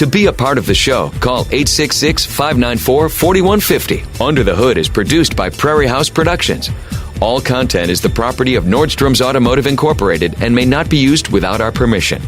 To be a part of the show, call 866-594-4150. Under the Hood is produced by Prairie House Productions. All content is the property of Nordstrom's Automotive Incorporated and may not be used without our permission.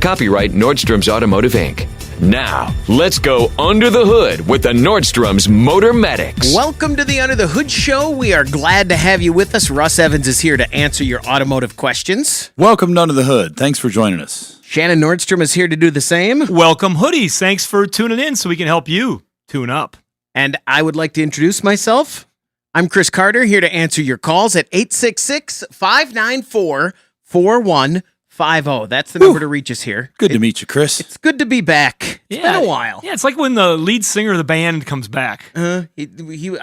Copyright Nordstrom's Automotive, Inc. Now, let's go under the hood with the Nordstrom's Motor Medics. Welcome to the Under the Hood Show. We are glad to have you with us. Russ Evans is here to answer your automotive questions. Welcome to Under the Hood. Thanks for joining us. Shannon Nordstrom is here to do the same. Welcome, hoodies. Thanks for tuning in so we can help you tune up. And I would like to introduce myself. I'm Chris Carter, here to answer your calls at 866-594-4150. That's the number to reach us here. Good to meet you, Chris. It's good to be back. It's been a while. Yeah, it's like when the lead singer of the band comes back. I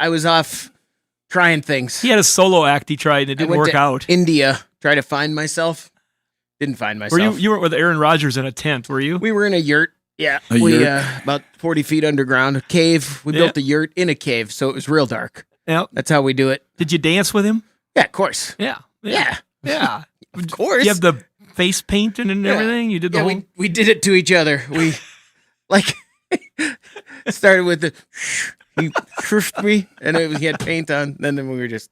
was off trying things. He had a solo act he tried and it didn't work out. India, try to find myself. Didn't find myself. You weren't with Aaron Rodgers in a tent, were you? We were in a yurt. Yeah, yurt. About 40 feet underground, a cave. We built a yurt in a cave, so it was real dark. Yeah, that's how we do it. Did you dance with him? Yeah, of course. Yeah. Of course. You have the face painting and everything. You did the whole. We did it to each other. We started with the he shushed me, and he had paint on. Then we were just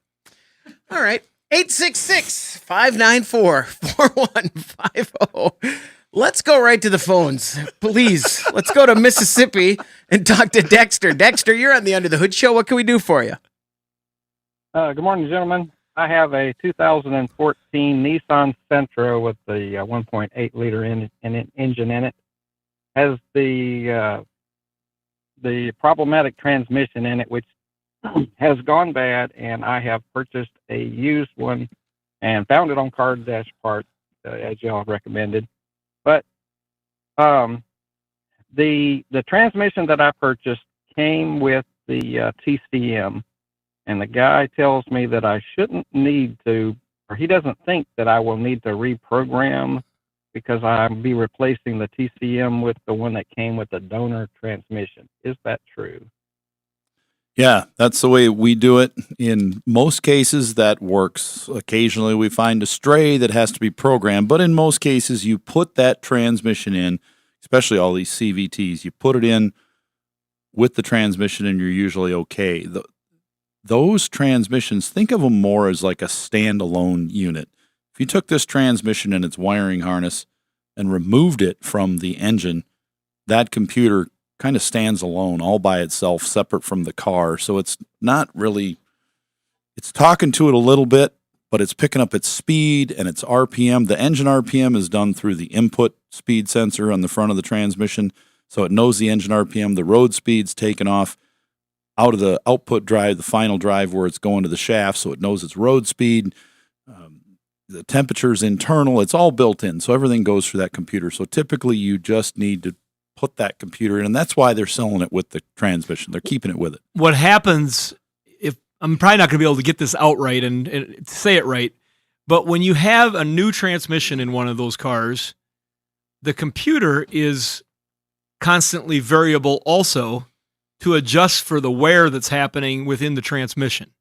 all right. 866-594-4150. Let's go right to the phones, please. Let's go to Mississippi and talk to Dexter. Dexter, you're on the Under the Hood Show. What can we do for you? Good morning, gentlemen. I have a 2014 Nissan Sentra with the 1.8 liter engine in it. Has the problematic transmission in it, which has gone bad, and I have purchased a used one and found it on Car Dash Parts, as y'all recommended. But the transmission that I purchased came with the TCM. And the guy tells me that I shouldn't need to, or he doesn't think that I will need to reprogram because I'll be replacing the TCM with the one that came with the donor transmission. Is that true? Yeah, that's the way we do it. In most cases, that works. Occasionally, we find a stray that has to be programmed, but in most cases, you put that transmission in, especially all these CVTs, you put it in with the transmission and you're usually okay. Those transmissions, think of them more as like a standalone unit. If you took this transmission and its wiring harness and removed it from the engine, that computer kind of stands alone all by itself, separate from the car. So it's not really, it's talking to it a little bit, but it's picking up its speed and its RPM. The engine RPM is done through the input speed sensor on the front of the transmission. So it knows the engine RPM, the road speed's taken off out of the output drive, the final drive where it's going to the shaft, so it knows its road speed. The temperature's internal. It's all built in, so everything goes through that computer. So typically you just need to put that computer in, and that's why they're selling it with the transmission. They're keeping it with it. What happens, if I'm probably not going to be able to get this out right and say it right, but when you have a new transmission in one of those cars, the computer is constantly variable also to adjust for the wear that's happening within the transmission.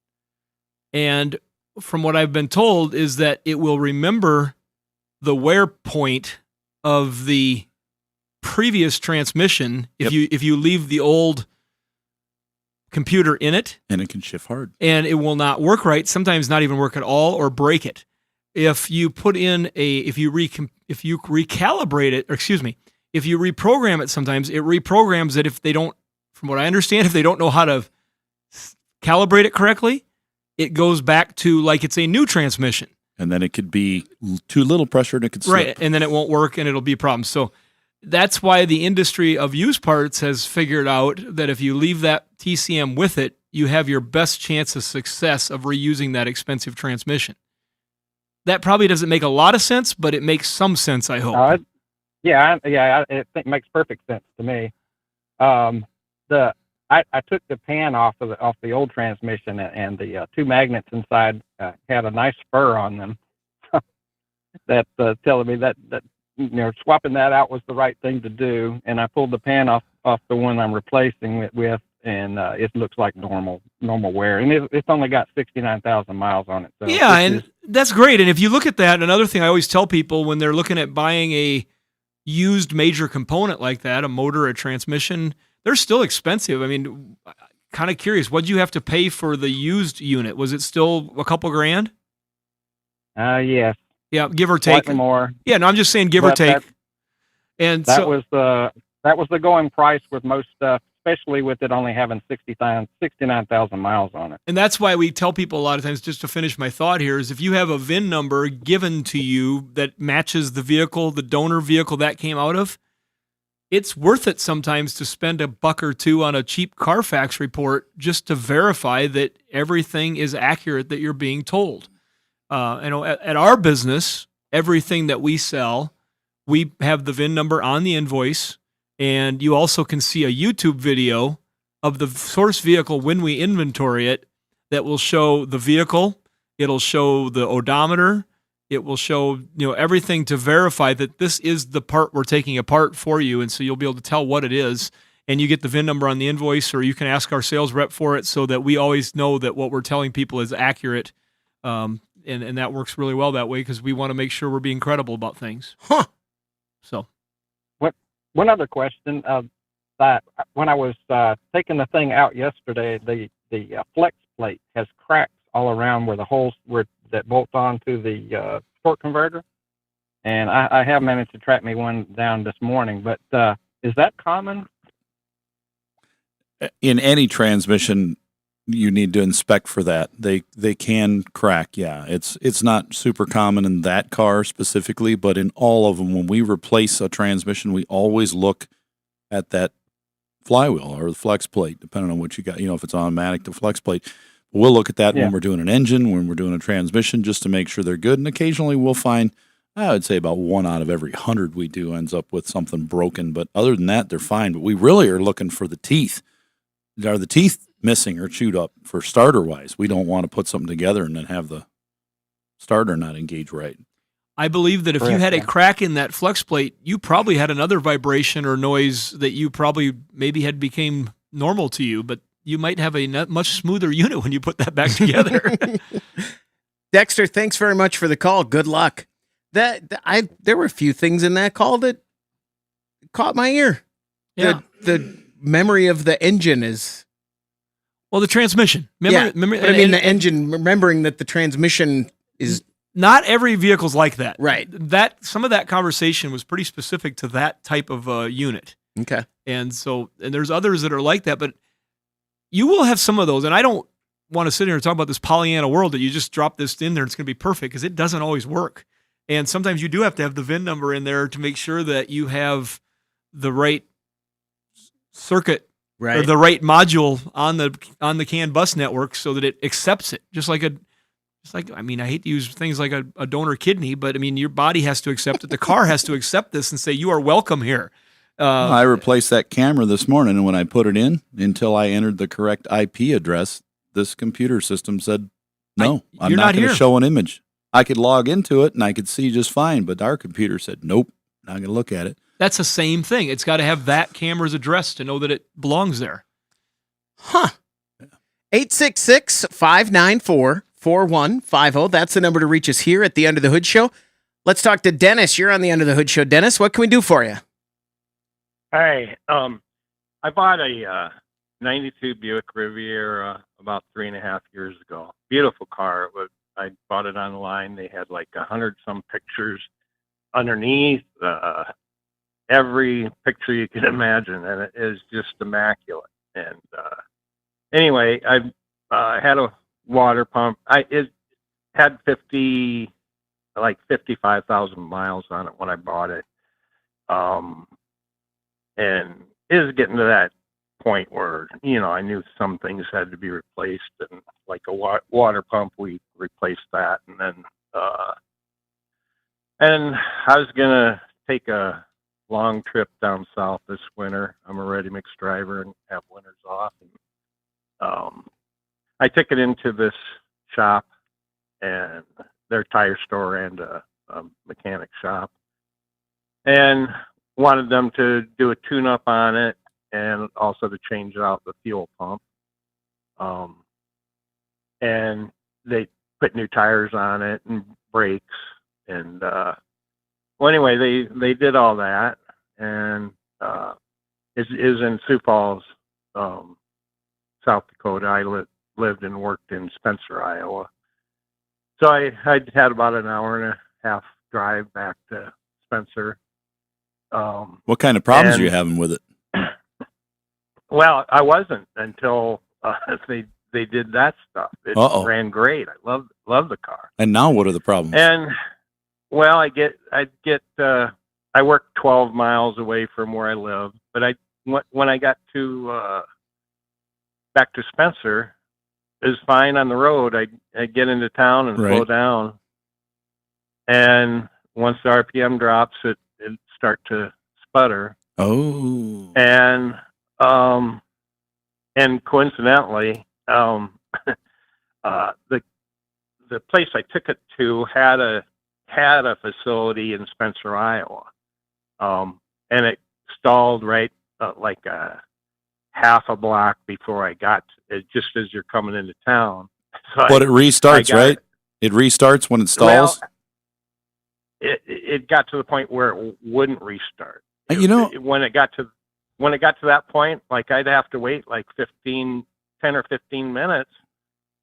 And from what I've been told is that it will remember the wear point of the previous transmission if you leave the old computer in it. And it can shift hard. And it will not work right, sometimes not even work at all or break it. If you put in if you recalibrate it, or excuse me, if you reprogram it sometimes, it reprograms it if they don't, from what I understand, if they don't know how to calibrate it correctly, it goes back to like it's a new transmission. And then it could be too little pressure and it could slip. Right, and then it won't work and it'll be a problem. So that's why the industry of used parts has figured out that if you leave that TCM with it, you have your best chance of success of reusing that expensive transmission. That probably doesn't make a lot of sense, but it makes some sense, I hope. I think it makes perfect sense to me. I took the pan off the old transmission, and the two magnets inside had a nice spur on them. That telling me that swapping that out was the right thing to do. And I pulled the pan off the one I'm replacing it with, and it looks like normal wear. And it's only got 69,000 miles on it. So yeah, and that's great. And if you look at that, another thing I always tell people when they're looking at buying a used major component like that, a motor, a transmission, they're still expensive. I mean, kind of curious, what did you have to pay for the used unit? Was it still a couple grand? Yes, Yeah, give or take. slightly more. Yeah, no, I'm just saying give or But take. And That so, was the going price with most stuff, especially with it only having 69,000 miles on it. and that's why we tell people a lot of times, just to finish my thought here, is if you have a VIN number given to you that matches the vehicle, the donor vehicle that came out of, it's worth it sometimes to spend $1 or $2 on a cheap Carfax report just to verify that everything is accurate that you're being told. At our business, everything that we sell, we have the VIN number on the invoice, and you also can see a YouTube video of the source vehicle when we inventory it that will show the vehicle, it'll show the odometer, it will show everything to verify that this is the part we're taking apart for you, and so you'll be able to tell what it is, and you get the VIN number on the invoice, or you can ask our sales rep for it so that we always know that what we're telling people is accurate, and that works really well that way because we want to make sure we're being credible about things. Huh. So, One other question, that when I was taking the thing out yesterday, the flex plate has cracks all around where the holes that bolt onto the torque converter, and I have managed to track me one down this morning. But is that common? In any transmission, you need to inspect for that. They can crack. Yeah, it's not super common in that car specifically, but in all of them, when we replace a transmission, we always look at that flywheel or the flex plate, depending on what you got. If it's automatic, the flex plate. We'll look at that when we're doing an engine, when we're doing a transmission, just to make sure they're good. And occasionally we'll find, I would say about 1 out of every 100 we do ends up with something broken. But other than that, they're fine. But we really are looking for the teeth. Are the teeth missing or chewed up for starter wise? We don't want to put something together and then have the starter not engage right. I believe that if you had a crack in that flex plate, you probably had another vibration or noise that you probably maybe had became normal to you, but you might have a much smoother unit when you put that back together. Dexter, thanks very much for the call. Good luck. There were a few things in that call that caught my ear. Yeah. The memory of the engine is... Well, the transmission. Remember, but I mean the engine, remembering that the transmission is... Not every vehicle's like that. Right. Some of that conversation was pretty specific to that type of unit. Okay. And there's others that are like that, but you will have some of those. And I don't want to sit here and talk about this Pollyanna world that you just drop this in there and it's going to be perfect, because it doesn't always work. And sometimes you do have to have the VIN number in there to make sure that you have the right circuit, right, or the right module on the CAN bus network so that it accepts it. I hate to use things like a donor kidney, but I mean, your body has to accept it. The car has to accept this and say, you are welcome here. I replaced that camera this morning, and when I put it in, until I entered the correct IP address, this computer system said, no, I'm not going to show an image. I could log into it, and I could see just fine, but our computer said, nope, not going to look at it. That's the same thing. It's got to have that camera's address to know that it belongs there. Huh. 866-594-4150. That's the number to reach us here at the Under the Hood Show. Let's talk to Dennis. You're on the Under the Hood Show. Dennis, what can we do for you? Hey, I bought a 92 Buick Rivera about 3.5 years ago. Beautiful car. I bought it online. They had like 100 some pictures underneath, every picture you can imagine, and it is just immaculate. And anyway, I had a water pump. It had 55,000 miles on it when I bought it. And it was getting to that point where, I knew some things had to be replaced, and like a water pump, we replaced that. And then, and I was going to take a long trip down south this winter. I'm a ready mix driver and have winters off. And, I took it into this shop, and their tire store and a mechanic shop, and wanted them to do a tune-up on it and also to change out the fuel pump. And they put new tires on it and brakes. And well, anyway, they did all that. and is in Sioux Falls, South Dakota. I lived and worked in Spencer, Iowa. So I had about an hour and a half drive back to Spencer. What kind of problems are you having with it? Well, I wasn't until they did that stuff. It ran great. I love the car. And now what are the problems? And well, I work 12 miles away from where I live, but when I got to back to Spencer, it was fine on the road. I'd get into town and slow down, and once the RPM drops, it start to sputter. Oh, and coincidentally, the place I took it to had a facility in Spencer, Iowa, and it stalled right like a half a block before I got to it, just as you're coming into town. So but it restarts, right? It restarts when it stalls. Well, it got to the point where it wouldn't restart. When it got to that point, like I'd have to wait like 10 or 15 minutes,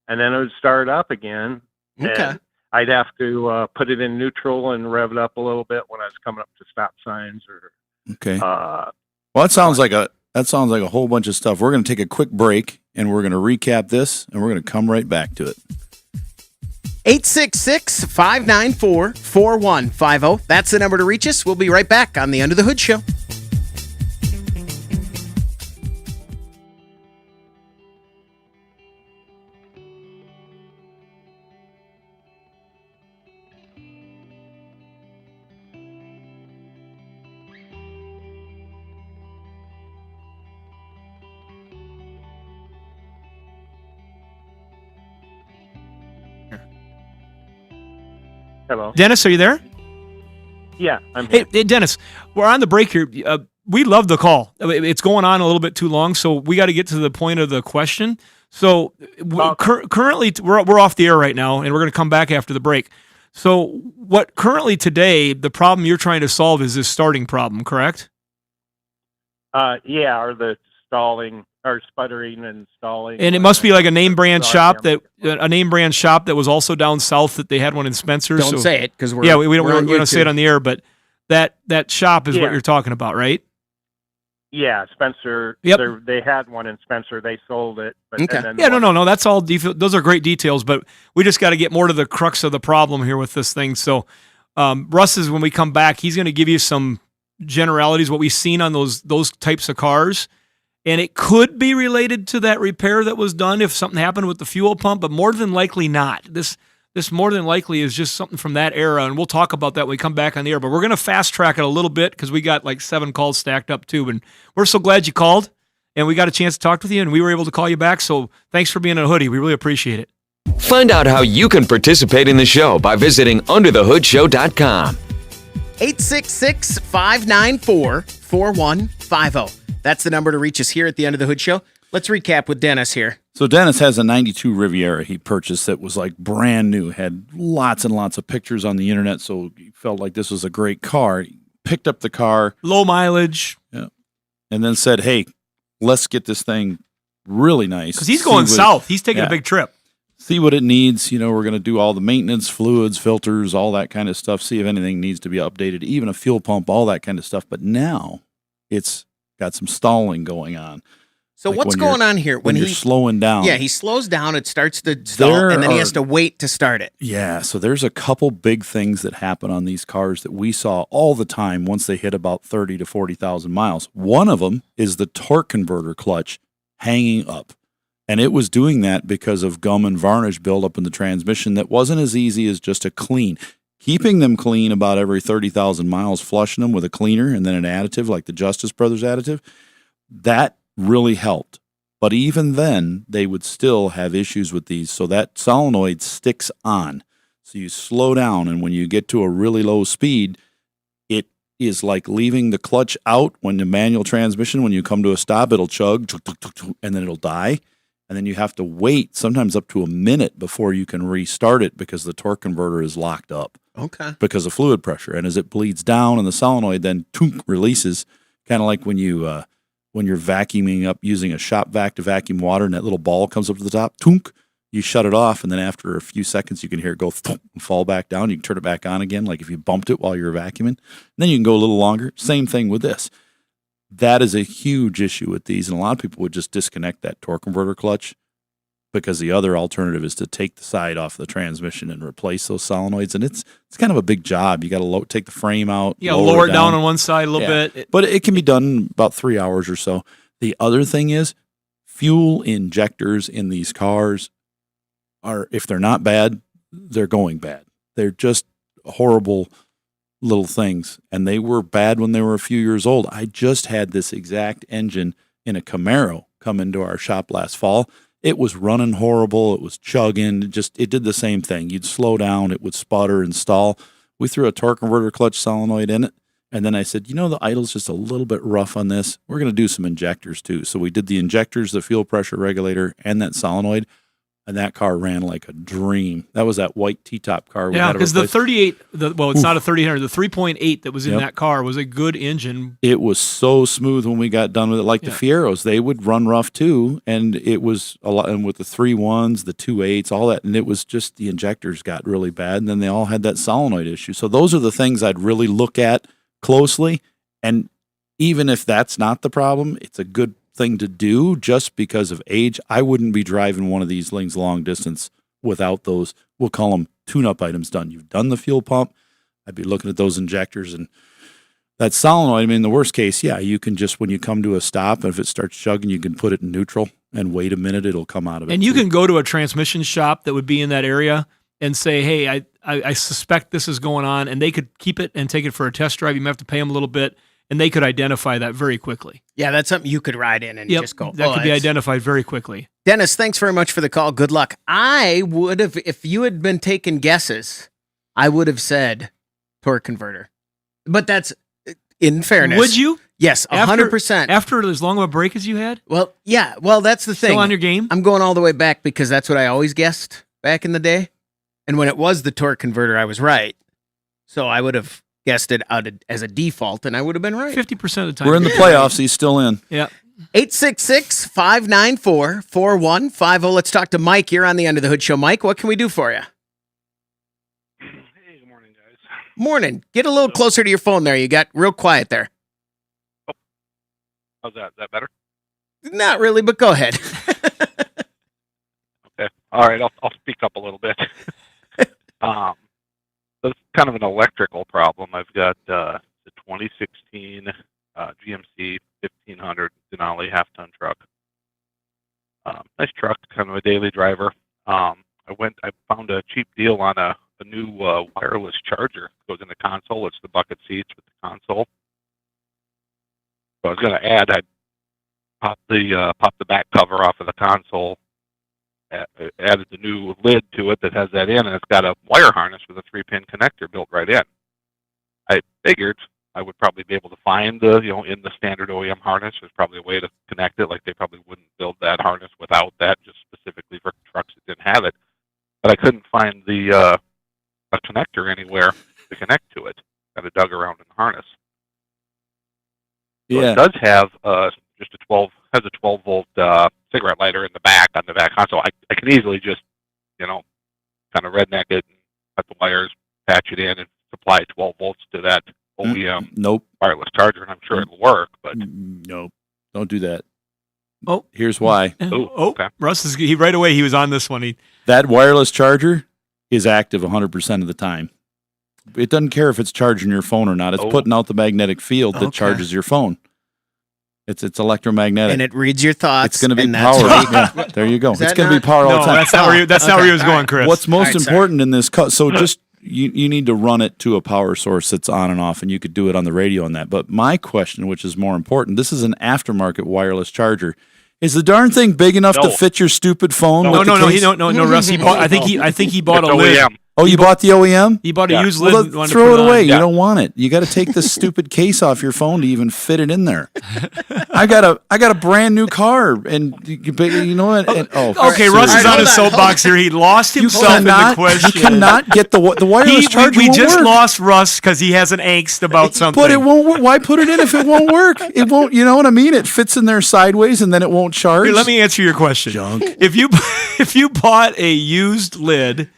and then it would start up again. Okay. And I'd have to put it in neutral and rev it up a little bit when I was coming up to stop signs or. Okay. Well, that sounds like a whole bunch of stuff. We're going to take a quick break, and we're going to recap this, and we're going to come right back to it. 866-594-4150. That's the number to reach us. We'll be right back on the Under the Hood Show. Hello. Dennis, are you there? Yeah, I'm here. Hey, Dennis, we're on the break here. We love the call. It's going on a little bit too long, so we got to get to the point of the question. So currently, we're off the air right now, and we're going to come back after the break. So what currently today, the problem you're trying to solve is this starting problem, correct? Yeah, or the stalling or sputtering and stalling. And it must be like a name brand shop that was also down south that they had one in Spencer. Don't say it because we don't say it on the air, but that shop is what you're talking about, right? Yeah, Spencer. Yep. They had one in Spencer. They sold it. But, okay. No. That's all. Those are great details, but we just got to get more to the crux of the problem here with this thing. So, Russ is when we come back, he's going to give you some generalities, what we've seen on those types of cars. And it could be related to that repair that was done if something happened with the fuel pump, but more than likely not. This more than likely is just something from that era, and we'll talk about that when we come back on the air. But we're going to fast track it a little bit because we got like 7 calls stacked up too. And we're so glad you called, and we got a chance to talk with you, and we were able to call you back. So thanks for being a hoodie. We really appreciate it. Find out how you can participate in the show by visiting underthehoodshow.com. 866-594-4150. That's the number to reach us here at the Under the Hood Show. Let's recap with Dennis here. So Dennis has a 92 Riviera he purchased that was like brand new, had lots and lots of pictures on the internet, so he felt like this was a great car. He picked up the car. Low mileage. Yeah. And then said, hey, let's get this thing really nice. Because he's going south. He's taking a big trip. See what it needs. We're going to do all the maintenance, fluids, filters, all that kind of stuff, see if anything needs to be updated, even a fuel pump, all that kind of stuff. But now it's got some stalling going on. So what's going on here? When you're slowing down. Yeah, he slows down, it starts to stall, and then he has to wait to start it. Yeah, so there's a couple big things that happen on these cars that we saw all the time once they hit about 30 to 40,000 miles. One of them is the torque converter clutch hanging up. And it was doing that because of gum and varnish buildup in the transmission that wasn't as easy as just a clean. Keeping them clean about every 30,000 miles, flushing them with a cleaner and then an additive like the Justice Brothers additive, that really helped. But even then, they would still have issues with these. So that solenoid sticks on. So you slow down, and when you get to a really low speed, it is like leaving the clutch out when the manual transmission, when you come to a stop, it'll chug, and then it'll die. and then you have to wait sometimes up to a minute before you can restart it because the torque converter is locked up Okay. because of fluid pressure. And as it bleeds down and the solenoid then releases, kind of like when you're vacuuming up using a shop vac to vacuum water and that little ball comes up to the top, tunk, you shut it off, and then after a few seconds you can hear it go thump and fall back down. You can turn it back on again like if you bumped it while you were vacuuming. And then you can go a little longer. Same thing with this. That is a huge issue with these, and a lot of people would just disconnect that torque converter clutch because the other alternative is to take the side off the transmission and replace those solenoids, and it's kind of a big job. You got to take the frame out, lower it down on one side a little bit. But it can be done in about 3 hours or so. The other thing is fuel injectors in these cars are, if they're not bad, they're going bad. They're just horrible little things, and they were bad when they were a few years old. I just had this exact engine in a Camaro come into our shop last fall. It was running horrible. It was chugging. It did the same thing. You'd slow down, it would sputter and stall. We threw a torque converter clutch solenoid in it, and then I said, the idle's just a little bit rough on this. We're going to do some injectors too. So we did the injectors, the fuel pressure regulator, and that solenoid. And that car ran like a dream. That was that white T-top car. Yeah, because the 38, it's not a 3800, the 3.8 that was in that car was a good engine. It was so smooth when we got done with it. Like the Fieros, they would run rough too. And it was a lot, and with the 3.1s, the 2.8s, all that. And it was just the injectors got really bad. And then they all had that solenoid issue. So those are the things I'd really look at closely. And even if that's not the problem, it's a good thing to do just because of age. I wouldn't be driving one of these things long distance without those, we'll call them tune-up items done. You've done the fuel pump. I'd be looking at those injectors and that solenoid. I mean, in the worst case, you can just, when you come to a stop, and if it starts chugging, you can put it in neutral and wait a minute. It'll come out of it. And you can go to a transmission shop that would be in that area and say, hey, I suspect this is going on, and they could keep it and take it for a test drive. You might have to pay them a little bit, and they could identify that very quickly. Yeah, that's something you could ride in and just go. That could be identified very quickly. Dennis, thanks very much for the call. Good luck. I would have, if you had been taking guesses, I would have said torque converter. But that's, in fairness. Would you? Yes, 100%. After as long of a break as you had? Well, yeah. Well, that's the thing. Still on your game? I'm going all the way back because that's what I always guessed back in the day. And when it was the torque converter, I was right. So I would have guessed it out as a default, and I would have been right. 50% of the time. We're in the playoffs. He's still in. Yeah. 866-594-4150. Let's talk to Mike. You're on the Under the Hood Show. Mike, what can we do for you? Hey, good morning, guys. Morning. Get a little closer to your phone there. You got real quiet there. Oh. How's that? Is that better? Not really, but go ahead. Okay. All right. I'll speak up a little bit. So it's kind of an electrical problem. I've got the 2016 GMC 1500 Denali half-ton truck. Nice truck, kind of a daily driver. I found a cheap deal on a new wireless charger. It goes in the console. It's the bucket seats with the console. So I was going to add, I'd pop the back cover off of the console, added the new lid to it that has that in, and it's got a wire harness with a 3-pin connector built right in. I figured I would probably be able to find in the standard OEM harness, there's probably a way to connect it. Like they probably wouldn't build that harness without that, just specifically for trucks that didn't have it. But I couldn't find a connector anywhere to connect to it. Kind of dug around in the harness. So it does have just a 12 volt cigarette lighter in the back on the back console. I can easily just kind of redneck it and cut the wires, patch it in, and supply 12 volts to that OEM wireless charger, and I'm sure it'll work. But nope, don't do that. Oh, here's why. Okay. Russ right away. He was on this one. That wireless charger is active 100% of the time. It doesn't care if it's charging your phone or not. It's putting out the magnetic field that charges your phone. It's electromagnetic, and it reads your thoughts. It's going to be power. Yeah, there you go. It's going to be power all the time. That's not where he was going, Chris. What's most important in this? So just you need to run it to a power source that's on and off, and you could do it on the radio on that. But my question, which is more important, this is an aftermarket wireless charger. Is the darn thing big enough to fit your stupid phone? No, Russ. I think he bought a lid. Oh, you bought the OEM? He bought a Yeah. used lid. Well, and wanted to throw put it away. on. You don't want it. You got to take the stupid case off your phone to even fit it in there. I got a brand new car, and you know what? And, Okay, Russ is All right, on hold his on, soapbox here. He lost himself in the question. You cannot get the wireless charger. We won't just work. lost Russ because he has an angst about something. But it won't work. Why put it in if it won't work? It won't. You know what I mean? It fits in there sideways, and then it won't charge. Here, let me answer your question. Junk. If you bought a used lid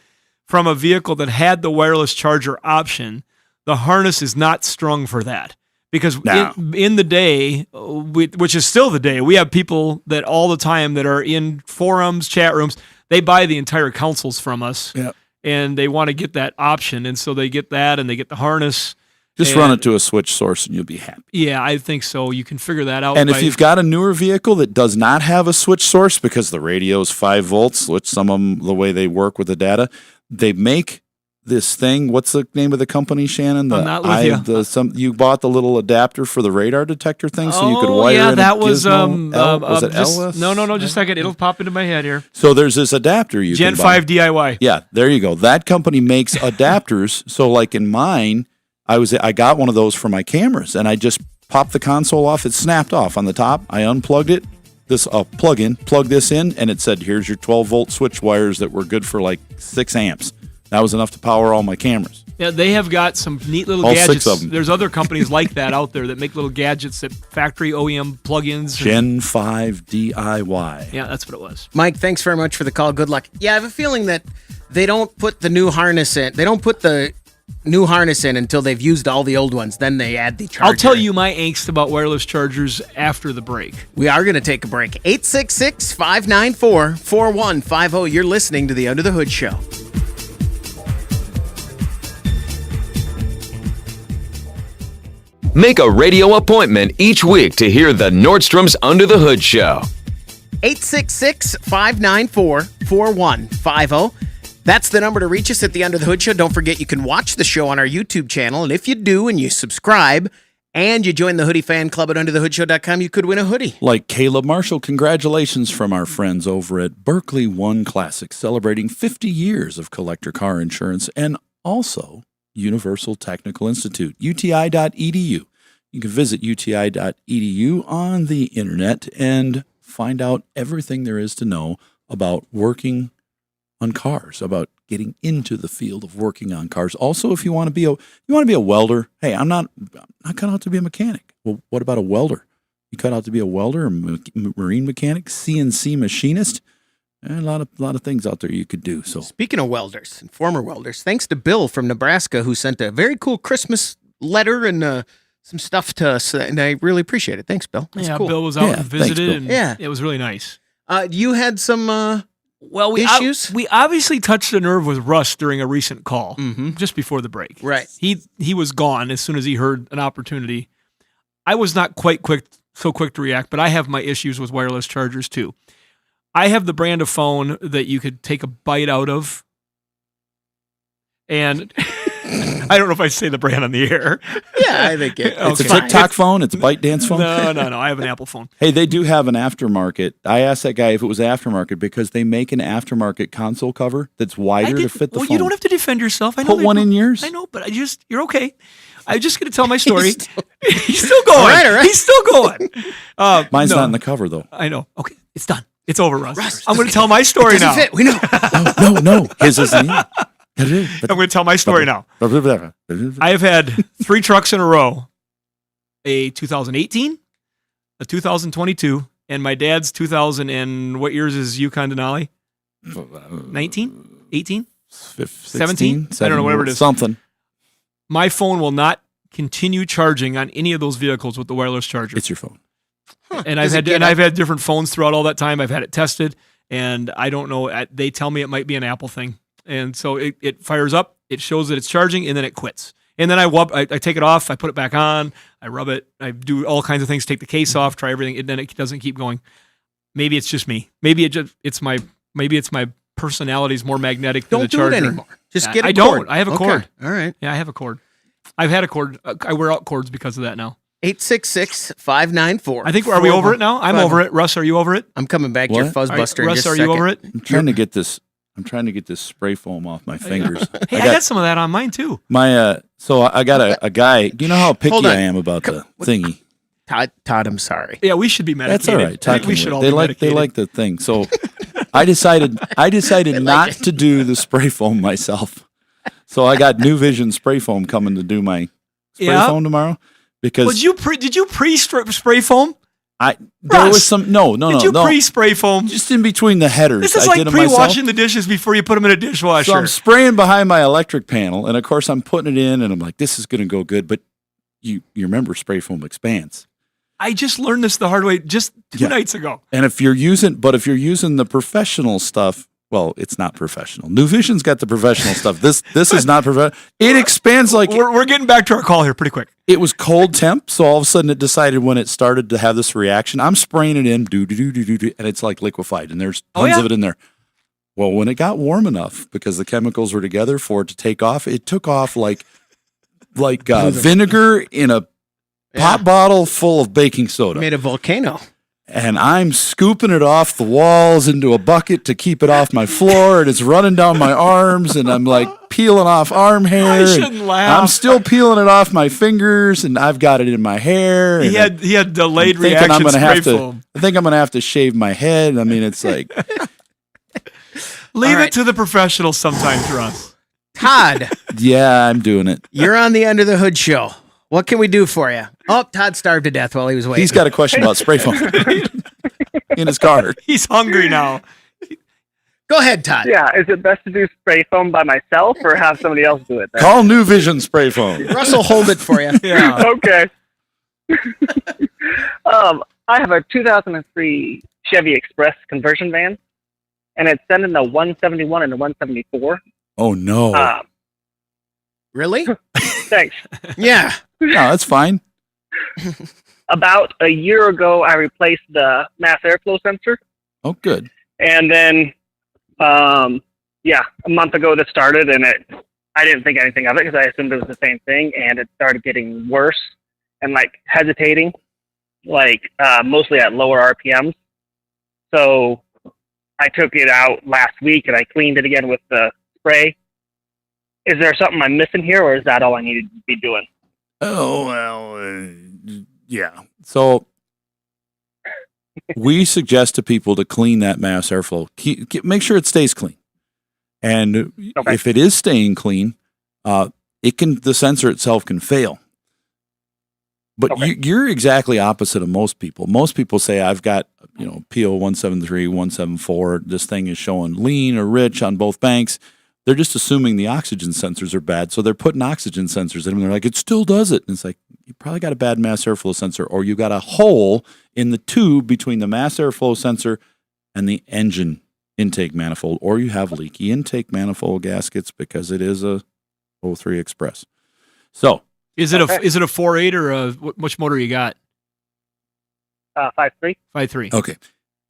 from a vehicle that had the wireless charger option, the harness is not strung for that. Because No. in the day, which is still the day, we have people that all the time that are in forums, chat rooms, they buy the entire consoles from us, Yep. and they want to get that option, and so they get that, and they get the harness. Just and- run it to a switch source, and you'll be happy. Yeah, I think so. You can figure that out. And by- if you've got a newer vehicle that does not have a switch source because the radio is 5 volts, which some of them, the way they work with the data, they make this thing. What's the name of the company, Shannon? I'm not with you. You bought the little adapter for the radar detector thing, so you could wire yeah, in that a was gizmo. Was it just, LS? No, just a second. It'll pop into my head here. So there's this adapter you Gen can buy. 5 DIY. Yeah, there you go. That company makes adapters. So like in mine, I got one of those for my cameras, and I just popped the console off. It snapped off on the top. I unplugged it. This plug this in, and it said, "Here's your 12-volt switch wires that were good for like 6 amps." That was enough to power all my cameras. Yeah, they have got some neat little All gadgets. 6 of them. There's other companies like that out there that make little gadgets that factory OEM plugins. Gen 5 DIY. Yeah, that's what it was. Mike, thanks very much for the call. Good luck. Yeah, I have a feeling that they don't put the new harness in. They don't put the new harness in until they've used all the old ones. Then they add the charger. I'll tell you my angst about wireless chargers after the break. We are going to take a break. 866-594-4150. You're listening to the Under the Hood Show. Make a radio appointment each week to hear the Nordstrom's Under the Hood Show. 866-594-4150. That's the number to reach us at the Under the Hood Show. Don't forget you can watch the show on our YouTube channel. And if you do and you subscribe and you join the Hoodie Fan Club at underthehoodshow.com, you could win a hoodie. Like Caleb Marshall, congratulations from our friends over at Berkeley One Classic, celebrating 50 years of collector car insurance, and also Universal Technical Institute, uti.edu. You can visit uti.edu on the internet and find out everything there is to know about working on cars, about getting into the field of working on cars. Also, if you want to be a welder, hey, I'm not cut out to be a mechanic. Well, what about a welder? You cut out to be a welder, a marine mechanic, CNC machinist, and a lot of things out there you could do. So Speaking of welders and former welders, thanks to Bill from Nebraska who sent a very cool Christmas letter and some stuff to us, and I really appreciate it. Thanks, Bill. That's cool. Bill was out and visited, Bill. and Yeah. it was really nice. You had some issues? We obviously touched a nerve with Russ during a recent call, just before the break. Right. He was gone as soon as he heard an opportunity. I was not quite so quick to react, but I have my issues with wireless chargers too. I have the brand of phone that you could take a bite out of, and I don't know if I say the brand on the air. Yeah, I think it's it's a TikTok phone. It's a ByteDance phone. No. I have an Apple phone. Hey, they do have an aftermarket. I asked that guy if it was aftermarket because they make an aftermarket console cover that's wider to fit the phone. You don't have to defend yourself. I know Put they one do. in yours. I know, but you're okay. I'm just going to tell my story. He's still going. All right. He's still going. Mine's no. not in the cover though. I know. Okay, it's done. It's over, Russ. I'm going to tell my story now. Fit. We know. No. His isn't. I'm going to tell my story now. I have had 3 trucks in a row: a 2018, a 2022, and my dad's 2000. And what years is Yukon Denali? 19, 18, 17. I don't know, whatever it is. Something. My phone will not continue charging on any of those vehicles with the wireless charger. It's your phone. And I've had different phones throughout all that time. I've had it tested, and I don't know. They tell me it might be an Apple thing, and so it fires up, it shows that it's charging, and then it quits. And then I take it off, I put it back on, I rub it, I do all kinds of things, take the case off, try everything, and then it doesn't keep going. Maybe it's just me. Maybe it's my personality is more magnetic than the Don't do charger it anymore. Just get a I cord. don't. I have a Okay. cord. All right. Yeah, I have a cord. I've had a cord. I wear out cords because of that now. 866-594. I think, are we over it now? I'm over it. Russ, are you over it? I'm coming back to your What? fuzzbuster in Russ, just a are second. you over it? I'm trying to get this I'm trying to get this spray foam off my fingers. Hey, I got some of that on mine too. So I got a guy. You know how picky Hold on. I am about the thingy. Todd, I'm sorry. Yeah, we should be medicated. That's all right. I think we should all be medicated. They like the thing. So I decided not to do the spray foam myself. So I got New Vision spray foam coming to do my spray foam tomorrow. Because did you pre-spray foam? There was some Did you pre-spray foam? Just in between the headers. This is I like did them myself. pre-washing the dishes before you put them in a dishwasher. So I'm spraying behind my electric panel, and of course I'm putting it in, and I'm like, this is going to go good. But you remember spray foam expands. I just learned this the hard way just two nights ago. And if you're using the professional stuff, well, it's not professional. New Vision's got the professional stuff. This is not professional. It expands like we're getting back to our call here pretty quick. It was cold temp, so all of a sudden it decided when it started to have this reaction, I'm spraying it in, and it's like liquefied, and there's tons of it in there. Well, when it got warm enough, because the chemicals were together for it to take off, it took off like vinegar in a pop bottle full of baking soda. Made a volcano. And I'm scooping it off the walls into a bucket to keep it off my floor, and it's running down my arms, and I'm like peeling off arm hair. I shouldn't laugh. I'm still peeling it off my fingers, and I've got it in my hair. He had delayed reaction spray foam. I think I'm going to have to shave my head. I mean, it's like... Leave it to the professionals sometimes, Russ. Todd. Yeah, I'm doing it. You're on the Under the Hood show. What can we do for you? Oh, Todd starved to death while he was waiting. He's got a question about spray foam in his car. He's hungry now. Go ahead, Todd. Yeah, is it best to do spray foam by myself or have somebody else do it then? Call New Vision spray foam. Russell, hold it for you. Yeah. Okay. I have a 2003 Chevy Express conversion van, and it's sending the 171 and the 174. Oh, no. Really? Thanks. Yeah. No, that's fine. About a year ago, I replaced the mass airflow sensor. Oh, good. And then, a month ago this started, and I didn't think anything of it because I assumed it was the same thing, and it started getting worse and hesitating, mostly at lower RPMs. So I took it out last week and I cleaned it again with the spray. Is there something I'm missing here, or is that all I need to be doing? Oh, well, yeah. So we suggest to people to clean that mass airflow. Make sure it stays clean. And if it is staying clean, the sensor itself can fail. But you're exactly opposite of most people. Most people say, I've got, PO 173, 174. This thing is showing lean or rich on both banks. They're just assuming the oxygen sensors are bad, so they're putting oxygen sensors in them. They're like, it still does it. And it's like, you probably got a bad mass airflow sensor, or you got a hole in the tube between the mass airflow sensor and the engine intake manifold, or you have leaky intake manifold gaskets because it is a 03 Express. So, is it a 4.8 or which motor you got? 5.3. 5.3. Okay.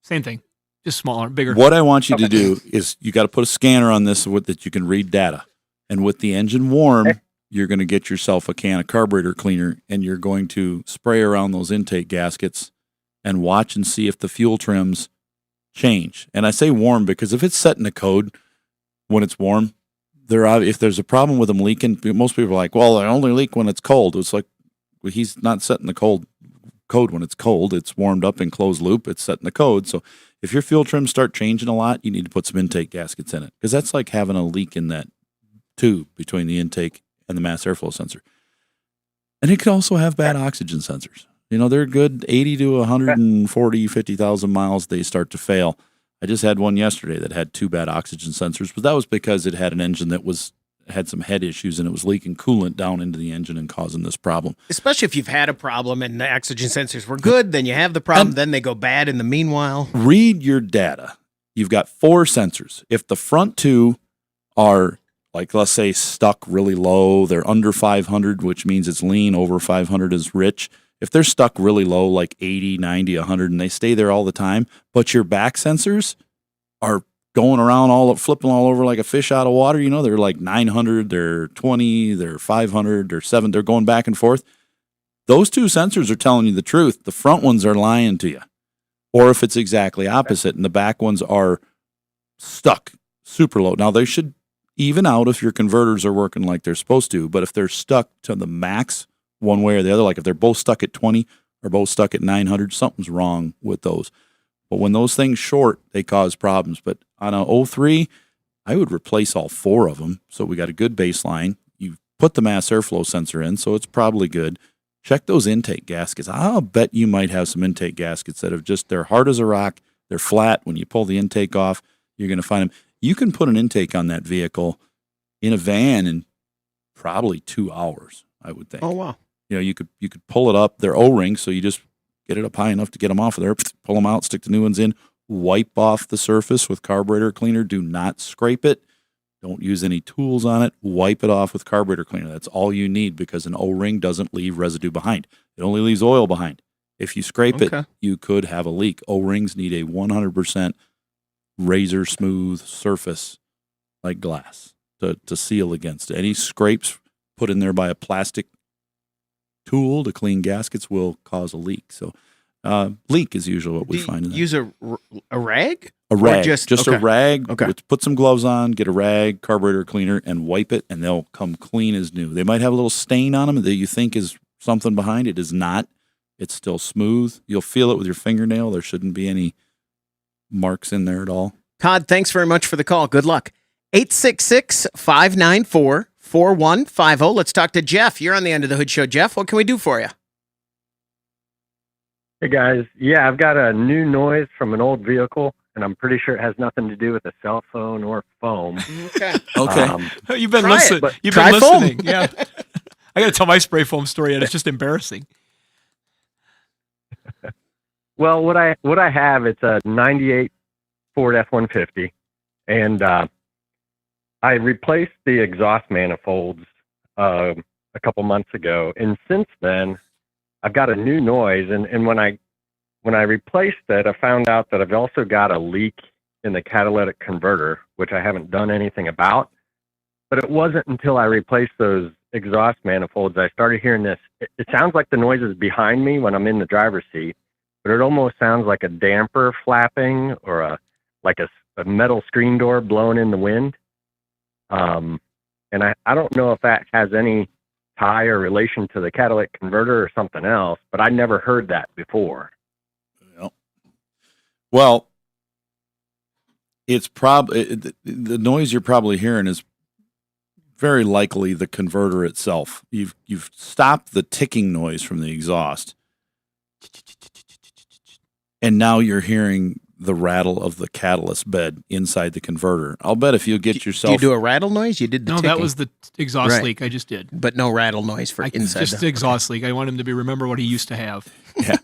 Same thing. Just smaller, bigger. What I want you to do is you got to put a scanner on this that you can read data. And with the engine warm, you're going to get yourself a can of carburetor cleaner, and you're going to spray around those intake gaskets and watch and see if the fuel trims change. And I say warm because if it's set in the code when it's warm, if there's a problem with them leaking, most people are like, well, they only leak when it's cold. It's like, well, he's not setting the code when it's cold. It's warmed up in closed loop. It's set in the code. So if your fuel trims start changing a lot, you need to put some intake gaskets in it, because that's like having a leak in that tube between the intake and the mass airflow sensor. And it could also have bad oxygen sensors. They're good 80 to 140, 50,000 miles, they start to fail. I just had one yesterday that had 2 bad oxygen sensors, but that was because it had an engine that had some head issues, and it was leaking coolant down into the engine and causing this problem. Especially if you've had a problem and the oxygen sensors were good, then you have the problem, then they go bad in the meanwhile. Read your data. You've got 4 sensors. If the front 2 are, let's say, stuck really low, they're under 500, which means it's lean, over 500 is rich. If they're stuck really low, like 80, 90, 100, and they stay there all the time, but your back sensors are going around flipping all over like a fish out of water, they're like 900, they're 20, they're 500, they're 7, they're going back and forth. Those 2 sensors are telling you the truth. The front ones are lying to you. Or if it's exactly opposite and the back ones are stuck super low. Now, they should even out if your converters are working like they're supposed to, but if they're stuck to the max one way or the other, like if they're both stuck at 20 or both stuck at 900, something's wrong with those. But when those things short, they cause problems. But on a 03, I would replace all 4 of them. So we got a good baseline. You put the mass airflow sensor in, so it's probably good. Check those intake gaskets. I'll bet you might have some intake gaskets that have they're hard as a rock. They're flat. When you pull the intake off, you're going to find them. You can put an intake on that vehicle in a van in probably 2 hours, I would think. Oh, wow. You could pull it up. They're O-rings, so you just get it up high enough to get them off of there, pull them out, stick the new ones in, wipe off the surface with carburetor cleaner. Do not scrape it. Don't use any tools on it. Wipe it off with carburetor cleaner. That's all you need because an O-ring doesn't leave residue behind. It only leaves oil behind. If you scrape it, you could have a leak. O-rings need a 100% razor smooth surface like glass to seal against it. Any scrapes put in there by a plastic tool to clean gaskets will cause a leak. So leak is usually what we find in there. Use a rag? A rag, just okay. a rag. Okay. Put some gloves on, get a rag, carburetor cleaner, and wipe it, and they'll come clean as new. They might have a little stain on them that you think is something behind. It is not. It's still smooth. You'll feel it with your fingernail. There shouldn't be any marks in there at all. Todd, thanks very much for the call. Good luck. 866-594-4150. Let's talk to Jeff. You're on the End of the Hood Show. Jeff, what can we do for you? Hey, guys. Yeah, I've got a new noise from an old vehicle, and I'm pretty sure it has nothing to do with a cell phone or foam. Okay. You've been Try it, listening. but You've try been foam. listening. Yeah. I got to tell my spray foam story, and it's just embarrassing. Well, what I have, it's a 98 Ford F150, and I replaced the exhaust manifolds a couple months ago, and since then, I've got a new noise, and when I replaced it, I found out that I've also got a leak in the catalytic converter, which I haven't done anything about. But it wasn't until I replaced those exhaust manifolds I started hearing this. It sounds like the noise is behind me when I'm in the driver's seat, but it almost sounds like a damper flapping or a metal screen door blowing in the wind. And I don't know if that has any tie or relation to the catalytic converter or something else, but I never heard that before. Well, it's probably the noise you're probably hearing is very likely the converter itself. You've stopped the ticking noise from the exhaust, and now you're hearing the rattle of the catalyst bed inside the converter. I'll bet if you get yourself... Do you do a rattle noise? You did the ticking. No, that was the exhaust Right. leak I just did. But no rattle noise for inside. Just the exhaust leak. I want him to remember what he used to have. Yeah.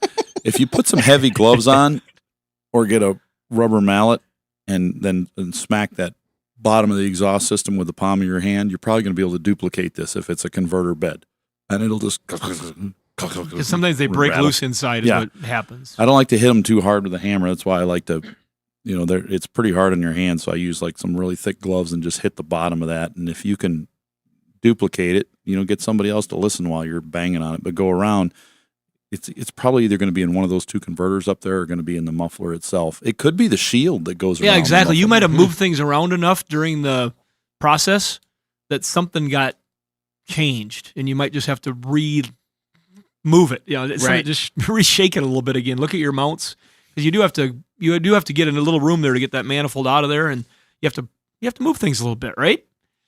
If you put some heavy gloves on or get a rubber mallet and then smack that bottom of the exhaust system with the palm of your hand, you're probably going to be able to duplicate this if it's a converter bed. And it'll just... Because sometimes they break loose inside is what happens. I don't like to hit them too hard with a hammer. That's why I like to, it's pretty hard on your hand. So I use like some really thick gloves and just hit the bottom of that. And if you can duplicate it, get somebody else to listen while you're banging on it, but go around. It's probably either going to be in one of those two converters up there or going to be in the muffler itself. It could be the shield that goes around. Yeah, exactly. You might have moved things around enough during the process that something got changed, and you might just have to move it. Just reshake it a little bit again. Look at your mounts, because you do have to get in a little room there to get that manifold out of there, and you have to move things a little bit, right?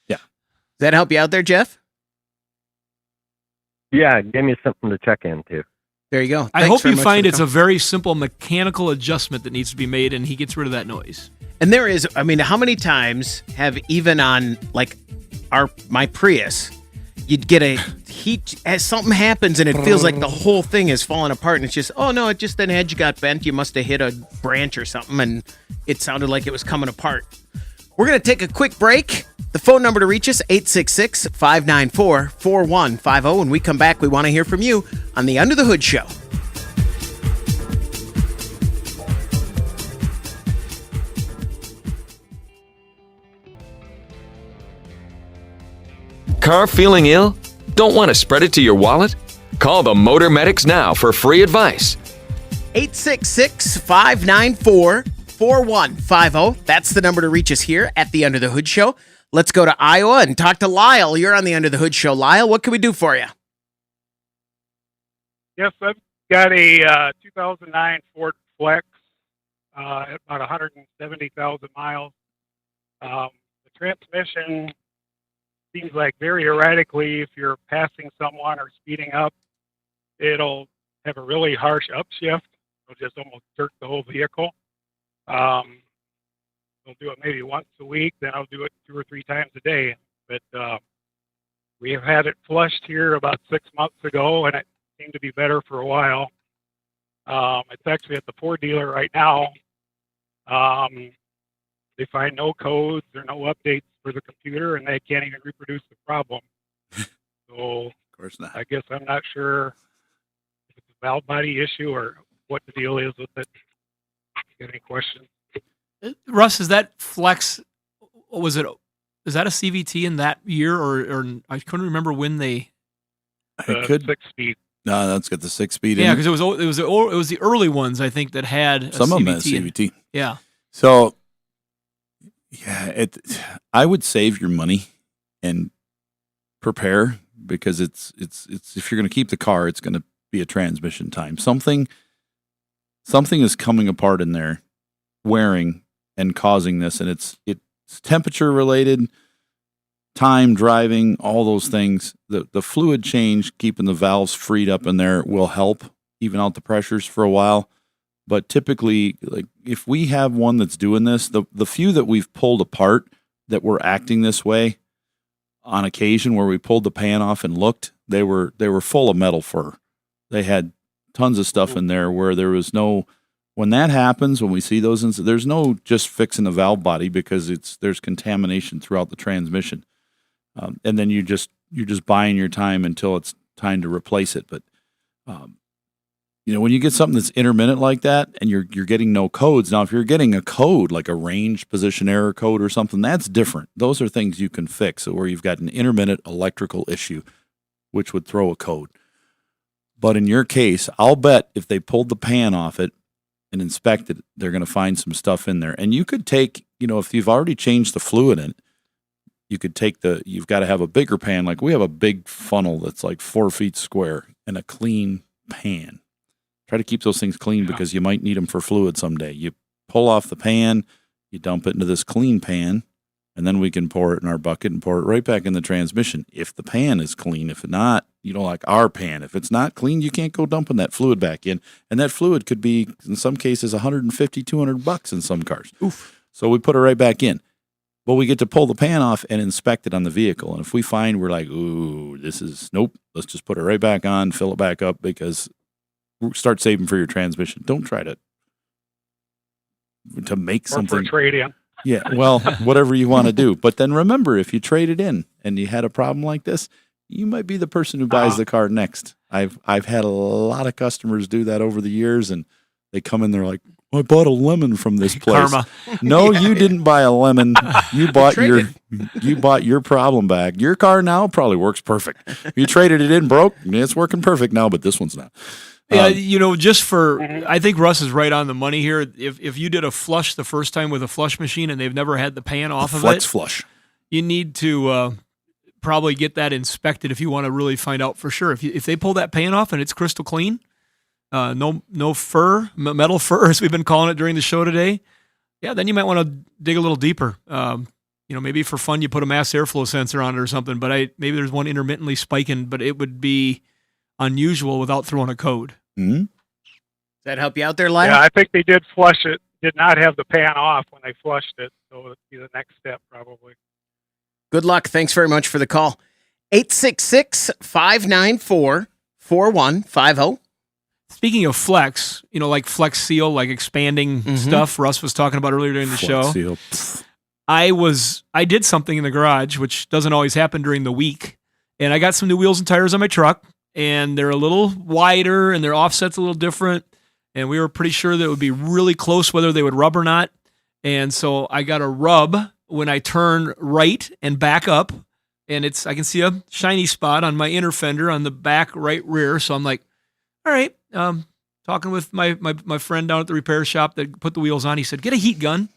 Yeah. Does that help you out there, Jeff? Yeah, give me something to check into. There you go. I hope you find it's a very simple mechanical adjustment that needs to be made, and he gets rid of that noise. And there is, how many times have even on like my Prius, you'd get a heat as something happens and it feels like the whole thing is falling apart, and it's just, oh no, it just an edge got bent. You must have hit a branch or something, and it sounded like it was coming apart. We're going to take a quick break. The phone number to reach us, 866-594-4150. When we come back, we want to hear from you on the Under the Hood Show. Car feeling ill? Don't want to spread it to your wallet? Call the Motor Medics now for free advice. 866-594-4150. 866-599-4150. That's the number to reach us here at the Under the Hood Show. Let's go to Iowa and talk to Lyle. You're on the Under the Hood Show. Lyle, what can we do for you? Yes, I've got a 2009 Ford Flex at about 170,000 miles. The transmission seems like very erratically, if you're passing someone or speeding up, it'll have a really harsh upshift. It'll just almost jerk the whole vehicle. I'll do it maybe once a week, then I'll do it 2 or 3 times a day. But we have had it flushed here about 6 months ago, and it seemed to be better for a while. It's actually at the Ford dealer right now. They find no codes or no updates for the computer, and they can't even reproduce the problem. So, Of course not. I guess I'm not sure if it's a valve body issue or what the deal is with it. Got any questions? Russ, is that Flex? Was it? Is that a CVT in that year, or I couldn't remember when they? It could. 6-speed. No, that's got the 6-speed. Yeah, in because it was the early ones I think that had some a of them had CVT. CVT. Yeah. So, yeah, I would save your money and prepare, because it's if you're going to keep the car, it's going to be a transmission time. Something is coming apart in there, wearing and causing this, and it's temperature related, time, driving, all those things. The fluid change, keeping the valves freed up in there, will help even out the pressures for a while. But typically, like if we have one that's doing this, the few that we've pulled apart that were acting this way on occasion, where we pulled the pan off and looked, they were full of metal fur. They had tons of stuff in there where there was no. When that happens, when we see those, there's no just fixing the valve body, because there's contamination throughout the transmission, and then you're just buying your time until it's time to replace it. But when you get something that's intermittent like that, and you're getting no codes. Now, if you're getting a code like a range position error code or something, that's different. Those are things you can fix. So where you've got an intermittent electrical issue, which would throw a code. But in your case, I'll bet if they pulled the pan off it and inspect it, they're going to find some stuff in there. And you could take, if you've already changed the fluid in it, you could take you've got to have a bigger pan. Like we have a big funnel that's like 4 feet square and a clean pan. Try to keep those things clean, because you might need them for fluid someday. You pull off the pan, you dump it into this clean pan, and then we can pour it in our bucket and pour it right back in the transmission. If the pan is clean, if not, like our pan, if it's not clean, you can't go dumping that fluid back in. And that fluid could be, in some cases, $150, $200 in some cars. Oof. So we put it right back in. But we get to pull the pan off and inspect it on the vehicle. And if we find we're like, ooh, nope, let's just put it right back on, fill it back up, because start saving for your transmission. Don't try to make Or something. for trade-in. Yeah, well, whatever you want to do. But then remember, if you trade it in and you had a problem like this, you might be the person who buys the car next. I've had a lot of customers do that over the years, and they come in, they're like, I bought a lemon from this place. Karma. No, you didn't buy a lemon. You bought your problem back. Your car now probably works perfect. You traded it in, broke. It's working perfect now, but this one's not. Yeah, I think Russ is right on the money here. If you did a flush the first time with a flush machine and they've never had the pan off of Flex it, flush. You need to probably get that inspected if you want to really find out for sure. If they pull that pan off and it's crystal clean, no fur, metal fur, as we've been calling it during the show today, yeah, then you might want to dig a little deeper. Maybe for fun you put a mass airflow sensor on it or something. But maybe there's one intermittently spiking, but it would be unusual without throwing a code. Mm-hmm. Does that help you out there, Lyle? Yeah, I think they did flush it. Did not have the pan off when they flushed it, so it'd be the next step probably. Good luck. Thanks very much for the call. 866-594-4150. Speaking of flex, like Flex Seal, like expanding stuff Russ was talking about earlier during the show. Seal. I did something in the garage, which doesn't always happen during the week. And I got some new wheels and tires on my truck, and they're a little wider and their offset's a little different. And we were pretty sure that it would be really close whether they would rub or not. And so I got a rub when I turn right and back up, and I can see a shiny spot on my inner fender on the back right rear. So I'm like, all right. So talking with my friend down at the repair shop that put the wheels on. He said, get a heat gun.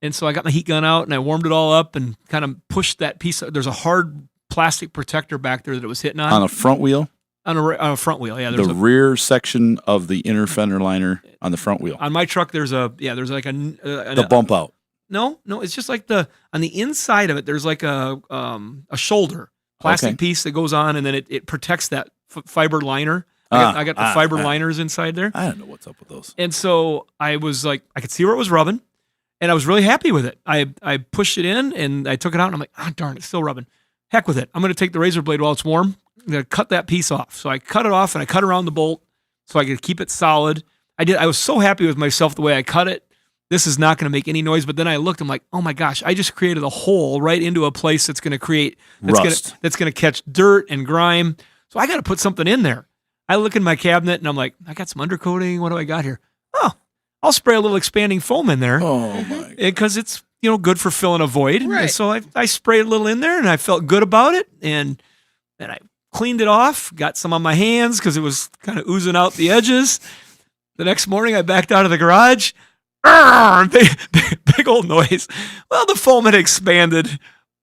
And so I got my heat gun out and I warmed it all up and kind of pushed that piece. There's a hard plastic protector back there that it was hitting on. On a front wheel? On a front wheel, yeah. The rear section of the inner fender liner on the front wheel. On my truck, there's like the bump out. No, it's just like on the inside of it, there's like a shoulder plastic piece that goes on, and then it protects that fiber liner. I got the fiber liners inside there. I don't know what's up with those. And so I was like, I could see where it was rubbing, and I was really happy with it. I pushed it in, and I took it out, and I'm like, oh, darn, it's still rubbing. Heck with it. I'm going to take the razor blade while it's warm. I'm going to cut that piece off. So I cut it off, and I cut around the bolt so I could keep it solid. I was so happy with myself the way I cut it. This is not going to make any noise. But then I looked, I'm like, oh my gosh, I just created a hole right into a place that's going to create, rust. That's going to catch dirt and grime. So I got to put something in there. I look in my cabinet and I'm like, I got some undercoating. What do I got here? Oh, I'll spray a little expanding foam in there. Oh my God. Because it's, good for filling a void. Right. And so I sprayed a little in there and I felt good about it. And then I cleaned it off, got some on my hands because it was kind of oozing out the edges. The next morning I backed out of the garage. Big old noise. Well, the foam had expanded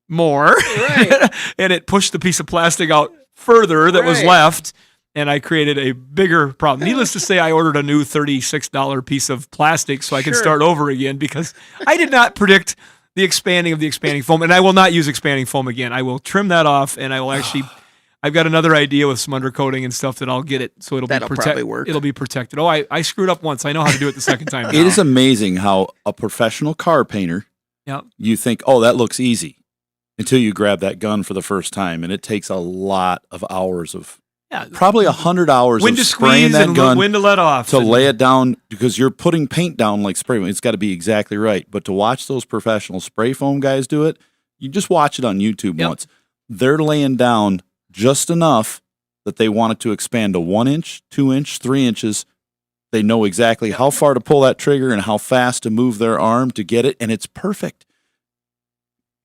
more. Right. And it pushed the piece of plastic out further that was left. And I created a bigger problem. Needless to say, I ordered a new $36 piece of plastic so I can start over again because I did not predict the expanding of the expanding foam. And I will not use expanding foam again. I will trim that off, and I will actually I've got another idea with some undercoating and stuff that I'll get it so That'll probably work. It'll be protected. Oh, I screwed up once. I know how to do it the second time. It is amazing how a professional car painter, you think, oh, that looks easy, until you grab that gun for the first time, and it takes a lot of hours of probably 100 hours wind of to spraying squeeze that and gun wind to let off to lay it down, because you're putting paint down like spray foam. It's got to be exactly right. But to watch those professional spray foam guys do it, you just watch it on YouTube once. They're laying down just enough that they want it to expand to 1 inch, 2 inch, 3 inches. They know exactly how far to pull that trigger and how fast to move their arm to get it, and it's perfect.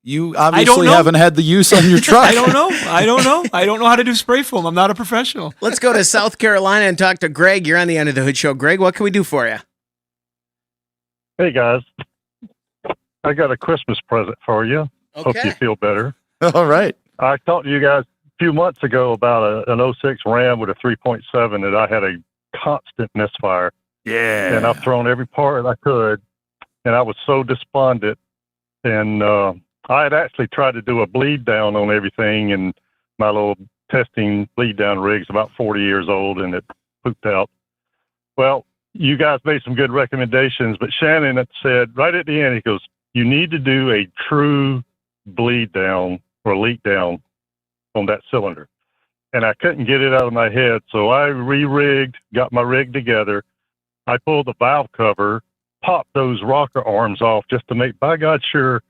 You obviously haven't had the use on your truck. I don't know. I don't know how to do spray foam. I'm not a professional. Let's go to South Carolina and talk to Greg. You're on the End of the Hood Show. Greg, what can we do for you? Hey, guys. I got a Christmas present for you. Hope you feel better. All right. I talked to you guys a few months ago about an 06 Ram with a 3.7 that I had a constant misfire. Yeah. And I've thrown every part I could, and I was so despondent. And I had actually tried to do a bleed down on everything, and my little testing bleed down rig's about 40 years old, and it pooped out. Well, you guys made some good recommendations, but Shannon had said right at the end, he goes, you need to do a true bleed down or leak down on that cylinder. And I couldn't get it out of my head, so I re-rigged, got my rig together. I pulled the valve cover, popped those rocker arms off just to make, by God, sure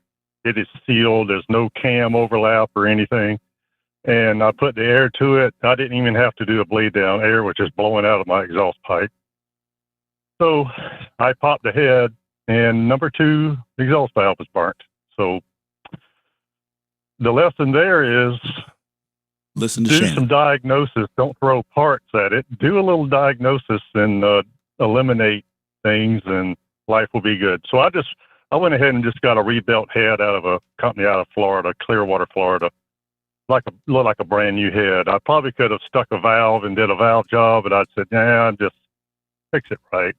it is sealed. There's no cam overlap or anything. And I put the air to it. I didn't even have to do a bleed down. Air was just blowing out of my exhaust pipe. So I popped the head, and number 2 exhaust valve was burnt. So the lesson there is listen to do Shannon. some diagnosis. Don't throw parts at it. Do a little diagnosis and eliminate things, and life will be good. So I went ahead and just got a rebuilt head out of a company out of Florida, Clearwater, Florida, looked like a brand new head. I probably could have stuck a valve and did a valve job, but I said, nah, just fix it right.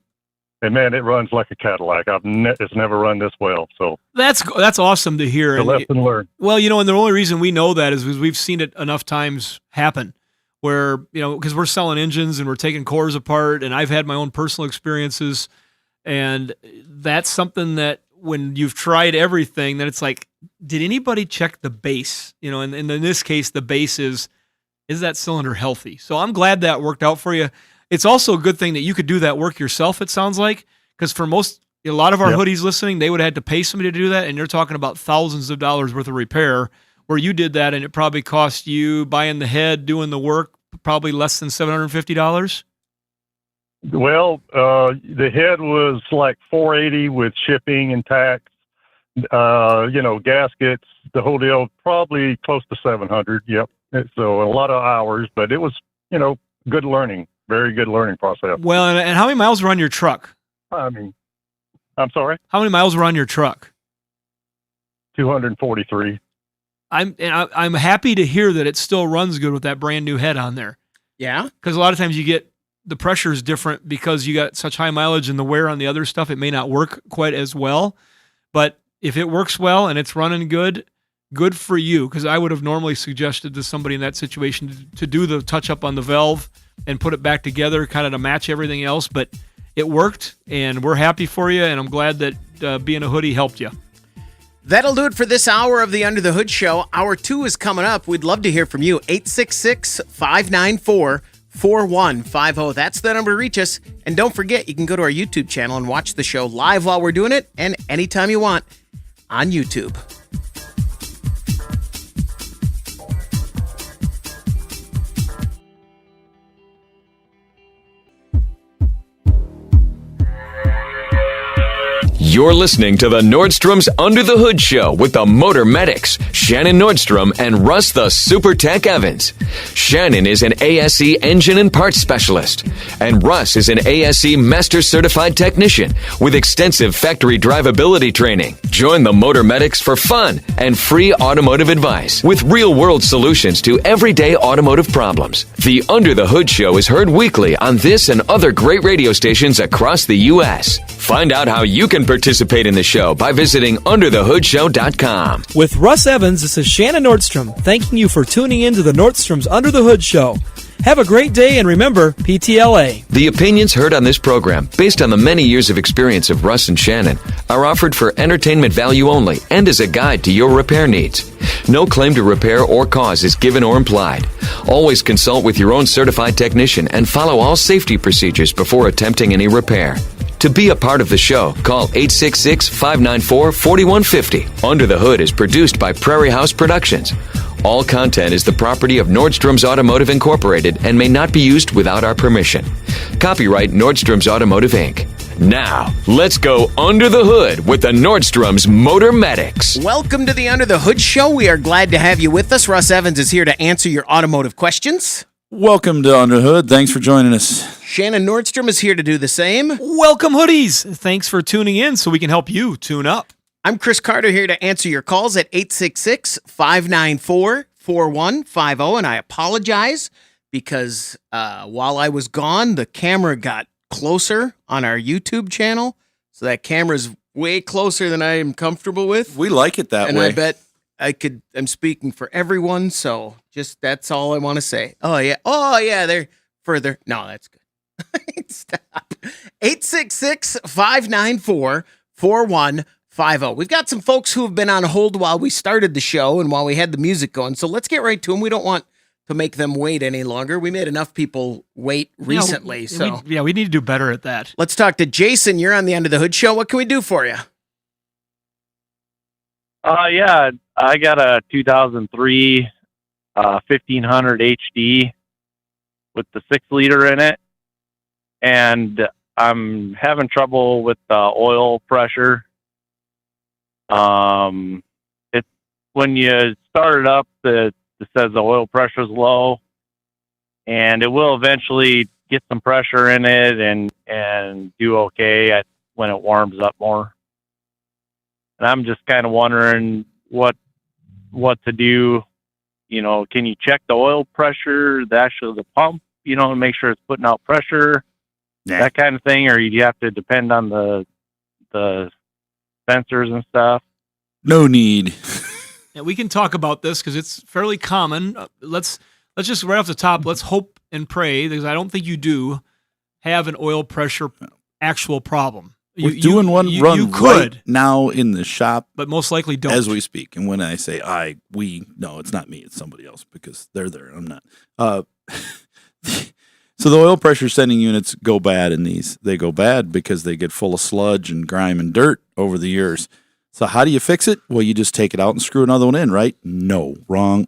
And man, it runs like a Cadillac. It's never run this well. So that's awesome to hear. The lesson learned. Well, and the only reason we know that is because we've seen it enough times happen where, because we're selling engines and we're taking cores apart, and I've had my own personal experiences, and that's something that when you've tried everything, then it's like, did anybody check the base? And in this case, the base is that cylinder healthy? So I'm glad that worked out for you. It's also a good thing that you could do that work yourself, it sounds like, because for a lot of our hoodies listening, they would have had to pay somebody to do that, and you're talking about thousands of dollars worth of repair, where you did that, and it probably cost you, buying the head, doing the work, probably less than $750? Well, the head was like $480 with shipping and tax, gaskets, the whole deal, probably close to $700. Yep. So a lot of hours, but it was, good learning. very good learning process. Well, and how many miles were on your truck? I mean, I'm sorry, How many miles were on your truck? 243. I'm happy to hear that it still runs good with that brand new head on there. Yeah. Because a lot of times you get the pressure is different because you got such high mileage and the wear on the other stuff. It may not work quite as well, but if it works well and it's running good for you. Because I would have normally suggested to somebody in that situation to do the touch up on the valve and put it back together, kind of to match everything else. But it worked, and we're happy for you. And I'm glad that being a hoodie helped you. That'll do it for this hour of the Under the Hood Show. Hour 2 is coming up. We'd love to hear from you. 866-594-4150. That's the number to reach us. And don't forget, you can go to our YouTube channel and watch the show live while we're doing it, and anytime you want on YouTube. You're listening to the Nordstrom's Under the Hood Show with the Motor Medics, Shannon Nordstrom and Russ the Super Tech Evans. Shannon is an ASE engine and parts specialist, and Russ is an ASE Master Certified Technician with extensive factory drivability training. Join the Motor Medics for fun and free automotive advice with real-world solutions to everyday automotive problems. The Under the Hood Show is heard weekly on this and other great radio stations across the U.S. Find out how you can participate in the show by visiting underthehoodshow.com. With Russ Evans, this is Shannon Nordstrom, thanking you for tuning in to the Nordstrom's Under the Hood Show. Have a great day, and remember, PTLA. The opinions heard on this program, based on the many years of experience of Russ and Shannon, are offered for entertainment value only and as a guide to your repair needs. No claim to repair or cause is given or implied. Always consult with your own certified technician and follow all safety procedures before attempting any repair. To be a part of the show, call 866-594-4150. Under the Hood is produced by Prairie House Productions. All content is the property of Nordstrom's Automotive Incorporated and may not be used without our permission. Copyright Nordstrom's Automotive, Inc. Now, let's go under the hood with the Nordstrom's Motor Medics. Welcome to the Under the Hood Show. We are glad to have you with us. Russ Evans is here to answer your automotive questions. Welcome to Under the Hood. Thanks for joining us. Shannon Nordstrom is here to do the same. Welcome, hoodies. Thanks for tuning in so we can help you tune up. I'm Chris Carter here to answer your calls at 866-594-4150. And I apologize because while I was gone, the camera got closer on our YouTube channel. So that camera's way closer than I am comfortable with. We like it that and way. I bet I'm speaking for everyone. So just that's all I want to say. Oh, yeah. They're further. No, that's good. Stop. 866-594-4150. We've got some folks who have been on hold while we started the show and while we had the music going. So let's get right to them. We don't want to make them wait any longer. We made enough people wait recently. We need to do better at that. Let's talk to Jason. You're on the Under the Hood Show. What can we do for you? Yeah, I got a 2003 1500 HD with the 6-liter in it, and I'm having trouble with the oil pressure. It's when you start it up, it says the oil pressure is low, and it will eventually get some pressure in it and do okay when it warms up more. And I'm just kind of wondering what to do. You know, can you check the oil pressure, the pump, to make sure it's putting out pressure, that kind of thing, or you have to depend on the sensors and stuff? No need. Yeah, we can talk about this because it's fairly common. Let's just right off the top, let's hope and pray, because I don't think you do have an oil pressure actual problem. We're doing one run right now in the shop, but most likely don't as we speak. And when I say no, it's not me; it's somebody else because they're there. I'm not. So the oil pressure sending units go bad in these. They go bad because they get full of sludge and grime and dirt over the years. So how do you fix it? Well, you just take it out and screw another one in, right? No, wrong.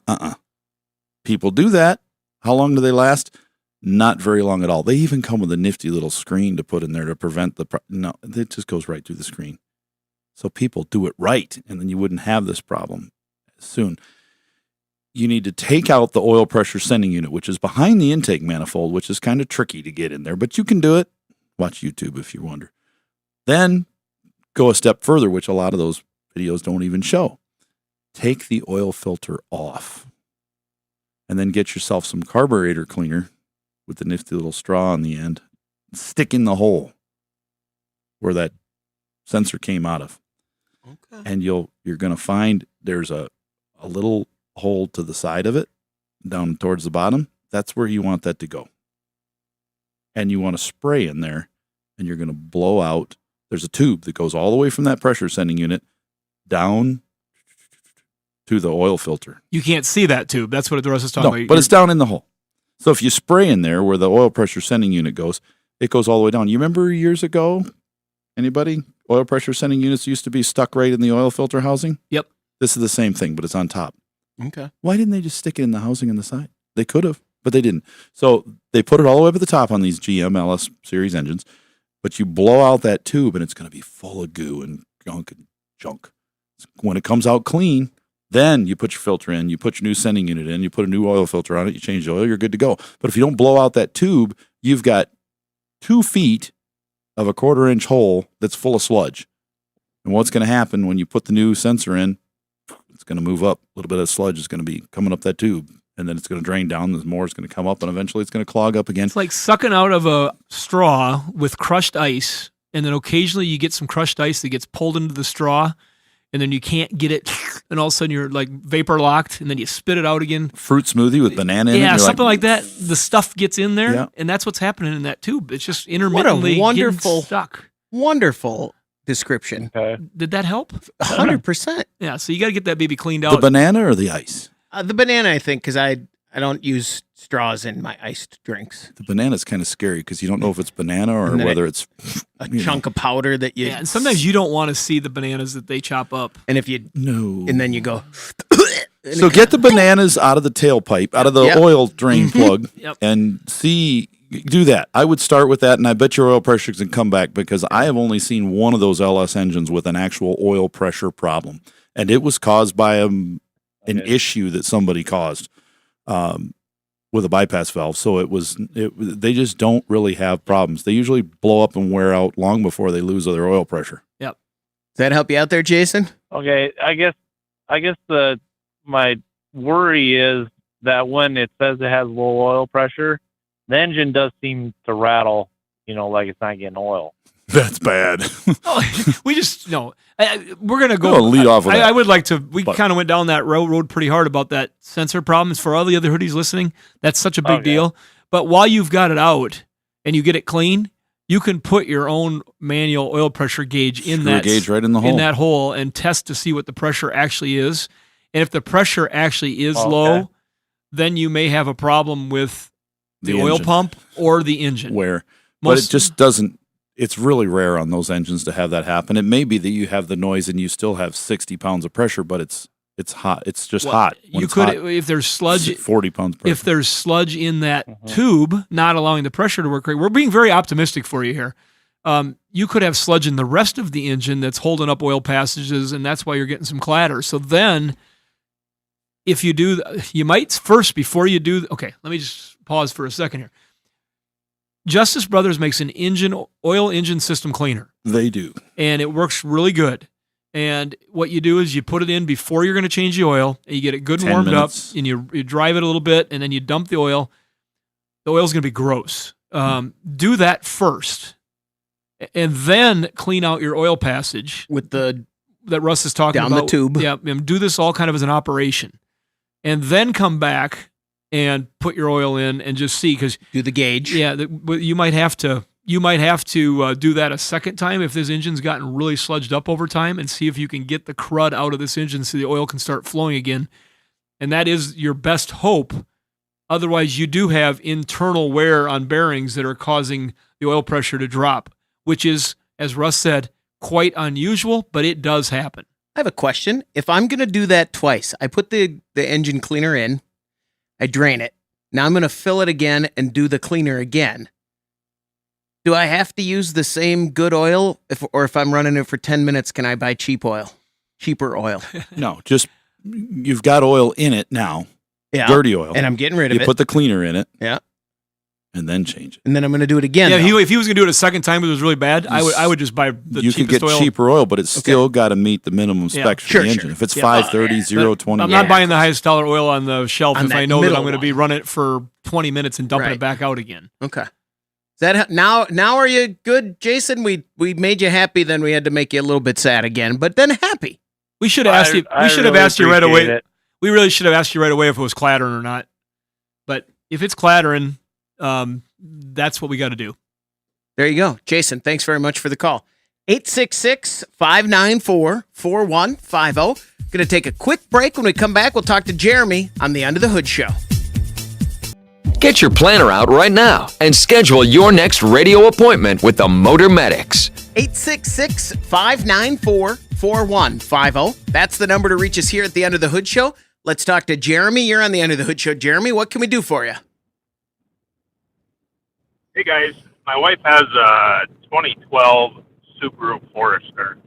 People do that. How long do they last? Not very long at all. They even come with a nifty little screen to put in there to prevent no, it just goes right through the screen. So people do it right, and then you wouldn't have this problem soon. you need to take out the oil pressure sending unit, which is behind the intake manifold, which is kind of tricky to get in there, but you can do it. Watch YouTube if you wonder. Then go a step further, which a lot of those videos don't even show. Take the oil filter off and then get yourself some carburetor cleaner with the nifty little straw on the end. Stick in the hole where that sensor came out of. Okay. And you're going to find there's a little hole to the side of it down towards the bottom. That's where you want that to go. And you want to spray in there, and you're going to blow out. There's a tube that goes all the way from that pressure sending unit down to the oil filter. You can't see that tube. That's what Russ is talking about. But it's down in the hole. So if you spray in there where the oil pressure sending unit goes, it goes all the way down. You remember years ago, anybody? Oil pressure sending units used to be stuck right in the oil filter housing? Yep. This is the same thing, but it's on top. Okay. Why didn't they just stick it in the housing on the side? They could have, but they didn't. So they put it all the way up at the top on these GM LS series engines, but you blow out that tube and it's going to be full of goo and junk. When it comes out clean, then you put your filter in, you put your new sending unit in, you put a new oil filter on it, you change the oil, you're good to go. But if you don't blow out that tube, you've got 2 feet of a 1/4 inch hole that's full of sludge. And what's going to happen when you put the new sensor in, it's going to move up. A little bit of sludge is going to be coming up that tube, and then it's going to drain down. There's more is going to come up, and eventually it's going to clog up again. It's like sucking out of a straw with crushed ice, and then occasionally you get some crushed ice that gets pulled into the straw, and then you can't get it, and all of a sudden you're like vapor locked, and then you spit it out again. Fruit smoothie with banana in it. Yeah, something like that. The stuff gets in there, Yeah. and that's what's happening in that tube. It's just intermittently What a wonderful, getting stuck. wonderful description. Okay. Did that help? 100%. Yeah, so you got to get that baby cleaned The out. banana or the ice? The banana, I think, because I don't use straws in my iced drinks. The banana's kind of scary because you don't know if it's banana or And then whether it's A chunk of powder that you. Yeah, and sometimes you don't want to see the bananas that they chop up. And if you. No. And then you go. So get the bananas out of the tailpipe, out of the Yep. oil drain plug, Yep. and do that. I would start with that, and I bet your oil pressure can come back because I have only seen one of those LS engines with an actual oil pressure problem, and it was caused by an issue that somebody caused with a bypass valve. So they just don't really have problems. They usually blow up and wear out long before they lose their oil pressure. Yep. Does that help you out there, Jason? Okay, I guess my worry is that when it says it has low oil pressure, the engine does seem to rattle, like it's not getting oil. That's bad. We just no. We're gonna go. We'll lead off with that. I would like to. We kind of went down that road pretty hard about that sensor problems. For all the other hoodies listening, that's such a big deal. But while you've got it out and you get it clean, you can put your own manual oil pressure gauge in that gauge right in the hole. in that hole and test to see what the pressure actually is. And if the pressure actually is low, then you may have a problem with the oil engine. pump or the engine. But it just doesn't. It's really rare on those engines to have that happen. It may be that you have the noise and you still have 60 pounds of pressure, but it's hot. It's just hot. When You it's could, hot, if there's sludge, 40 pounds pressure. if there's sludge in that tube, not allowing the pressure to work right. We're being very optimistic for you here. You could have sludge in the rest of the engine that's holding up oil passages, and that's why you're getting some clatter. So then, if you do, you might first, before you do, okay, let me just pause for a second here. Justice Brothers makes an oil engine system cleaner. They do. And it works really good. And what you do is you put it in before you're going to change the oil, and you get it good and 10 warmed minutes. up, and you drive it a little bit, and then you dump the oil. The oil's going to be gross. Do that first, and then clean out your oil passage with that Russ is talking down about. the tube. Yeah, and do this all kind of as an operation, and then come back and put your oil in and just see, because do the gauge. Yeah, you might have to do that a second time if this engine's gotten really sludged up over time, and see if you can get the crud out of this engine so the oil can start flowing again. And that is your best hope. Otherwise, you do have internal wear on bearings that are causing the oil pressure to drop, which is, as Russ said, quite unusual, but it does happen. I have a question. If I'm going to do that twice, I put the engine cleaner in, I drain it. Now I'm going to fill it again and do the cleaner again. Do I have to use the same good oil? Or if I'm running it for 10 minutes, can I buy cheaper oil? No, just you've got oil in it now. Yeah. dirty oil, And I'm getting rid of you it. put the cleaner in it, Yeah. and then change it. And then I'm going to do it again. Yeah, though. if he was going to do it a second time, it was really bad. I would just buy the You can cheapest get oil. cheaper oil, but it's still got to meet the minimum specs for Sure, the engine. sure. If it's Yeah. 530, But 020, I'm not buying the highest dollar oil on the shelf On if that I know that middle I'm going to be one. running it for 20 minutes and dumping Right. it back out again. Okay. Is that now are you good, Jason? We made you happy, then we had to make you a little bit sad again, but then happy. We should have asked you. I We should have really asked you right appreciate away. it. We really should have asked you right away if it was clattering or not. But if it's clattering, that's what we got to do. There you go. Jason, thanks very much for the call. 866-594-4150. Going to take a quick break. When we come back, we'll talk to Jeremy on the Under the Hood Show. Get your planner out right now and schedule your next radio appointment with the Motor Medics. 866-594-4150. That's the number to reach us here at the Under the Hood Show. Let's talk to Jeremy. You're on the Under the Hood Show. Jeremy, what can we do for you? Hey guys, my wife has a 2012 Subaru Forester.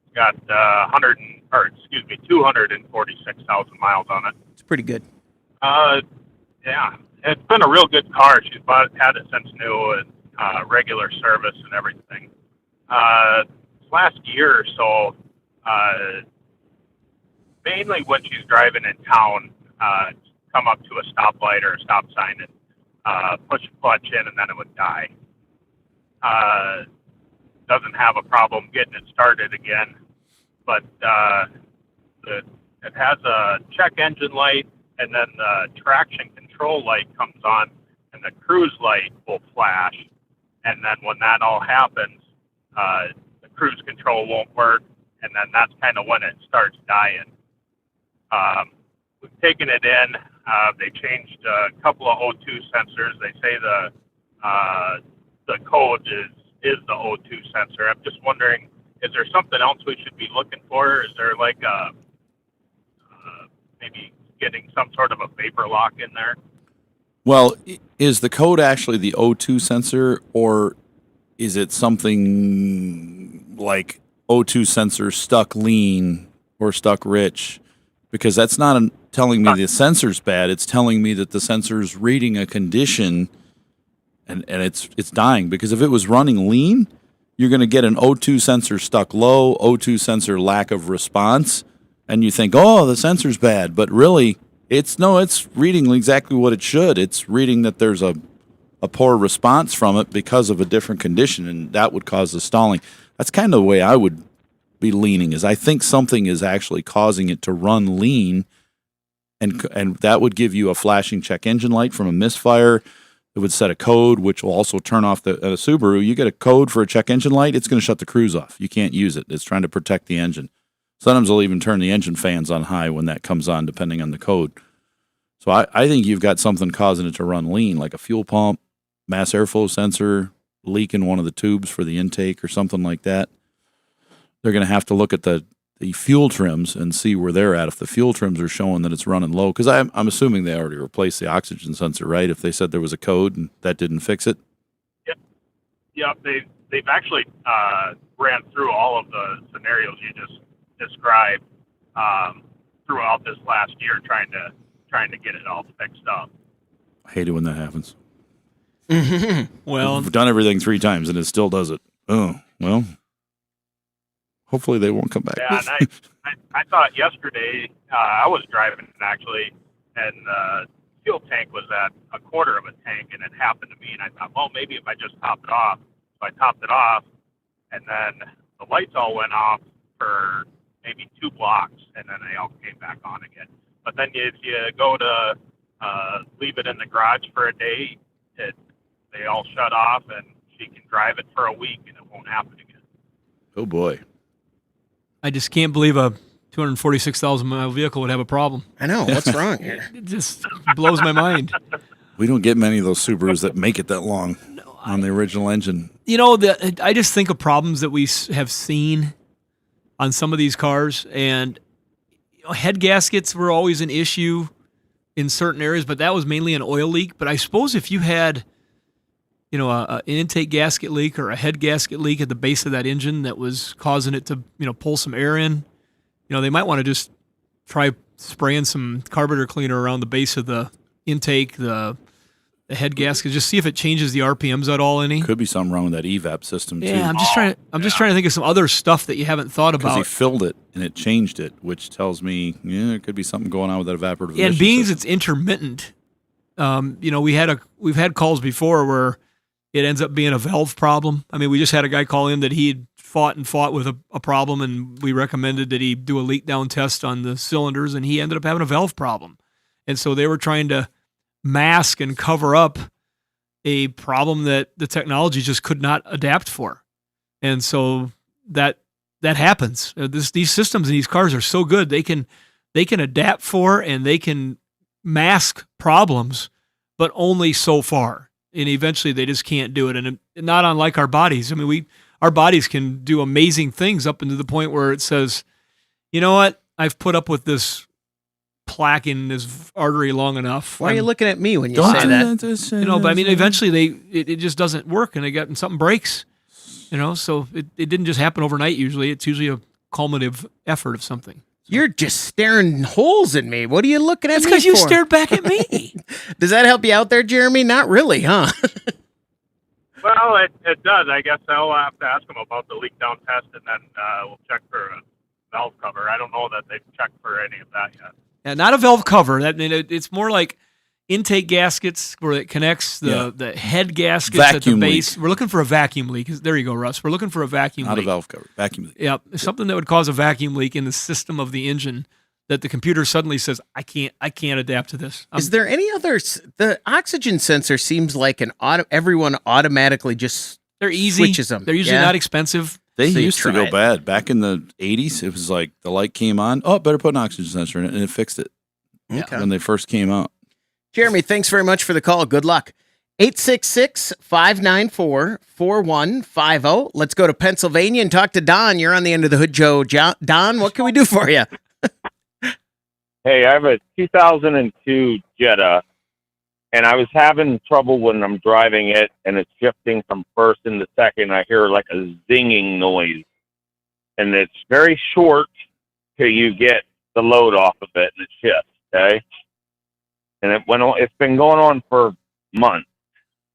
It's got 246,000 miles on it. It's pretty good. Yeah, it's been a real good car. She's had it since new and regular service and everything. Last year or so, mainly when she's driving in town, come up to a stoplight or a stop sign and push the clutch in, and then it would die. Doesn't have a problem getting it started again, but it has a check engine light, and then the traction control light comes on, and the cruise light will flash. And then when that all happens, the cruise control won't work, and then that's kind of when it starts dying. We've taken it in. They changed a couple of O2 sensors. They say the code is the O2 sensor. I'm just wondering, is there something else we should be looking for? Is there like maybe getting some sort of a vapor lock in there? Well, is the code actually the O2 sensor, or is it something like O2 sensor stuck lean or stuck rich? Because that's not telling me the sensor's bad. It's telling me that the sensor's reading a condition and it's dying. Because if it was running lean, you're going to get an O2 sensor stuck low, O2 sensor lack of response, and you think, oh, the sensor's bad. But really, it's reading exactly what it should. It's reading that there's a poor response from it because of a different condition, and that would cause the stalling. That's kind of the way I would be leaning, is I think something is actually causing it to run lean, and that would give you a flashing check engine light from a misfire. It would set a code, which will also turn off the Subaru. You get a code for a check engine light, it's going to shut the cruise off. You can't use it. It's trying to protect the engine. Sometimes they'll even turn the engine fans on high when that comes on, depending on the code. So I think you've got something causing it to run lean, like a fuel pump, mass airflow sensor, leak in one of the tubes for the intake or something like that. They're going to have to look at the fuel trims and see where they're at. If the fuel trims are showing that it's running low, because I'm assuming they already replaced the oxygen sensor, right? If they said there was a code and that didn't fix it. Yep. They've actually ran through all of the scenarios you just described throughout this last year, trying to get it all fixed up. I hate it when that happens. Well, we've done everything 3 times and it still does it. Oh, well, hopefully they won't come back. Yeah, and I thought yesterday, I was driving actually, and the fuel tank was at a quarter of a tank, and it happened to me, and I thought, well, maybe if I just top it off. So I topped it off, and then the lights all went off for maybe 2 blocks, and then they all came back on again. But then if you go to leave it in the garage for a day, they all shut off, and she can drive it for a week, and it won't happen again. Oh, boy. I just can't believe a 246,000 mile vehicle would have a problem. I know. What's wrong here? It just blows my mind. We don't get many of those Subarus that make it that long on the original engine. You know, I just think of problems that we have seen on some of these cars, and head gaskets were always an issue in certain areas, but that was mainly an oil leak. But I suppose if you had, an intake gasket leak or a head gasket leak at the base of that engine that was causing it to, pull some air in, they might want to just try spraying some carburetor cleaner around the base of the intake, the head gasket, just see if it changes the RPMs at all any. Could be something wrong with that evap system too. Yeah, I'm just trying to think of some other stuff that you haven't thought Because about. he filled it and it changed it, which tells me there could be something going on with that evaporative. And emission being system. it's intermittent, we've had calls before where it ends up being a valve problem. I mean, we just had a guy call in that he had fought with a problem, and we recommended that he do a leak down test on the cylinders, and he ended up having a valve problem. And so they were trying to mask and cover up a problem that the technology just could not adapt for. And so that happens. These systems in these cars are so good. They can adapt for and they can mask problems, but only so far. And eventually they just can't do it. And not unlike our bodies. I mean, our bodies can do amazing things up into the point where it says, you know what? I've put up with this plaque in this artery long enough. Why are you looking at me when you Don't say do that? that. But I mean, eventually it just doesn't work, and something breaks. So it didn't just happen overnight. Usually, it's usually a cumulative effort of something. You're just staring holes at me. What are you looking at It's me because you for? stared back at me. Does that help you out there, Jeremy? Not really, huh? Well, it does. I guess I'll have to ask them about the leak down test, and then we'll check for a valve cover. I don't know that they've checked for any of that yet. Yeah, not a valve cover. It's more like intake gaskets where it connects the head gaskets at the Vacuum base. leak. We're looking for a vacuum leak. There you go, Russ. We're looking for a vacuum Not leak. a valve cover, vacuum leak. Yeah, something that would cause a vacuum leak in the system of the engine that the computer suddenly says, I can't adapt to this. Is there any other? The oxygen sensor seems like everyone automatically just they're easy. switches them. They're usually Yeah? not expensive. They So you used to try go it. bad. Back in the 80s, it was like the light came on. Oh, better put an oxygen sensor in it, and it fixed it Okay. when they first came out. Jeremy, thanks very much for the call. Good luck. 866-594-4150. Let's go to Pennsylvania and talk to Don. You're on the End of the Hood Joe. Don, what can we do for you? Hey, I have a 2002 Jetta, and I was having trouble when I'm driving it, and it's shifting from first into second. I hear like a zinging noise, and it's very short till you get the load off of it, and it shifts, okay? And it's been going on for months.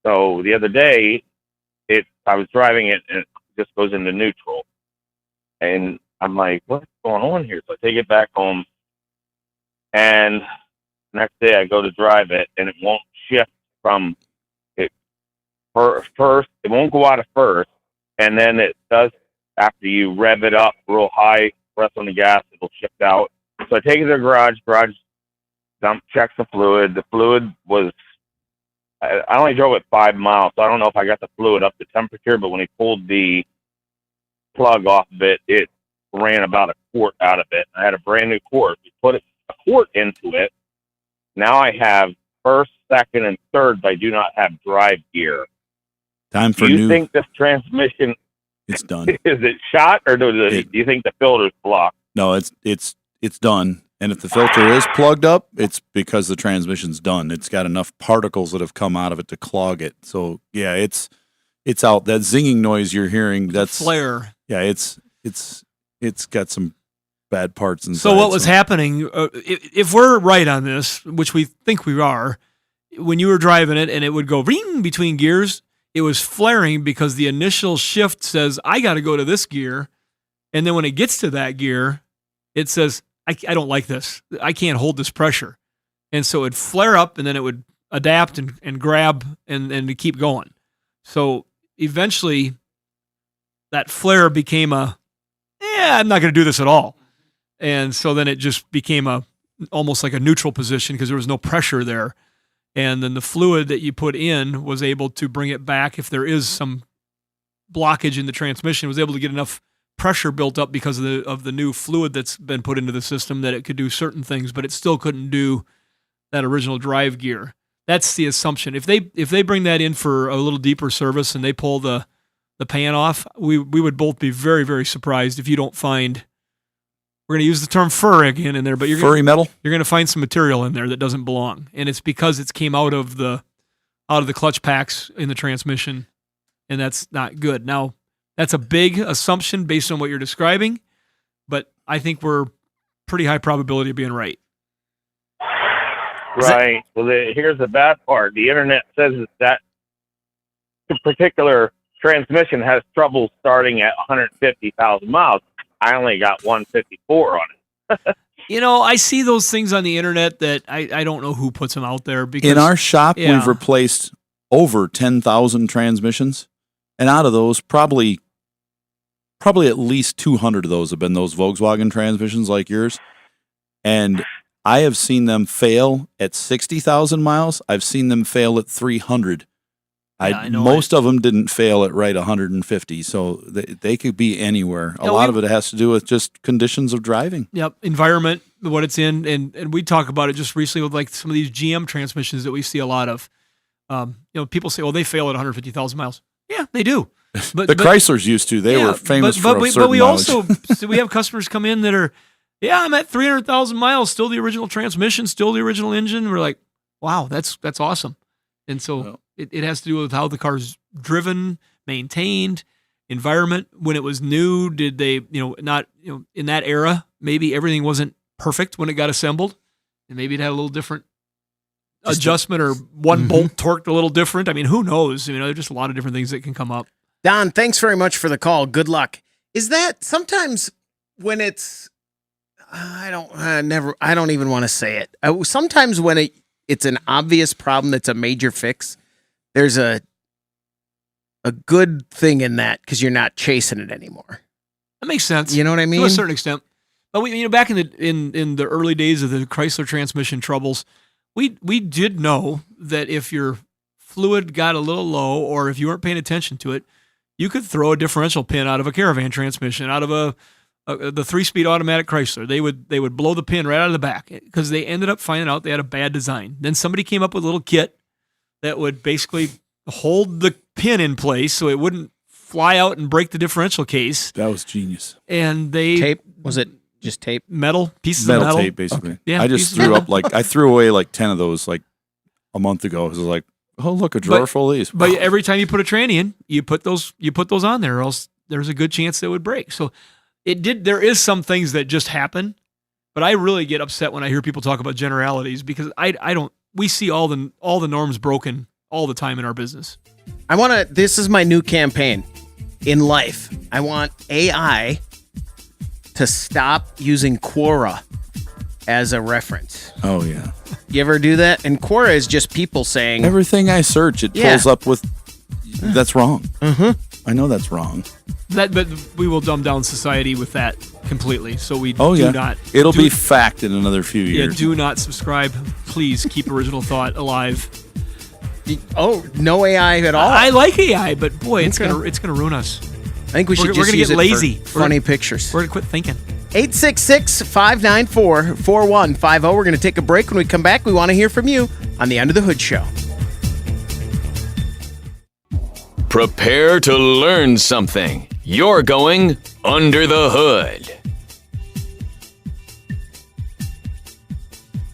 So the other day, I was driving it, and it just goes into neutral. And I'm like, what's going on here? So I take it back home. And next day I go to drive it, and it won't shift from it first. It won't go out of first, and then it does after you rev it up real high, press on the gas, it'll shift out. So I take it to the garage. Checks the fluid. The fluid was, I only drove it 5 miles, so I don't know if I got the fluid up to temperature, but when he pulled the plug off of it, it ran about a quart out of it. I had a brand new quart. We put a quart into it. Now I have first, second, and third, but I do not have drive gear. Time for Do you new. think this transmission It's done. is it shot, or do you think the filter's blocked? No, it's done. And if the filter is plugged up, it's because the transmission's done. It's got enough particles that have come out of it to clog it. So yeah, it's out. That zinging noise you're hearing, that's Flare. Yeah, it's got some bad parts inside. So what was happening, if we're right on this, which we think we are, when you were driving it and it would go ring between gears, it was flaring because the initial shift says, I got to go to this gear. And then when it gets to that gear, it says, I don't like this. I can't hold this pressure. And so it'd flare up, and then it would adapt and grab and to keep going. So eventually that flare became I'm not going to do this at all. And so then it just became almost like a neutral position because there was no pressure there. And then the fluid that you put in was able to bring it back. If there is some blockage in the transmission, was able to get enough pressure built up because of the new fluid that's been put into the system that it could do certain things, but it still couldn't do that original drive gear. That's the assumption. If they bring that in for a little deeper service and they pull the pan off, we would both be very, very surprised if you don't find. We're going to use the term fur again in there, but furry metal. You're going to find some material in there that doesn't belong, and it's because it came out of the clutch packs in the transmission, and that's not good. Now, that's a big assumption based on what you're describing, but I think we're pretty high probability of being right. Right. Well, here's the bad part. The internet says that the particular transmission has trouble starting at 150,000 miles. I only got 154 on it. I see those things on the internet that I don't know who puts them out there. Because In our shop, yeah. we've replaced over 10,000 transmissions, and out of those, probably at least 200 of those have been those Volkswagen transmissions like yours. And I have seen them fail at 60,000 miles. I've seen them fail at 300. I know most of them didn't fail at right 150, so they could be anywhere. A lot of it has to do with just conditions of driving. Yep, environment, what it's in, and we talk about it just recently with like some of these GM transmissions that we see a lot of. People say, "Well, they fail at 150,000 miles." Yeah, they do. But the Chryslers used to. They were famous for a certain But we mileage. also so we have customers come in that are, I'm at 300,000 miles, still the original transmission, still the original engine. We're like, wow, that's awesome. And so it has to do with how the car's driven, maintained, environment. When it was new, did they, not, in that era, maybe everything wasn't perfect when it got assembled, and maybe it had a little different adjustment or one bolt torqued a little different. I mean, who knows? There's just a lot of different things that can come up. Don, thanks very much for the call. Good luck. Is that sometimes when it's, I don't even want to say it. Sometimes when it's an obvious problem that's a major fix, there's a good thing in that because you're not chasing it anymore. That makes sense. You know what I mean? To a certain extent. But back in the early days of the Chrysler transmission troubles, we did know that if your fluid got a little low or if you weren't paying attention to it, you could throw a differential pin out of a Caravan transmission, out of the 3-speed automatic Chrysler. They would blow the pin right out of the back because they ended up finding out they had a bad design. Then somebody came up with a little kit that would basically hold the pin in place so it wouldn't fly out and break the differential case. That was genius. And tape, was it just tape? Metal pieces metal of metal tape, basically. Okay. Yeah, I just I threw away like 10 of those like a month ago. It was like, oh look, a drawer full of these. But every time you put a tranny in, you put those on there, or else there's a good chance they would break. So there is some things that just happen, but I really get upset when I hear people talk about generalities because we see all the norms broken all the time in our business. This is my new campaign in life. I want AI to stop using Quora as a reference. Oh yeah. You ever do that? And Quora is just people saying everything I search, it pulls up with that's wrong. I know that's wrong. But we will dumb down society with that completely. So we not. It'll be fact in another few years. Yeah, do not subscribe. Please keep original thought alive. Oh, no AI at all. I like AI, but boy, it's gonna ruin us. I think we should just gonna use get it lazy. For funny pictures. We're gonna quit thinking. 866-594-4150. We're going to take a break. When we come back, we want to hear from you on the Under the Hood Show. Prepare to learn something. You're going under the hood.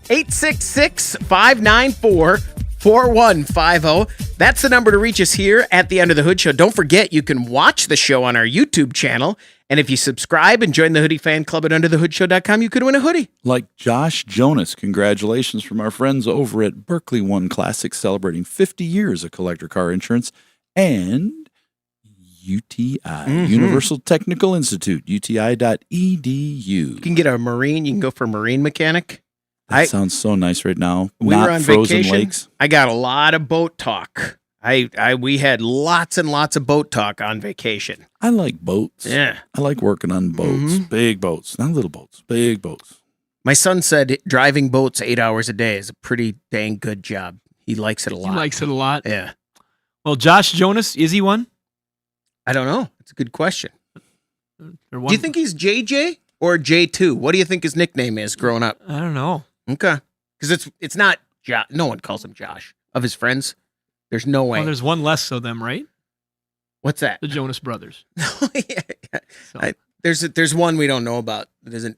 866-594-4150. That's the number to reach us here at the Under the Hood Show. Don't forget, you can watch the show on our YouTube channel. And if you subscribe and join the Hoodie Fan Club at underthehoodshow.com, you could win a hoodie. Like Josh Jonas. Congratulations from our friends over at Berkeley One Classic, celebrating 50 years of collector car insurance, and UTI, Universal Technical Institute, uti.edu. You can get a Marine. You can go for a Marine mechanic. That sounds so nice right now. We Not were on frozen vacation. lakes. I got a lot of boat talk. We had lots and lots of boat talk on vacation. I like boats. Yeah. I like working on boats. Big boats. Not little boats. Big boats. My son said driving boats 8 hours a day is a pretty dang good job. He likes it a lot. He likes it a lot? Yeah. Well, Josh Jonas, is he one? I don't know. It's a good question. Do you think he's JJ or J2? What do you think his nickname is growing up? I don't know. Okay. Because it's not Josh. No one calls him Josh. Of his friends, there's no way. Well, there's one less of them, right? What's that? The Jonas Brothers. Yeah. There's one we don't know about.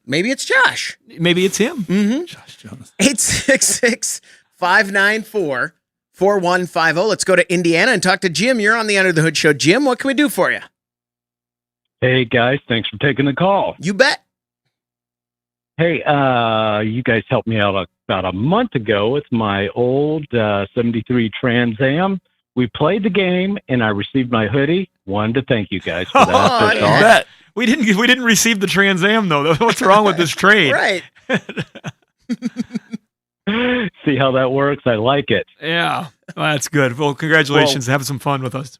Maybe it's Josh. Maybe it's him. Josh Jonas. 866-594-4150. Let's go to Indiana and talk to Jim. You're on the Under the Hood Show. Jim, what can we do for you? Hey, guys. Thanks for taking the call. You bet. Hey, you guys helped me out about a month ago with my old 73 Trans Am. We played the game, and I received my hoodie. Wanted to thank you guys for that. First off. Bet. We didn't receive the Trans Am though. What's wrong with this trade? Right. See how that works? I like it. Yeah, well, that's good. Well, congratulations. Have some fun with us.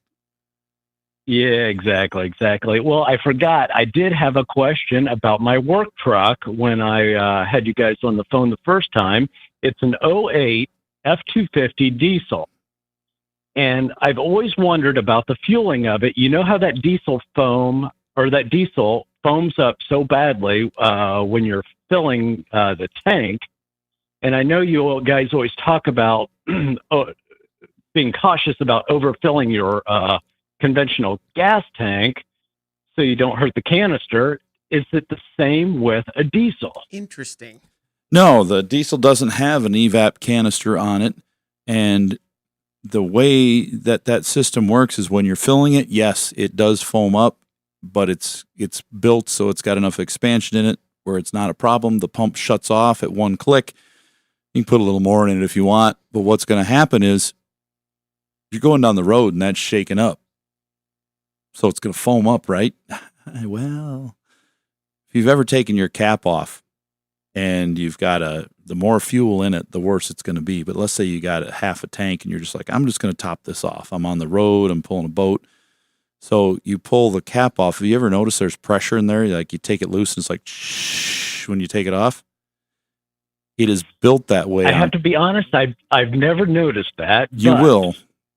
Yeah, exactly. Well, I forgot. I did have a question about my work truck when I had you guys on the phone the first time. It's an '08 F250 Diesel. And I've always wondered about the fueling of it. You know how that diesel foams up so badly when you're filling the tank. And I know you guys always talk about being cautious about overfilling your conventional gas tank so you don't hurt the canister. Is it the same with a diesel? Interesting. No, the diesel doesn't have an evap canister on it. And the way that system works is when you're filling it, yes, it does foam up, but it's built so it's got enough expansion in it where it's not a problem. The pump shuts off at one click. You can put a little more in it if you want, but what's going to happen is you're going down the road and that's shaking up. So it's going to foam up, right? Well, if you've ever taken your cap off and you've got the more fuel in it, the worse it's going to be. But let's say you got half a tank and you're just like, I'm just going to top this off. I'm on the road. I'm pulling a boat. So you pull the cap off. Have you ever noticed there's pressure in there? Like you take it loose and it's like shh when you take it off. It is built that way. I have to be honest. I've never noticed that. You will.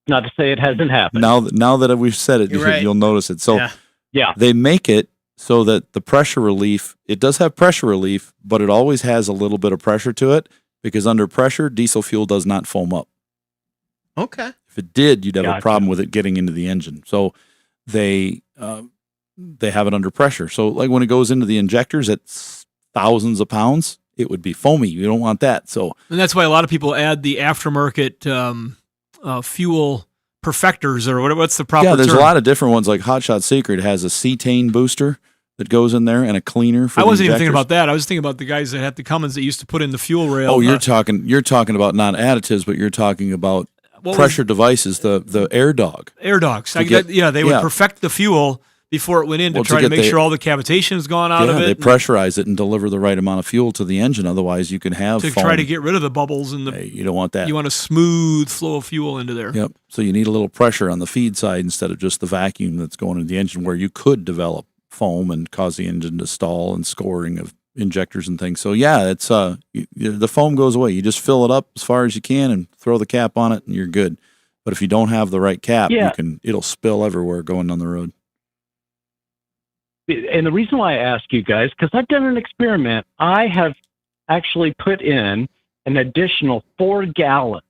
Not to say it hasn't happened. Now that we've said it, Right. You'll notice it. So yeah, they make it so that the pressure relief, it does have pressure relief, but it always has a little bit of pressure to it because under pressure, diesel fuel does not foam up. Okay. If it did, you'd have a Gotcha. problem with it getting into the engine. So they have it under pressure. So like when it goes into the injectors at thousands of pounds, it would be foamy. You don't want that. So And that's why a lot of people add the aftermarket fuel perfectors or whatever. What's the proper there's term? a lot of different ones. Like Hot Shot Secret has a cetane booster that goes in there and a cleaner for I the wasn't even thinking injectors. about that. I was thinking about the guys that had the Cummins that used to put in the fuel rail. Oh, you're talking about not additives, but you're talking about pressure devices, the air dog. Air dogs. To get- they would perfect the fuel before it went in to try to make sure all the cavitation has gone out of it. They pressurize it and deliver the right amount of fuel to the engine. Otherwise, you can have to foam. try to get rid of the bubbles and You don't want that. You want a smooth flow of fuel into there. Yep. So you need a little pressure on the feed side instead of just the vacuum that's going into the engine, where you could develop foam and cause the engine to stall and scoring of injectors and things. So yeah, it's the foam goes away. You just fill it up as far as you can and throw the cap on it, and you're good. But if you don't have the right cap, it'll spill everywhere going down the road. And the reason why I ask you guys, because I've done an experiment. I have actually put in an additional 4 gallons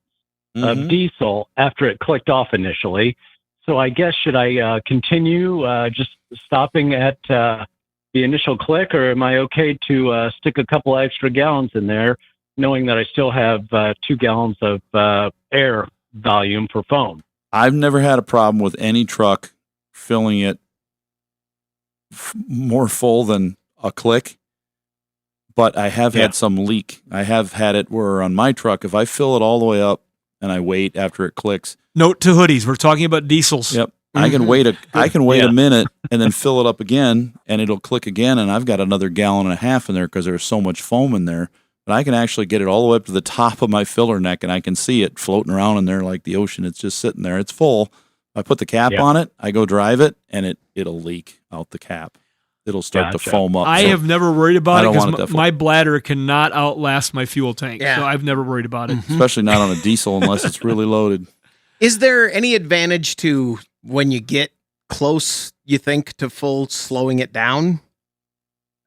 of diesel after it clicked off initially. So I guess, should I continue just stopping at the initial click, or am I okay to stick a couple extra gallons in there, knowing that I still have 2 gallons of air volume for foam? I've never had a problem with any truck filling it more full than a click, but I have had some leak. I have had it where on my truck, if I fill it all the way up and I wait after it clicks. Note to hoodies, we're talking about diesels. Yep. I can wait a minute and then fill it up again, and it'll click again, and I've got another gallon and a half in there because there's so much foam in there. But I can actually get it all the way up to the top of my filler neck, and I can see it floating around in there like the ocean. It's just sitting there. It's full. I put the cap on it, I go drive it, and it'll leak out the cap. It'll start to foam up. I have never worried about it because because my bladder cannot outlast my fuel tank. So I've never worried about it. Especially not on a diesel unless it's really loaded. Is there any advantage to when you get close, you think, to full, slowing it down?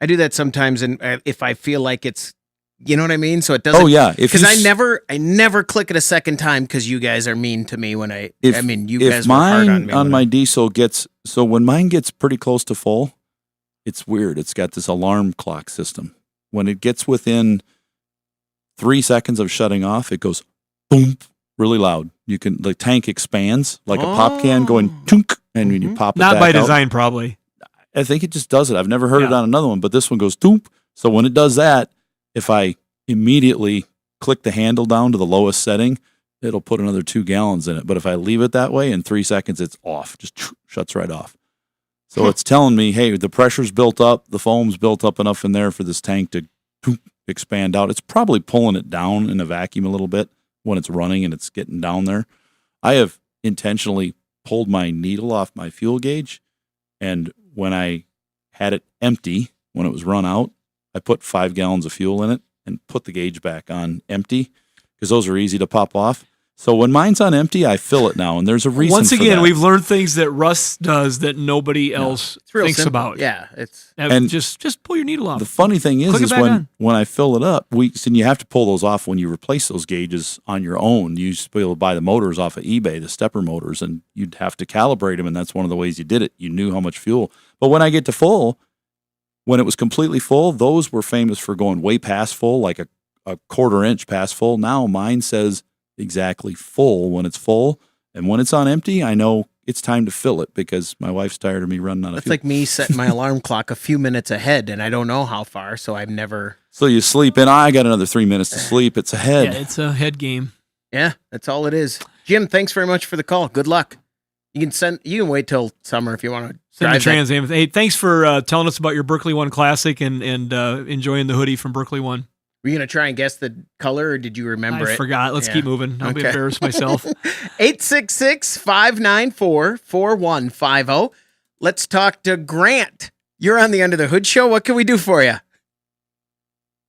I do that sometimes, and if I feel like it's, you know what I mean? So it doesn't. Oh, yeah. Because I never click it a second time because you guys are mean to me when you guys were hard on me. My diesel when mine gets pretty close to full, it's weird. It's got this alarm clock system. When it gets within 3 seconds of shutting off, it goes boom, really loud. The tank expands like a pop can going tunk, and when you pop it Not back by out, design, probably. I think it just does it. I've never heard it on another one, but this one goes doop. So when it does that, if I immediately click the handle down to the lowest setting, it'll put another 2 gallons in it. But if I leave it that way, in 3 seconds, it's off. Just shuts right off. So it's telling me, hey, the pressure's built up, the foam's built up enough in there for this tank to expand out. It's probably pulling it down in a vacuum a little bit when it's running and it's getting down there. I have intentionally pulled my needle off my fuel gauge, and when I had it empty, when it was run out, I put 5 gallons of fuel in it and put the gauge back on empty because those are easy to pop off. So when mine's on empty, I fill it now, and there's a reason. Once again, for that. we've learned things that Russ does that nobody else thinks simple. about. Yeah, it's and just pull your needle off. The funny thing Click it is back on. when I fill it up, and you have to pull those off when you replace those gauges on your own. You used to be able to buy the motors off of eBay, the stepper motors, and you'd have to calibrate them, and that's one of the ways you did it. You knew how much fuel. But when I get to full, when it was completely full, those were famous for going way past full, like a 1/4 inch past full. Now mine says exactly full when it's full, and when it's on empty, I know it's time to fill it because my wife's tired of me running out of That's fuel. like me setting my alarm clock a few minutes ahead, and I don't know how far, so I've never. So you sleep in. I got another 3 minutes to sleep. It's ahead. Yeah, it's a head game. Yeah, that's all it is. Jim, thanks very much for the call. Good luck. You can wait till summer if you want to Send the drive Trans Am. Hey, thanks for telling us about your Berkeley One Classic and enjoying the hoodie from Berkeley One. Were you going to try and guess the color, or did you remember it? I forgot. Let's keep moving. I'll be embarrassed myself. 866-594-4150. Let's talk to Grant. You're on the Under the Hood show. What can we do for you?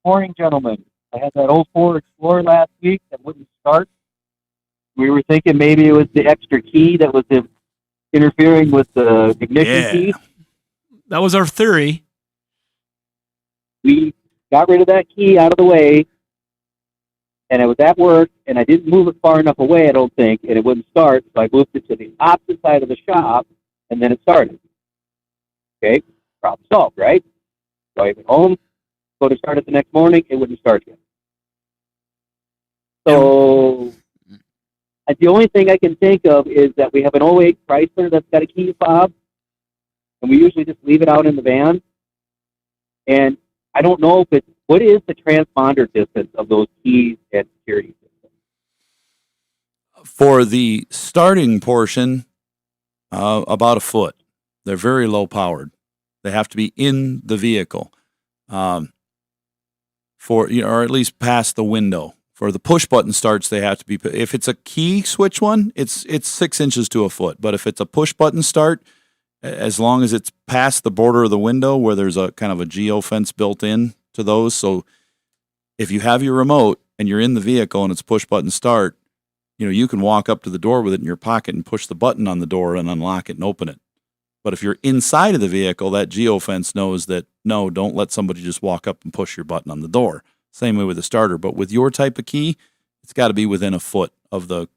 Morning, gentlemen. I had that old Ford Explorer last week that wouldn't start. We were thinking maybe it was the extra key that was interfering with the ignition key. That was our theory. We got rid of that key out of the way, and it was at work, and I didn't move it far enough away, I don't think, and it wouldn't start, so I moved it to the opposite side of the shop, and then it started. Okay, problem solved, right? So I went home, go to start it the next morning, it wouldn't start yet. So the only thing I can think of is that we have an 08 Chrysler that's got a key fob, and we usually just leave it out in the van, and I don't know if what is the transponder distance of those keys and security systems? For the starting portion, about a foot. They're very low powered. They have to be in the vehicle, or at least past the window. For the push button starts, they have to be. If it's a key switch one, it's 6 inches to a foot. But if it's a push button start, as long as it's past the border of the window where there's a kind of a geofence built in to those. So if you have your remote and you're in the vehicle and it's push button start, you can walk up to the door with it in your pocket and push the button on the door and unlock it and open it. But if you're inside of the vehicle, that geofence knows that, no, don't let somebody just walk up and push your button on the door. Same way with the starter. But with your type of key, it's got to be within a foot of the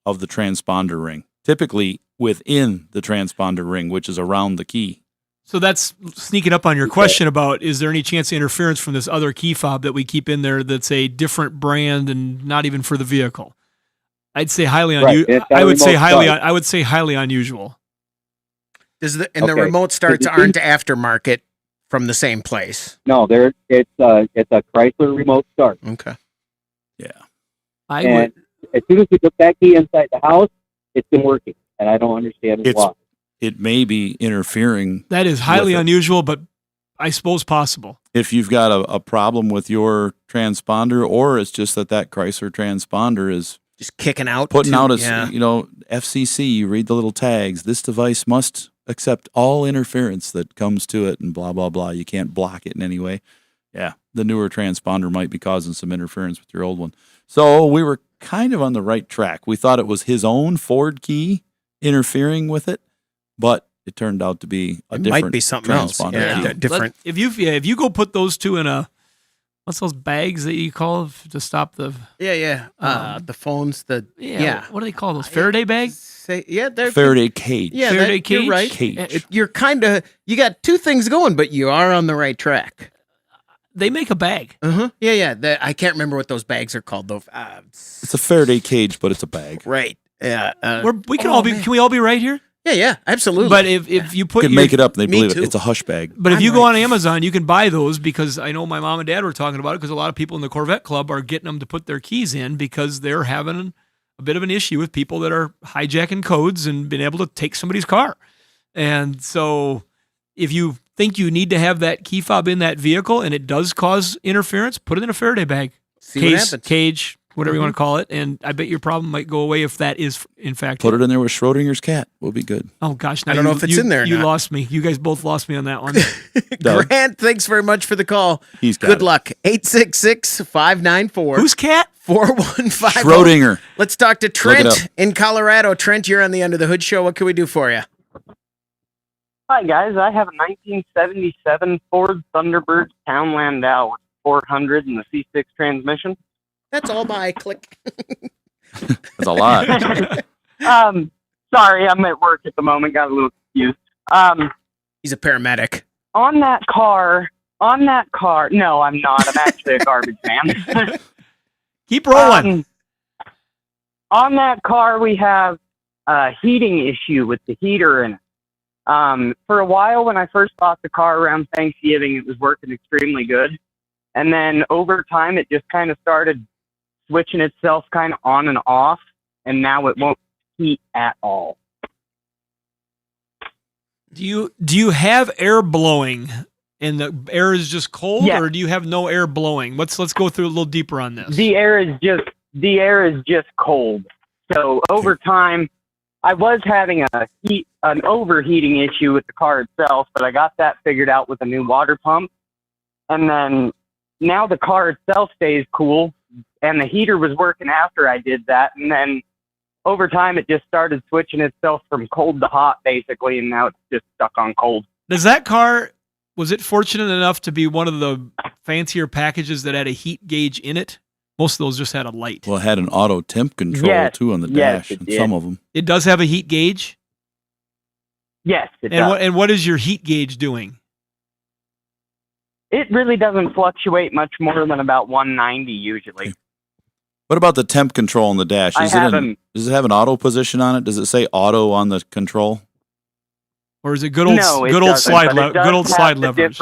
transponder ring. Typically within the transponder ring, which is around the key. So that's sneaking up on your question about, is there any chance of interference from this other key fob that we keep in there that's a different brand and not even for the vehicle? I'd say highly unusual. I would say highly unusual. The remote starts aren't aftermarket from the same place. No, it's a Chrysler remote start. Okay. Yeah. As soon as we took that key inside the house, it's been working, and I don't understand why. It may be interfering. That is highly unusual, but I suppose possible. If you've got a problem with your transponder, or it's just that Chrysler transponder is just kicking out, putting out FCC. You read the little tags. This device must accept all interference that comes to it, and blah blah blah. You can't block it in any way. Yeah, the newer transponder might be causing some interference with your old one. So we were kind of on the right track. We thought it was his own Ford key interfering with it, but it turned out to be a different might be something else. transponder key. Different. If you go put those two in what's those bags that you call to stop the the phones, what do they call those, Faraday bags? They're Faraday cage. Yeah, Faraday cage. You're right. Cage. You're you got two things going, but you are on the right track. They make a bag. Yeah. I can't remember what those bags are called though. It's a Faraday cage, but it's a bag. Right. Yeah. We can all be. Can we all be right here? Yeah, absolutely. But if you put You could your, make it up and they Me believe too. it. It's a hush bag. But if I'm you go right. on Amazon, you can buy those, because I know my mom and dad were talking about it, because a lot of people in the Corvette Club are getting them to put their keys in because they're having a bit of an issue with people that are hijacking codes and being able to take somebody's car. And so if you think you need to have that key fob in that vehicle and it does cause interference, put it in a Faraday bag. See what Case, happens. cage, whatever you want to call it. And I bet your problem might go away if that is, in fact, Put it in there with Schrodinger's cat. We'll be good. Oh, gosh. Now I don't know if it's in there or You not. lost me. You guys both lost me on that one. Doug, Grant, thanks very much for the call. he's got Good it. luck. 866-594. Who's cat? 4150. Schrodinger. Let's talk to it Trent up. in Colorado. Trent, you're on the Under the Hood show. What can we do for you? Hi, guys. I have a 1977 Ford Thunderbird Town Landau with 400 and the C6 transmission. That's all by click. That's a lot. Sorry, I'm at work at the moment. Got a little confused. He's a paramedic. On that car, no, I'm not. I'm actually a garbage man. Keep rolling. On that car, we have a heating issue with the heater in it. For a while, when I first bought the car around Thanksgiving, it was working extremely good. And then over time, it just kind of started switching itself kind of on and off, and now it won't heat at all. Do you have air blowing and the air is just cold, Yes. or do you have no air blowing? Let's go through a little deeper on this. The air is just cold. So over time, I was having an overheating issue with the car itself, but I got that figured out with a new water pump. And then now the car itself stays cool, and the heater was working after I did that. And then over time, it just started switching itself from cold to hot, basically, and now it's just stuck on cold. Does that car, was it fortunate enough to be one of the fancier packages that had a heat gauge in it? Most of those just had a light. Well, it had an auto temp control Yes. too on the Yes, dash. it And did. some of them. It does have a heat gauge? Yes, it And does. what is your heat gauge doing? It really doesn't fluctuate much more than about 190 usually. What about the temp control on the dash? I have an- Does it have an auto position on it? Does it say auto on the control? Or is it good old No, it good old doesn't, slide but it does good old have slide the levers?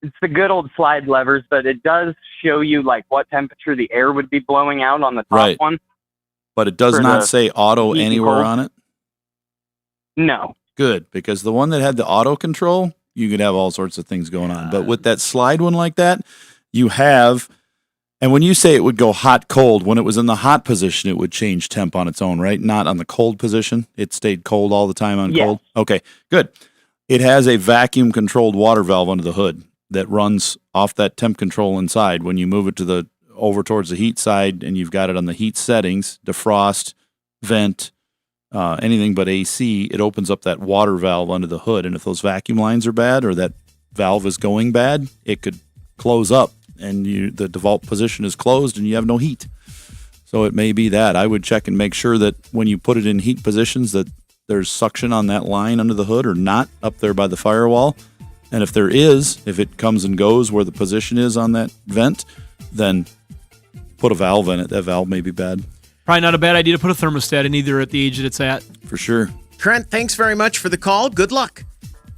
It's the good old slide levers, but it does show you like what temperature the air would be blowing out on the top Right. one. But it does For not the say auto heat and anywhere cold? on it? No. Good, because the one that had the auto control, you could have all sorts of things going on. But with that slide one like that, you have, and when you say it would go hot, cold, when it was in the hot position, it would change temp on its own, right? Not on the cold position. It stayed cold all the time on Yes. cold. Okay, good. It has a vacuum controlled water valve under the hood that runs off that temp control inside. When you move it to the over towards the heat side and you've got it on the heat settings, defrost, vent, anything but AC, it opens up that water valve under the hood. And if those vacuum lines are bad or that valve is going bad, it could close up and the default position is closed and you have no heat. So it may be that. I would check and make sure that when you put it in heat positions that there's suction on that line under the hood or not up there by the firewall. And if there is, if it comes and goes where the position is on that vent, then put a valve in it. That valve may be bad. Probably not a bad idea to put a thermostat in either at the age that it's at. For sure. Trent, thanks very much for the call. Good luck.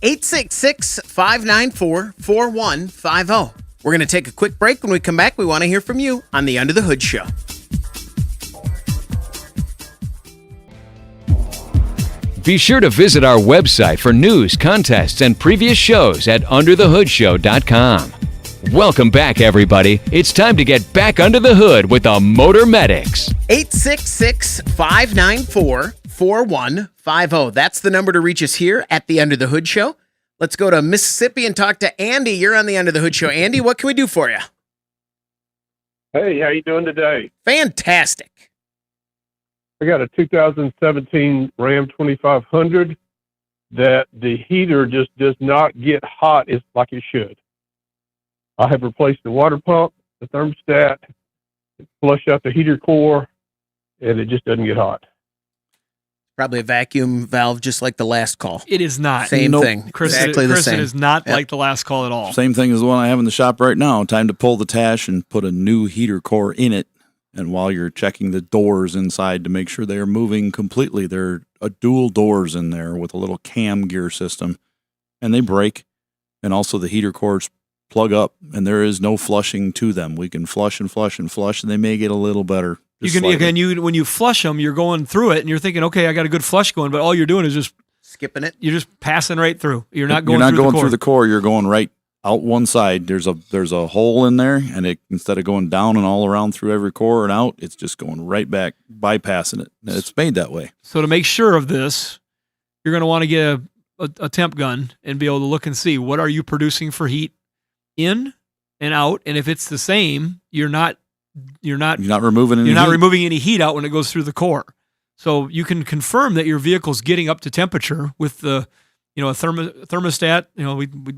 866-594-4150. We're going to take a quick break. When we come back, we want to hear from you on the Under the Hood Show. Be sure to visit our website for news, contests, and previous shows at underthehoodshow.com. Welcome back, everybody. It's time to get back under the hood with the Motor Medics. 866-594-4150. That's the number to reach us here at the Under the Hood Show. Let's go to Mississippi and talk to Andy. You're on the Under the Hood Show. Andy, what can we do for you? Hey, how you doing today? Fantastic. I got a 2017 Ram 2500 that the heater just does not get hot like it should. I have replaced the water pump, the thermostat, flushed out the heater core, and it just doesn't get hot. Probably a vacuum valve just like the last call. It is not. Same Nope. thing. Chris, Exactly the Chris, same. it is not Yep. like the last call at all. Same thing as the one I have in the shop right now. Time to pull the tash and put a new heater core in it And while you're checking the doors inside to make sure they are moving completely, there are dual doors in there with a little cam gear system, and they break. And also the heater cores plug up, and there is no flushing to them. We can flush and flush and flush, and they may get a little better. You can again, when you flush them, you're going through it, and you're thinking, okay, I got a good flush going, but all you're doing is just skipping it. You're just passing right through. You're not You're going. not through going the core. through the core. You're going right out one side. There's a hole in there, and instead of going down and all around through every core and out, it's just going right back, bypassing it. And it's made that way. So to make sure of this, you're going to want to get a temp gun and be able to look and see what are you producing for heat in and out, and if it's the same, you're not removing any removing any heat out when it goes through the core. So you can confirm that your vehicle's getting up to temperature with the a thermostat.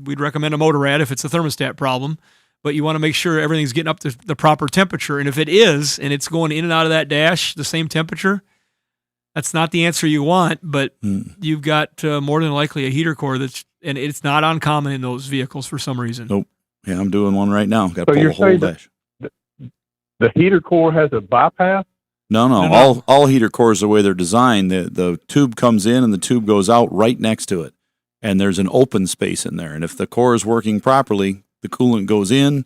We'd recommend a motor rad if it's a thermostat problem, but you want to make sure everything's getting up to the proper temperature. And if it is, and it's going in and out of that dash the same temperature, that's not the answer you want, but you've got more than likely a heater core and it's not uncommon in those vehicles for some reason. Nope. Yeah, I'm doing one right now. Got to So pull you're the whole saying dash. the heater core has a bypass? No. All heater cores, the way they're designed, the tube comes in and the tube goes out right next to it. And there's an open space in there. And if the core is working properly, the coolant goes in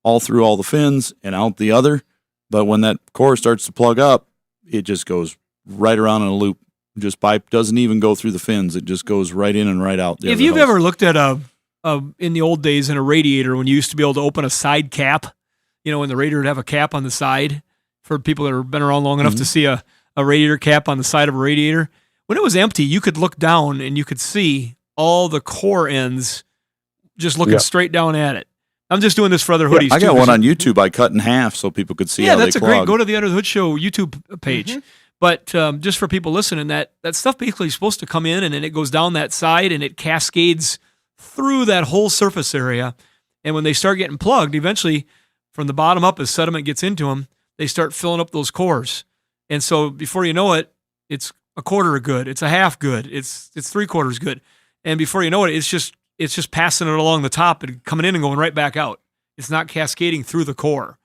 all through all the fins and out the other. But when that core starts to plug up, it just goes right around in a loop. Doesn't even go through the fins. It just goes right in and right out. If you've ever looked at in the old days in a radiator, when you used to be able to open a side cap, when the radiator would have a cap on the side, for people that have been around long enough to see a radiator cap on the side of a radiator, when it was empty, you could look down and you could see all the core ends just looking straight down at it. I'm just doing this for other hoodies. I got one on YouTube I cut in half so people could see how they clog. Yeah, that's a great. Go to the Under the Hood Show YouTube page. Mm-hmm. But just for people listening, that stuff basically is supposed to come in and then it goes down that side and it cascades through that whole surface area. And when they start getting plugged, eventually from the bottom up as sediment gets into them, they start filling up those cores. And so before you know it, it's a quarter good, it's a half good, it's 3/4 good. And before you know it, it's just passing it along the top and coming in and going right back out. It's not cascading through the core.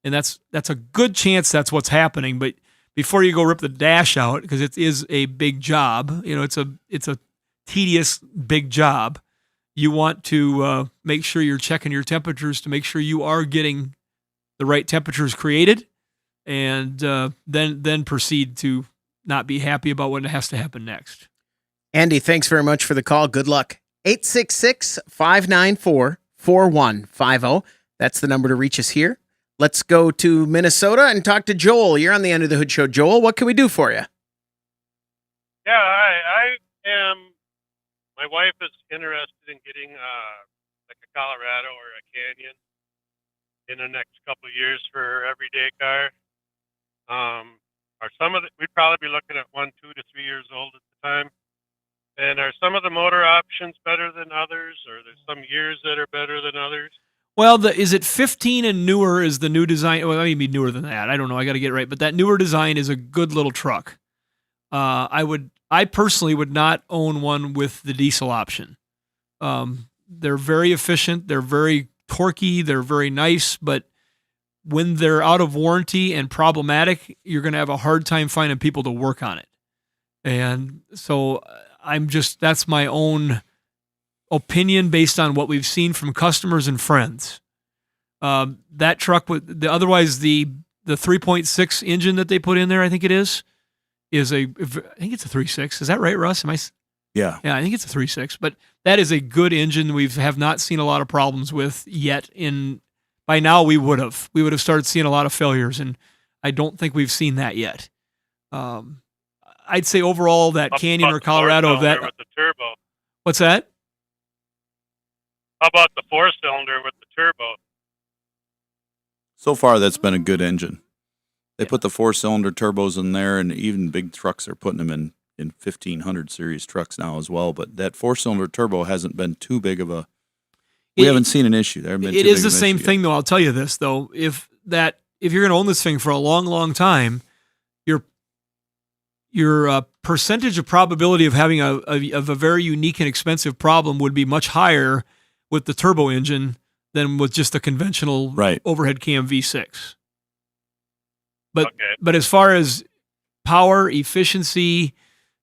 And that's a good chance that's what's happening. But before you go rip the dash out, because it is a big job, it's a tedious big job. You want to make sure you're checking your temperatures to make sure you are getting the right temperatures created, and then proceed to not be happy about what has to happen next. Andy, thanks very much for the call. Good luck. 866-594-4150. That's the number to reach us here. Let's go to Minnesota and talk to Joel. You're on the Under the Hood Show. Joel, what can we do for you? Yeah, my wife is interested in getting like a Colorado or a Canyon in the next couple of years for her everyday car. We'd probably be looking at 1, 2 to 3 years old at the time. And are some of the motor options better than others, or there's some years that are better than others? Well, is it 15 and newer is the new design? Well, maybe newer than that. I don't know. I got to get it right. But that newer design is a good little truck. I personally would not own one with the diesel option. They're very efficient. They're very torquey. They're very nice. But when they're out of warranty and problematic, you're going to have a hard time finding people to work on it. And so that's my own opinion based on what we've seen from customers and friends. That truck otherwise the 3.6 engine that they put in there, I think it's a 3.6. Is that right, Russ? Yeah. Yeah, I think it's a 3.6, but that is a good engine we have not seen a lot of problems with yet. By now we would have started seeing a lot of failures, and I don't think we've seen that yet. I'd say overall that Canyon or Colorado with the turbo. What's that? How about the 4-cylinder with the turbo? So far, that's been a good engine. They put the 4-cylinder turbos in there, and even big trucks are putting them in 1500 series trucks now as well. But that 4-cylinder turbo hasn't been too big of a. We haven't seen an issue there. It is the same thing, though. I'll tell you this, though: if you're going to own this thing for a long, long time, your percentage of probability of having a very unique and expensive problem would be much higher with the turbo engine than with just the conventional overhead cam V6. But as far as power, efficiency,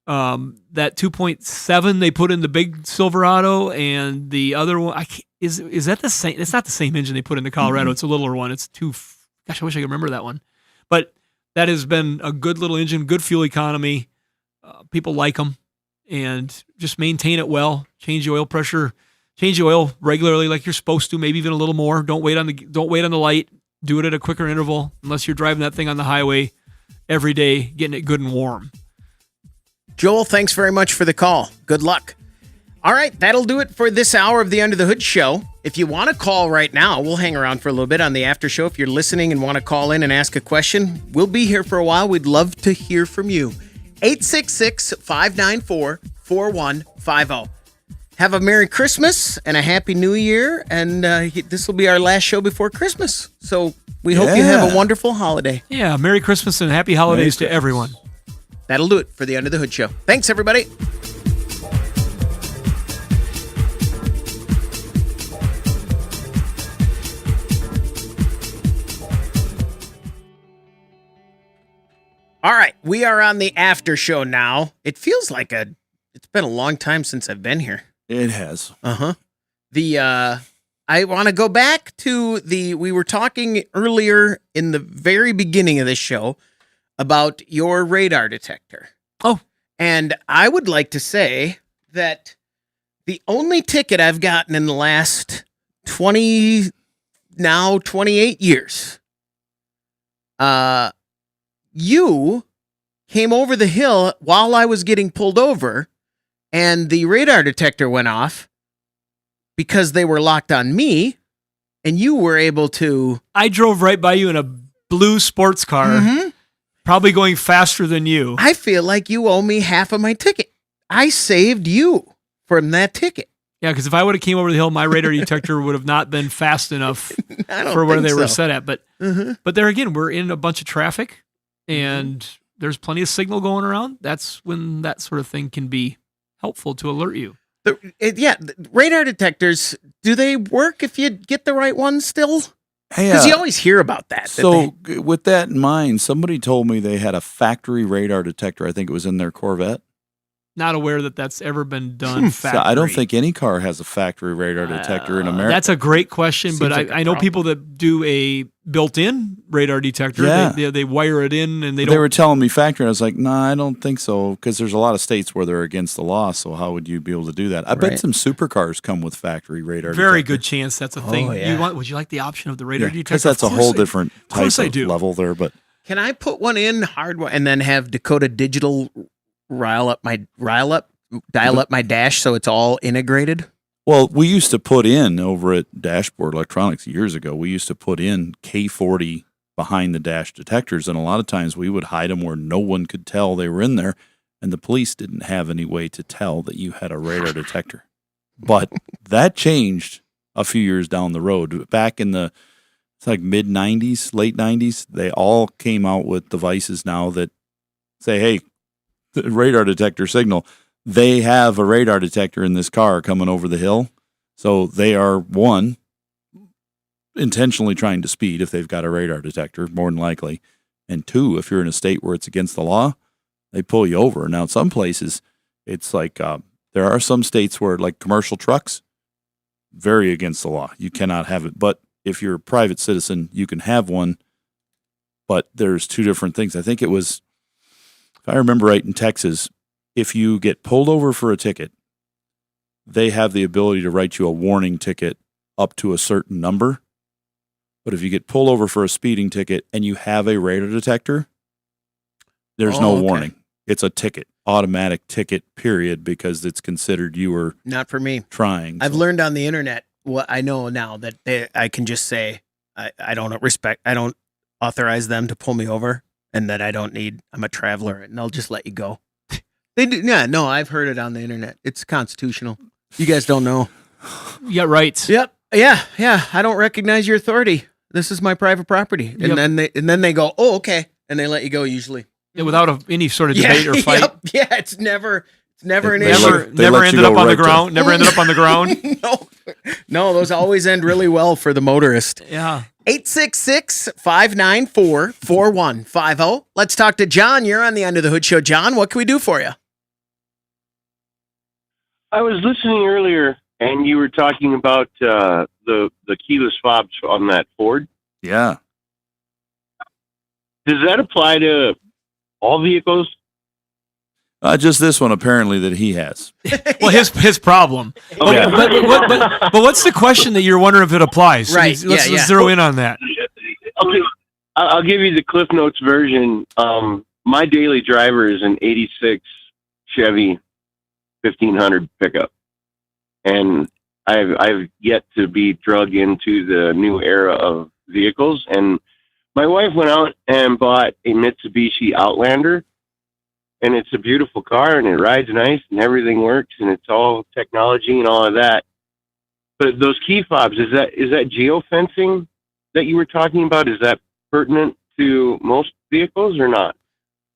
that 2.7 they put in the big Silverado and the other one, is that the same? It's not the same engine they put in the Colorado. It's a littler one. It's gosh, I wish I could remember that one. But that has been a good little engine, good fuel economy. People like them, and just maintain it well. Change the oil pressure, change the oil regularly, like you're supposed to. Maybe even a little more. Don't wait on the light. Do it at a quicker interval, unless you're driving that thing on the highway every day, getting it good and warm. Joel, thanks very much for the call. Good luck. All right, that'll do it for this hour of the Under the Hood Show. If you want to call right now, we'll hang around for a little bit on the after show. If you're listening and want to call in and ask a question, we'll be here for a while. We'd love to hear from you. 866-594-4150. Have a Merry Christmas and a Happy New Year, and this will be our last show before Christmas. So we hope you have a wonderful holiday. Yeah, Merry Christmas and Happy Holidays to everyone. That'll do it for the Under the Hood Show. Thanks, everybody. All right, we are on the after show now. It feels like it's been a long time since I've been here. It has. Uh-huh. I want to go back to we were talking earlier in the very beginning of this show about your radar detector. Oh. And I would like to say that the only ticket I've gotten in the last 28 years, you came over the hill while I was getting pulled over, and the radar detector went off because they were locked on me, and you were able to... I drove right by you in a blue sports car, probably going faster than you. I feel like you owe me half of my ticket. I saved you from that ticket. Yeah, because if I would have came over the hill, my radar detector would have not been fast enough for where they were set at. But there again, we're in a bunch of traffic, and there's plenty of signal going around. That's when that sort of thing can be helpful to alert you. The radar detectors, do they work if you get the right one still? Hey, Because you always hear about that. So with that in mind, somebody told me they had a factory radar detector. I think it was in their Corvette. Not aware that that's ever been done factory. So I don't think any car has a factory radar detector in America. That's a great question, but I know people that do a built-in radar detector. Yeah. They wire it in, and they don't. They were telling me factory. I was like, nah, I don't think so, because there's a lot of states where they're against the law. So how would you be able to do that? I bet some supercars come with factory radar. Very detector. good chance that's a thing. Would you like the option of the radar detector? Because that's a whole different type of level there. But can I put one in hardwire and then have Dakota Digital dial up my dash so it's all integrated? Well, we used to put in over at Dashboard Electronics years ago, we used to put in K40 behind the dash detectors, and a lot of times we would hide them where no one could tell they were in there, and the police didn't have any way to tell that you had a radar detector. But that changed a few years down the road. Back in the mid-90s, late 90s, they all came out with devices now that say, hey, the radar detector signal. They have a radar detector in this car coming over the hill. So they are, one, intentionally trying to speed if they've got a radar detector, more than likely. And two, if you're in a state where it's against the law, they pull you over. Now, in some places, it's like there are some states where, like commercial trucks, very against the law. You cannot have it. But if you're a private citizen, you can have one. But there's two different things. I think it was, if I remember right, in Texas, if you get pulled over for a ticket, they have the ability to write you a warning ticket up to a certain number. But if you get pulled over for a speeding ticket and you have a radar detector, there's no warning. It's a ticket, automatic ticket, period, because it's considered you were not for me trying. I've learned on the internet what I know now that I can just say I don't authorize them to pull me over, and that I'm a traveler, and they'll just let you go. They do. Yeah, no, I've heard it on the internet. It's constitutional. You guys don't know. You got rights. Yep. Yeah. I don't recognize your authority. This is my private property. And then they go, oh, okay, and they let you go usually. Yeah, without any sort of debate or fight. Yep. Yeah, it's never an issue. Never ended up on the ground. Never ended up on the ground. No, those always end really well for the motorist. Yeah. 866-594-4150. Let's talk to John. You're on the Under the Hood Show. John, what can we do for you? I was listening earlier, and you were talking about the keyless fobs on that Ford. Yeah. Does that apply to all vehicles? Just this one, apparently, that he has. Well, his problem. Okay. But what's the question that you're wondering if it applies? Right. Let's zero in on that. Okay, I'll give you the Cliff Notes version. My daily driver is an 86 Chevy 1500 pickup. And I've yet to be drug into the new era of vehicles. And my wife went out and bought a Mitsubishi Outlander. And it's a beautiful car, and it rides nice, and everything works, and it's all technology and all of that. But those key fobs, is that geofencing that you were talking about? Is that pertinent to most vehicles or not?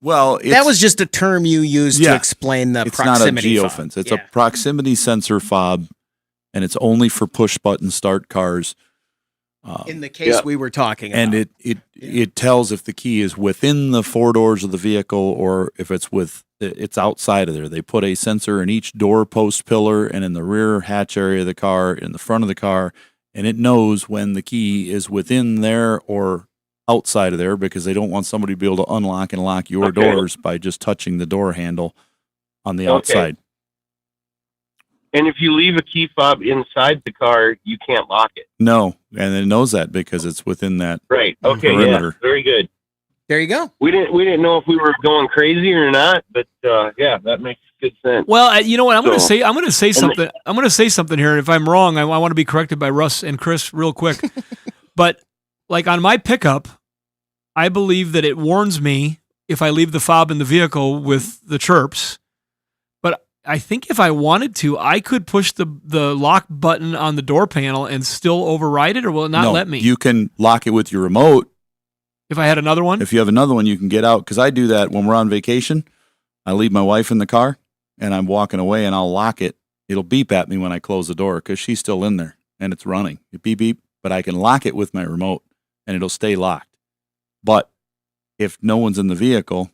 Well, that was just a term you used to explain the proximity It's not a fob. geofence. It's a proximity sensor fob, and it's only for push-button start cars. In the case we were talking about. And it tells if the key is within the four doors of the vehicle or if it's outside of there. They put a sensor in each door post pillar and in the rear hatch area of the car, in the front of the car, and it knows when the key is within there or outside of there because they don't want somebody to be able to unlock and lock your doors by just touching the door handle on the outside. And if you leave a key fob inside the car, you can't lock it. No, and it knows that because it's within that perimeter. Yeah, very good. There you go. We didn't know if we were going crazy or not, but that makes good sense. Well, you know what? I'm going to say something. I'm going to say something here. And if I'm wrong, I want to be corrected by Russ and Chris real quick. But like on my pickup, I believe that it warns me if I leave the fob in the vehicle with the chirps. I think if I wanted to, I could push the lock button on the door panel and still override it, or will it not let me? You can lock it with your remote. If I had another one? If you have another one, you can get out. Because I do that when we're on vacation. I leave my wife in the car, and I'm walking away, and I'll lock it. It'll beep at me when I close the door because she's still in there, and it's running. It beep, beep. But I can lock it with my remote, and it'll stay locked. But if no one's in the vehicle,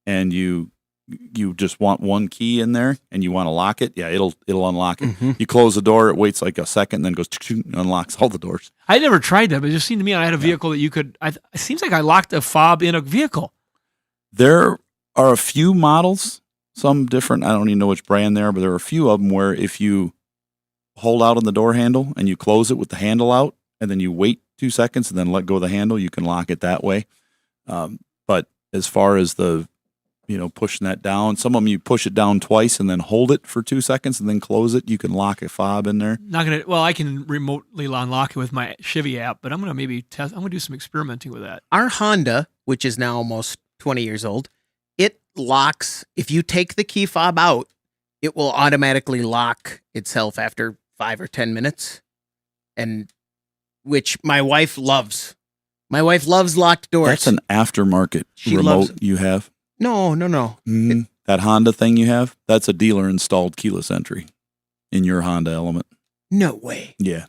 and you just want one key in there and you want to lock it, it'll unlock it. Mm-hmm. You close the door, it waits like a second, and then goes and unlocks all the doors. I never tried that, but it just seemed to me I had a vehicle that you could. It seems like I locked a fob in a vehicle. There are a few models, some different. I don't even know which brand they are, but there are a few of them where if you hold out on the door handle and you close it with the handle out, and then you wait 2 seconds and then let go of the handle, you can lock it that way. But as far as the pushing that down. Some of them you push it down twice and then hold it for 2 seconds and then close it. You can lock a fob in there. I can remotely unlock it with my Chevy app, but I'm going to maybe test. I'm going to do some experimenting with that. Our Honda, which is now almost 20 years old, it locks. If you take the key fob out, it will automatically lock itself after 5 or 10 minutes, and which my wife loves. My wife loves locked doors. That's an aftermarket remote you have. No. Mm-hmm. That Honda thing you have, that's a dealer installed keyless entry in your Honda Element. No way. Yeah.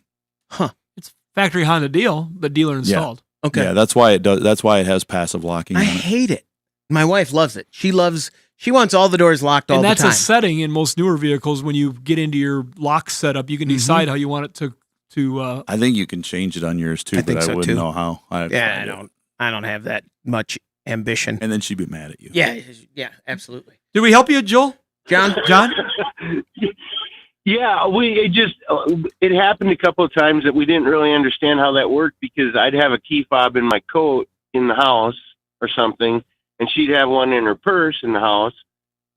Huh. It's factory Honda deal, but dealer installed. Yeah. Okay. Yeah, that's why it does. That's why it has passive locking. I hate it. My wife loves it. She wants all the doors locked all the time. And that's a setting in most newer vehicles. When you get into your lock setup, you can decide how you want it to. I think you can change it on yours too, but I wouldn't know how. I don't have that much ambition. And then she'd be mad at you. Yeah, absolutely. Did we help you, Joel? John? Yeah, it happened a couple of times that we didn't really understand how that worked because I'd have a key fob in my coat in the house or something, and she'd have one in her purse in the house,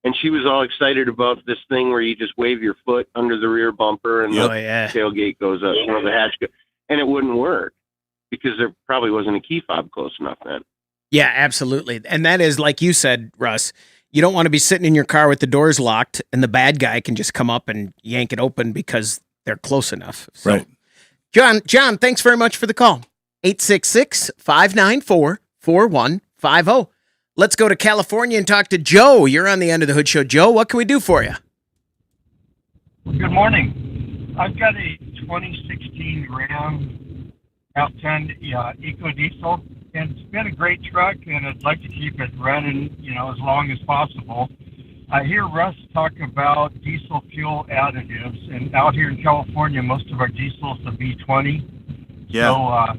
and she was all excited about this thing where you just wave your foot under the rear bumper and the tailgate goes up, the hatch goes, and it wouldn't work because there probably wasn't a key fob close enough then. Yeah, absolutely. And that is, like you said, Russ, you don't want to be sitting in your car with the doors locked and the bad guy can just come up and yank it open because they're close enough. So, right. John, thanks very much for the call. 866-594-4150. Let's go to California and talk to Joe. You're on the Under the Hood Show. Joe, what can we do for you? Good morning. I've got a 2016 Ram F10 Eco Diesel, and it's been a great truck, and I'd like to keep it running, as long as possible. I hear Russ talk about diesel fuel additives, and out here in California, most of our diesel is a V20. Yeah. So,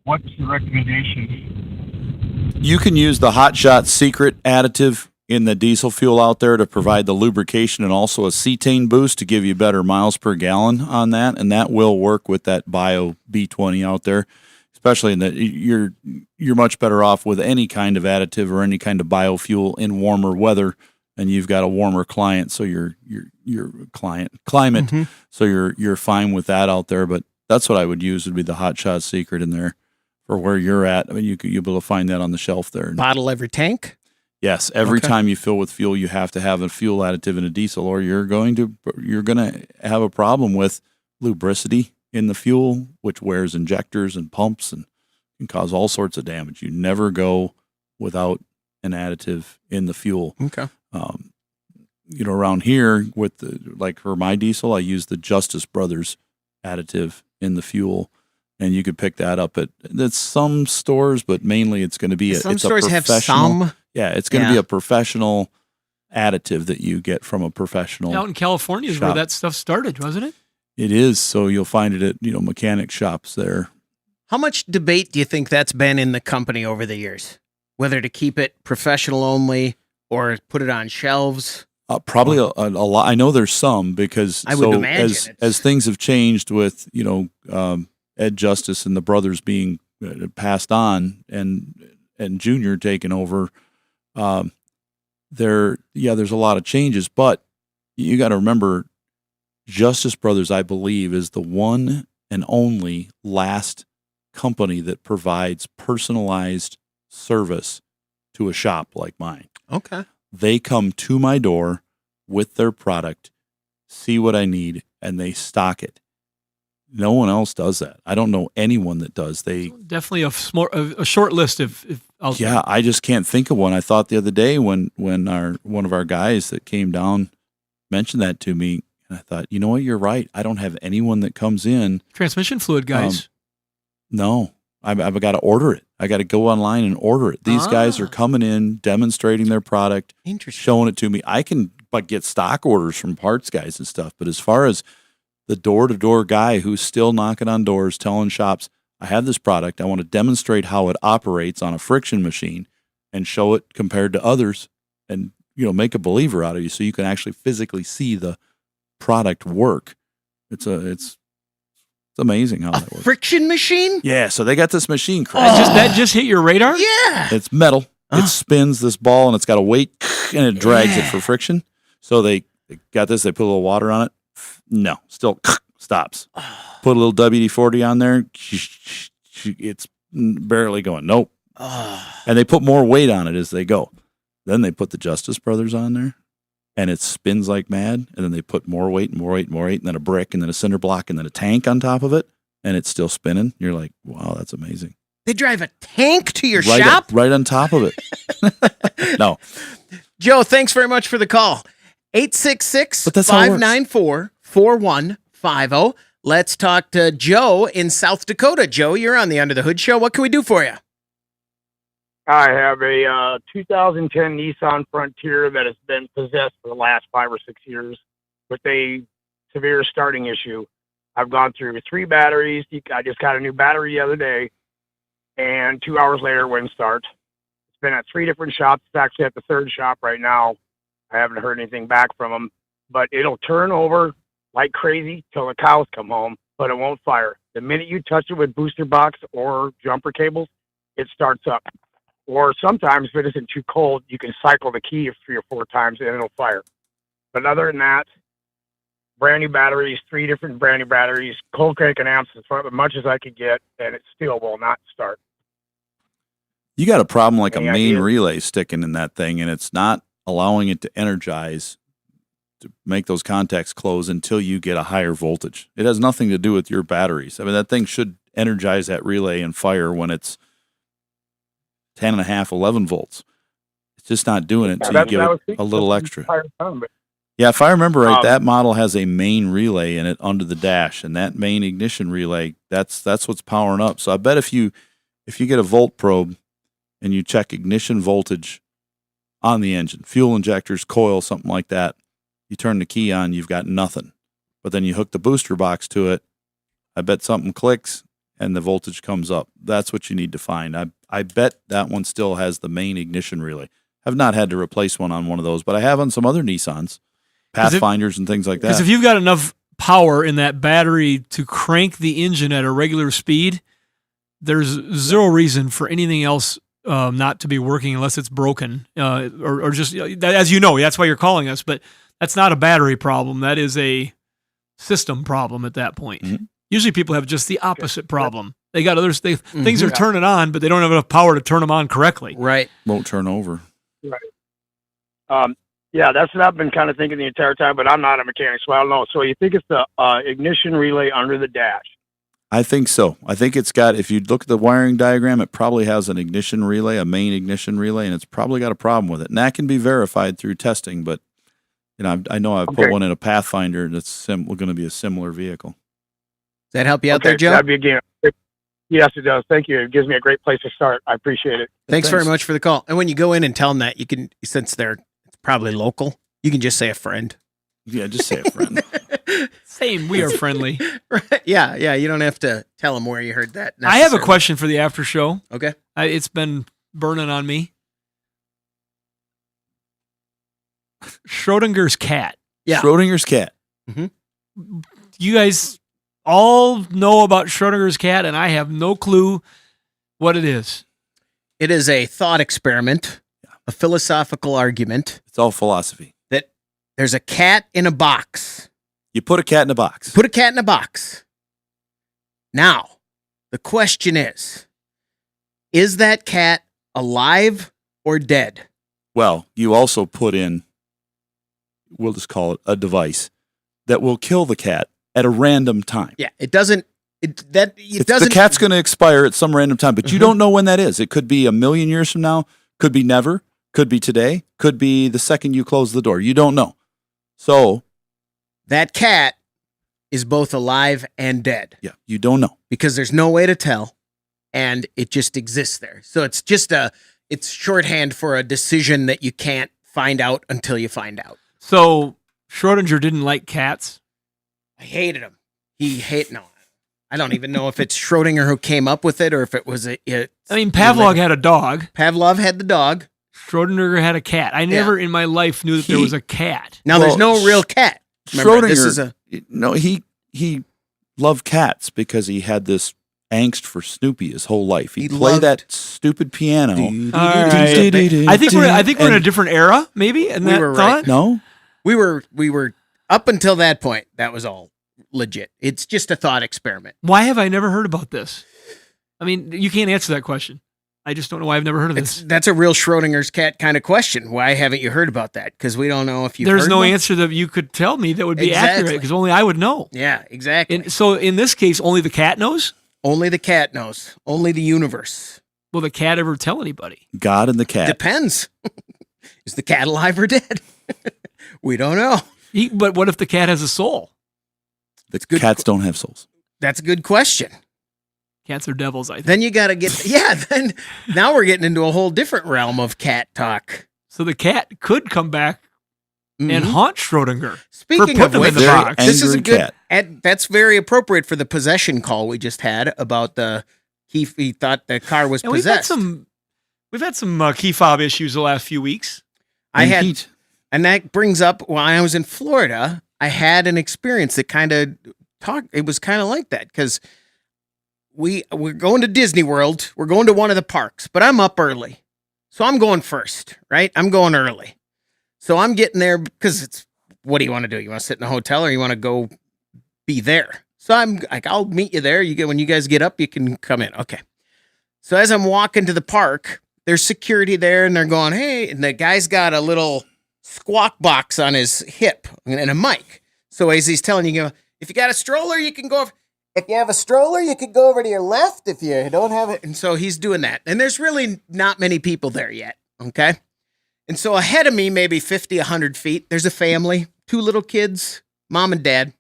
what's the recommendation? You can use the Hot Shot Secret additive in the diesel fuel out there to provide the lubrication and also a cetane boost to give you better miles per gallon on that, and that will work with that Bio B20 out there. Especially in that you're much better off with any kind of additive or any kind of biofuel in warmer weather, and you've got a warmer client, so your climate, Mm-hmm. so you're fine with that out there. But that's what I would use would be the Hot Shot Secret in there for where you're at. I mean, you'll be able to find that on the shelf there. Bottle every tank? Yes, every Okay. time you fill with fuel, you have to have a fuel additive in a diesel, or you're going to have a problem with lubricity in the fuel, which wears injectors and pumps and can cause all sorts of damage. You never go without an additive in the fuel. Okay. Around here with like for my diesel, I use the Justice Brothers additive in the fuel, and you could pick that up at some stores, but mainly it's going to be Some it's stores a have professional. some. Yeah, it's going to be a professional additive that you get from a professional. Out in California is where shop. that stuff started, wasn't it? It is, so you'll find it at mechanic shops there. How much debate do you think that's been in the company over the years? Whether to keep it professional only or put it on shelves? Probably a lot. I know there's some because I would imagine as things have changed with Ed Justice and the brothers being passed on and Junior taking over, there's a lot of changes. But you got to remember, Justice Brothers, I believe, is the one and only last company that provides personalized service to a shop like mine. Okay. They come to my door with their product, see what I need, and they stock it. No one else does that. I don't know anyone that does. They Definitely a short list of out there. Yeah, I just can't think of one. I thought the other day when one of our guys that came down mentioned that to me, and I thought, you know what, you're right. I don't have anyone that comes in. Transmission fluid guys. No, I've got to order it. I got to go online and order it. These guys are coming in, demonstrating their product, showing it to me. I can get stock orders from parts guys and stuff, but as far as the door-to-door guy who's still knocking on doors, telling shops, I have this product. I want to demonstrate how it operates on a friction machine and show it compared to others and, make a believer out of you so you can actually physically see the product work. It's amazing how that works. Friction machine? Yeah, so they got this machine. That just hit your radar? Yeah. It's metal. It spins this ball and it's got a weight and it drags it for friction. So they got this. They put a little water on it. No, still stops. Put a little WD-40 on there. It's barely going. Nope. And they put more weight on it as they go. Then they put the Justice Brothers on there, and it spins like mad. And then they put more weight and more weight and more weight, and then a brick, and then a cinder block, and then a tank on top of it, and it's still spinning. You're like, wow, that's amazing. They drive a tank to your shop? Right on top of it. No. Joe, thanks very much for the call. 866-594-4150. Let's talk to Joe in South Dakota. Joe, you're on the Under the Hood Show. What can we do for you? I have a 2010 Nissan Frontier that has been possessed for the last 5 or 6 years with a severe starting issue. I've gone through 3 batteries. I just got a new battery the other day, and 2 hours later it wouldn't start. It's been at 3 different shops. It's actually at the 3rd shop right now. I haven't heard anything back from them, but it'll turn over like crazy till the cows come home, but it won't fire. The minute you touch it with booster box or jumper cables, it starts up. Or sometimes, if it isn't too cold, you can cycle the key 3 or 4 times and it'll fire. But other than that, brand new batteries, 3 different brand new batteries, cold cranking amps as much as I could get, and it still will not start. You got a problem like Any a main ideas? relay sticking in that thing, and it's not allowing it to energize to make those contacts close until you get a higher voltage. It has nothing to do with your batteries. I mean, that thing should energize that relay and fire when it's 10.5, 11 volts. It's just not doing it until you give it a little extra. Yeah, if I remember right, that model has a main relay in it under the dash, and that main ignition relay, that's what's powering up. So I bet if you get a volt probe and you check ignition voltage on the engine, fuel injectors, coil, something like that, you turn the key on, you've got nothing. But then you hook the booster box to it, I bet something clicks and the voltage comes up. That's what you need to find. I bet that one still has the main ignition relay. I've not had to replace one on one of those, but I have on some other Nissans, Pathfinders and things like that. Because if you've got enough power in that battery to crank the engine at a regular speed, there's zero reason for anything else not to be working unless it's broken, or just, as you know, that's why you're calling us. But that's not a battery problem. That is a system problem at that point. Mm-hmm. Usually people have just the opposite problem. They got others. Things are turning on, but they don't have enough power to turn them on correctly. Right. Won't turn over. Right. Yeah, that's what I've been kind of thinking the entire time, but I'm not a mechanic, so I don't know. So you think it's the ignition relay under the dash? I think so. I think it's got, if you look at the wiring diagram, it probably has an ignition relay, a main ignition relay, and it's probably got a problem with it. And that can be verified through testing, but I know I've put one in a Pathfinder that's going to be a similar vehicle. Does that help you out there, Joe? That'd be a game. Yes, it does. Thank you. It gives me a great place to start. I appreciate it. Thanks very much for the call. And when you go in and tell them that, you can, since they're probably local, you can just say a friend. Yeah, just say a friend. Same. We are friendly. Right. Yeah. You don't have to tell them where you heard that. I have a question for the after show. Okay. It's been burning on me. Schrodinger's cat. Yeah. Schrodinger's cat. Mm-hmm. You guys all know about Schrodinger's cat, and I have no clue what it is. It is a thought experiment, a philosophical argument. It's all philosophy. That there's a cat in a box. You put a cat in a box. Put a cat in a box. Now, the question is that cat alive or dead? Well, you also put in, we'll just call it a device that will kill the cat at a random time. Yeah, it doesn't. The cat's going to expire at some random time, but you don't know when that is. It could be 1,000,000 years from now, could be never, could be today, could be the second you close the door. You don't know. So that cat is both alive and dead. Yeah, you don't know. Because there's no way to tell, and it just exists there. So it's just it's shorthand for a decision that you can't find out until you find out. So Schrodinger didn't like cats? I hated him. No. I don't even know if it's Schrodinger who came up with it or if it was Pavlov had a dog. Pavlov had the dog. Schrodinger had a cat. I never in my life knew that there was a cat. Now there's no real cat. Remember, Schrodinger, he loved cats because he had this angst for Snoopy his whole life. He played that stupid piano. I think we're in a different era, maybe. And that thought. No, we were up until that point. That was all legit. It's just a thought experiment. Why have I never heard about this? I mean, you can't answer that question. I just don't know why I've never heard of this. That's a real Schrodinger's cat kind of question. Why haven't you heard about that? Because we don't know if you've There's heard no one. answer that you could tell me that would be accurate because only I would know. Yeah, exactly. And so in this case, only the cat knows? Only the cat knows. Only the universe. Will the cat ever tell anybody? God and the cat. Depends. Is the cat alive or dead? We don't know. But what if the cat has a soul? Cats don't have souls. That's a good question. Cats are devils, I think. Then you got to get, then now we're getting into a whole different realm of cat talk. So the cat could come back and haunt Schrodinger. Speaking for of putting which, him in the box. this is a good, that's very appropriate for the possession call we just had about he thought the car was And possessed. We've had some key fob issues the last few weeks. And that brings up, while I was in Florida, I had an experience that it was kind of like that because we're going to Disney World. We're going to one of the parks, but I'm up early. So I'm going first, right? I'm going early. So I'm getting there because it's, what do you want to do? You want to sit in a hotel or you want to go be there? So I'm like, I'll meet you there. When you guys get up, you can come in. Okay. So as I'm walking to the park, there's security there and they're going, hey, and the guy's got a little squawk box on his hip and a mic. So as he's telling you, if you got a stroller, you can go over. If you have a stroller, you can go over to your left. If you don't have it. And so he's doing that. And there's really not many people there yet. Okay. And so ahead of me, maybe 50, 100 feet, there's a family, 2 little kids, mom and dad.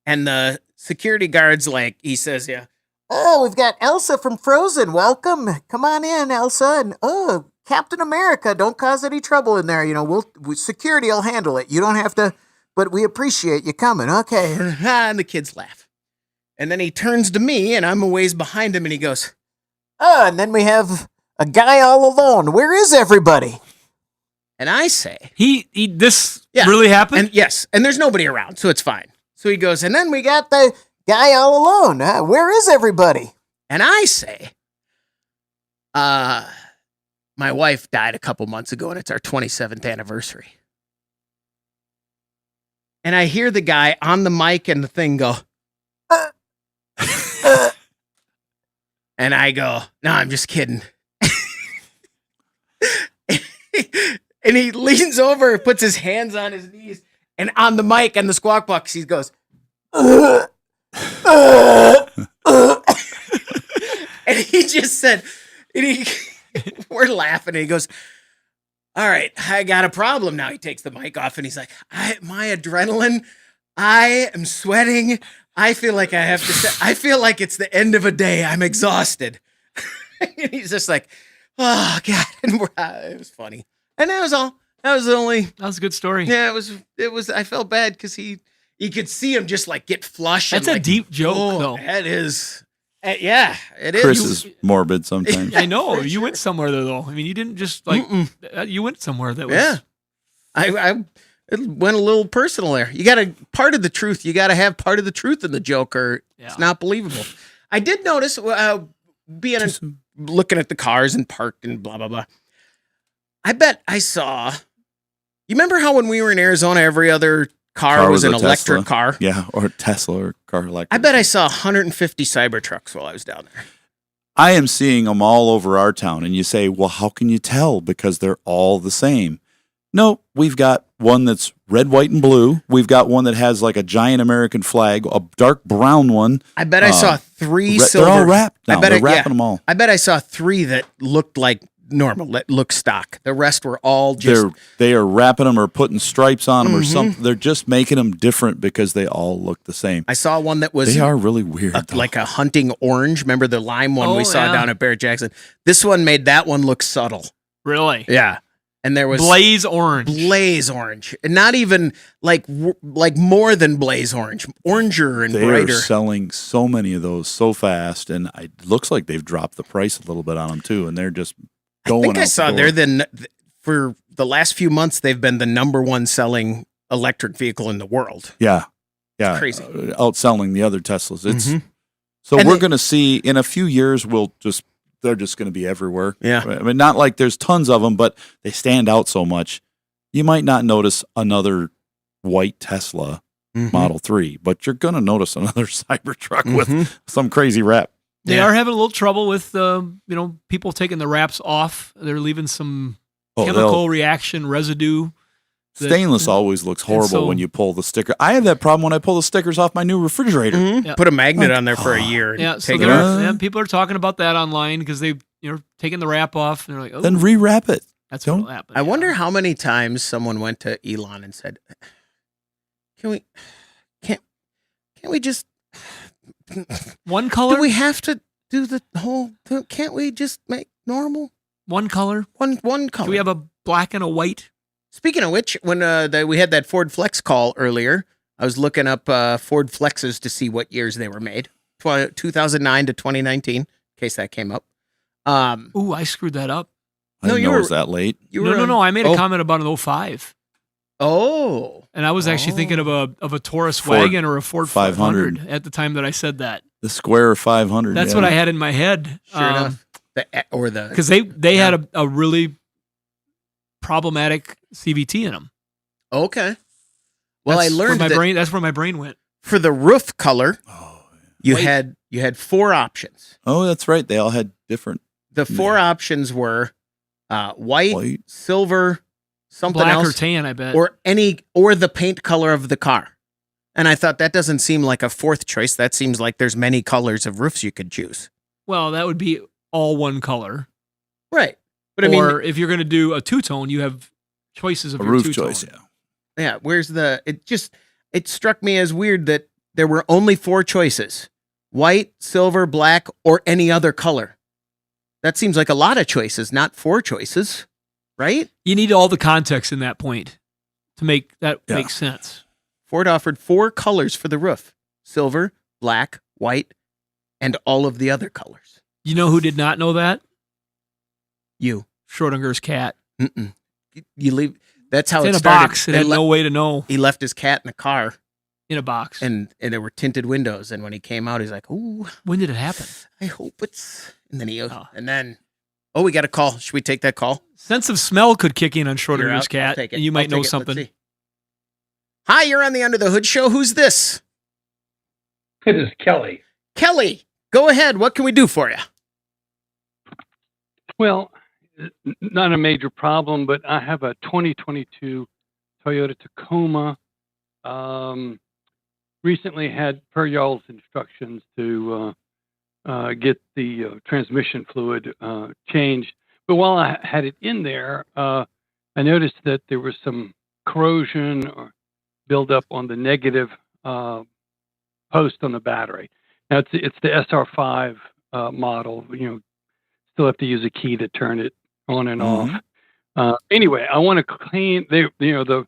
And the security guard's like, he says, yeah, oh, we've got Elsa from Frozen. Welcome. Come on in, Elsa. And, oh, Captain America, don't cause any trouble in there. You know, security will handle it. You don't have to, but we appreciate you coming. Okay. And the kids laugh. And then he turns to me, and I'm a ways behind him, and he goes, oh, and then we have a guy all alone. Where is everybody? And I say, this really happened? And yes, and there's nobody around, so it's fine. So he goes, and then we got the guy all alone. Where is everybody? And I say, my wife died a couple months ago, and it's our 27th anniversary. And I hear the guy on the mic and the thing go, and I go, no, I'm just kidding. And he leans over, puts his hands on his knees, and on the mic and the squawk box, he goes, and he just said, we're laughing, and he goes, all right, I got a problem now. He takes the mic off, and he's like, my adrenaline, I am sweating. I feel like I have to I feel like it's the end of a day. I'm exhausted. And he's just like, oh, God. And it was funny. And that was all. That was a good story. Yeah, it was, I felt bad because he could see him just like get flush. That's a deep joke, though. That is. Yeah, it is. Chris is morbid sometimes. I know. You went somewhere there, though. I mean, you didn't just you went somewhere that was. Yeah. I went a little personal there. You got to, part of the truth, you got to have part of the truth in the joke or it's not believable. I did notice, looking at the cars and parked and blah, blah, blah. I bet I saw, you remember how when we were in Arizona, every other car was an electric car? Yeah, or Tesla or car electric. I bet I saw 150 Cybertrucks while I was down there. I am seeing them all over our town, and you say, well, how can you tell? Because they're all the same. No, we've got one that's red, white, and blue. We've got one that has like a giant American flag, a dark brown one. I bet I saw 3 silver. They're all wrapped now. They're wrapping them all. I bet I saw 3 that looked like normal, that looked stock. The rest were all just... They are wrapping them or putting stripes on them or something. They're just making them different because they all look the same. I saw one that was... They are really weird. Like a hunting orange. Remember the lime one we saw down at Barrett Jackson? This one made that one look subtle. Really? Yeah. And there was blaze orange, and not even like more than blaze orange, oranger and brighter. They are selling so many of those so fast, and it looks like they've dropped the price a little bit on them too. And they're just going. I think I saw for the last few months they've been the -- selling electric vehicle in the world. Yeah, it's crazy, outselling the other Teslas. So we're going to see in a few years. They're just going to be everywhere. Yeah. I mean, not like there's tons of them, but they stand out so much. You might not notice another white Tesla Model 3, but you're going to notice another Cybertruck with some crazy wrap. They are having a little trouble with, people taking the wraps off. They're leaving some chemical reaction residue. Stainless always looks horrible when you pull the sticker. I have that problem when I pull the stickers off my new refrigerator. Yeah. Put a magnet on there for a year. And take it off. People are talking about that online because they've taken the wrap off and they're like, oh. Then re-wrap it. That's what will happen. I wonder how many times someone went to Elon and said, can't we just one color? Do we have to do the whole can't we just make normal? One color? One color. Do we have a black and a white? Speaking of which, when we had that Ford Flex call earlier, I was looking up Ford Flexes to see what years they were made. 2009 to 2019, in case that came up. I screwed that up. I didn't know it was that late. No. I made a comment about an 05. Oh. And I was actually thinking of a Taurus wagon or a Ford 500 at the time that I said that. The Square 500. That's what I had in my head. Sure enough. Because they had a really problematic CVT in them. Okay. Well, I learned that's where my brain went. For the roof color, you had 4 options. Oh, that's right. They all had different. The 4 options were white, silver, something black else, or tan, I bet, or the paint color of the car. And I thought that doesn't seem like a 4th choice. That seems like there's many colors of roofs you could choose. Well, that would be all one color, right? But if you're going to do a 2-tone, you have choices of a your roof 2-tone. choice. Yeah. Yeah, it struck me as weird that there were only 4 choices: white, silver, black, or any other color. That seems like a lot of choices, not 4 choices, right? You need all the context in that point to make that make sense. Ford offered 4 colors for the roof: silver, black, white, and all of the other colors. You know who did not know that? You. Schrodinger's cat. Mm-mm. You leave. That's how it's it in a started. box. It had no way to know. He left his cat in the car. In a box. And there were tinted windows. And when he came out, he's like, ooh. When did it happen? I hope it's... And then we got a call. Should we take that call? Sense of smell could kick in on You're Schrodinger's out. cat. I'll take it. And you might I'll know take it. Let's something. see. Hi, you're on the Under the Hood show. Who's this? It is Kelly. Kelly, go ahead. What can we do for you? Well, not a major problem, but I have a 2022 Toyota Tacoma. Recently had, per y'all's instructions, to get the transmission fluid changed. But while I had it in there, I noticed that there was some corrosion or buildup on the negative post on the battery. Now it's the SR5 model. Still have to use a key to turn it on and off. Anyway, I want to clean. The Toyota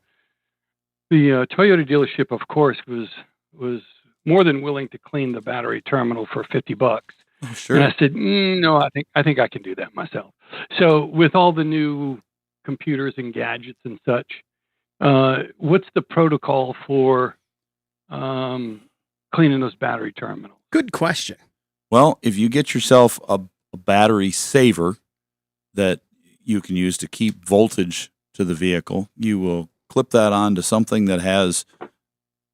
dealership, of course, was more than willing to clean the battery terminal for $50. Oh, sure. And I said, no, I think I can do that myself. So with all the new computers and gadgets and such, what's the protocol for cleaning those battery terminals? Good question. Well, if you get yourself a battery saver that you can use to keep voltage to the vehicle, you will clip that onto something that has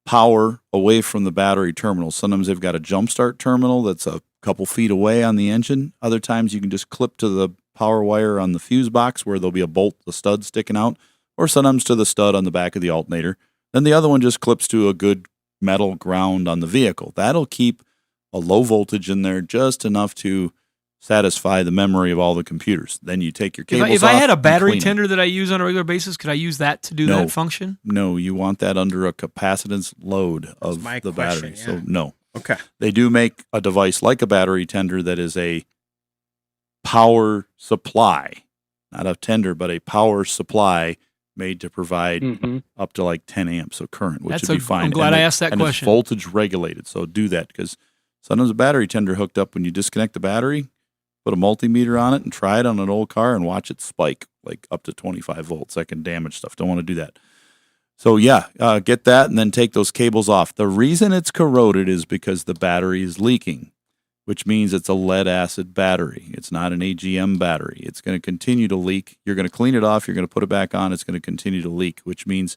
power away from the battery terminal. Sometimes they've got a jump start terminal that's a couple feet away on the engine. Other times you can just clip to the power wire on the fuse box where there'll be a stud sticking out, or sometimes to the stud on the back of the alternator. Then the other one just clips to a good metal ground on the vehicle. That'll keep a low voltage in there just enough to satisfy the memory of all the computers. Then you take your cables If off I had a and battery clean it. tender that I use on a regular basis, could I use that to do that function? No, you want that under a capacitance load of my the question, battery. yeah. So no. Okay. They do make a device like a battery tender that is a power supply, not a tender, but a power supply made to provide up to like 10 amps of current, which would be fine. I'm glad I asked that and question. It's voltage regulated, so do that, because sometimes a battery tender hooked up, when you disconnect the battery, put a multimeter on it and try it on an old car and watch it spike like up to 25 volts. That can damage stuff. Don't want to do that. So yeah, get that and then take those cables off. The reason it's corroded is because the battery is leaking, which means it's a lead acid battery. It's not an AGM battery. It's going to continue to leak. You're going to clean it off. You're going to put it back on. It's going to continue to leak, which means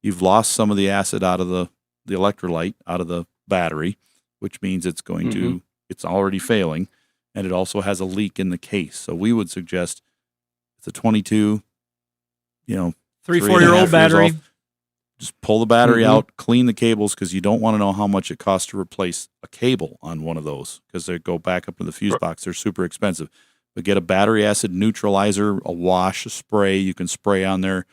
you've lost some of the acid out of the electrolyte, out of the battery, which means it's going to, it's already failing. And it also has a leak in the case. So we would suggest it's a 22, 3-4-year-old battery. Old. Just pull the battery out, clean the cables, because you don't want to know how much it costs to replace a cable on one of those, because they go back up to the fuse box. They're super expensive. But get a battery acid neutralizer, a wash, a spray. You can spray on there.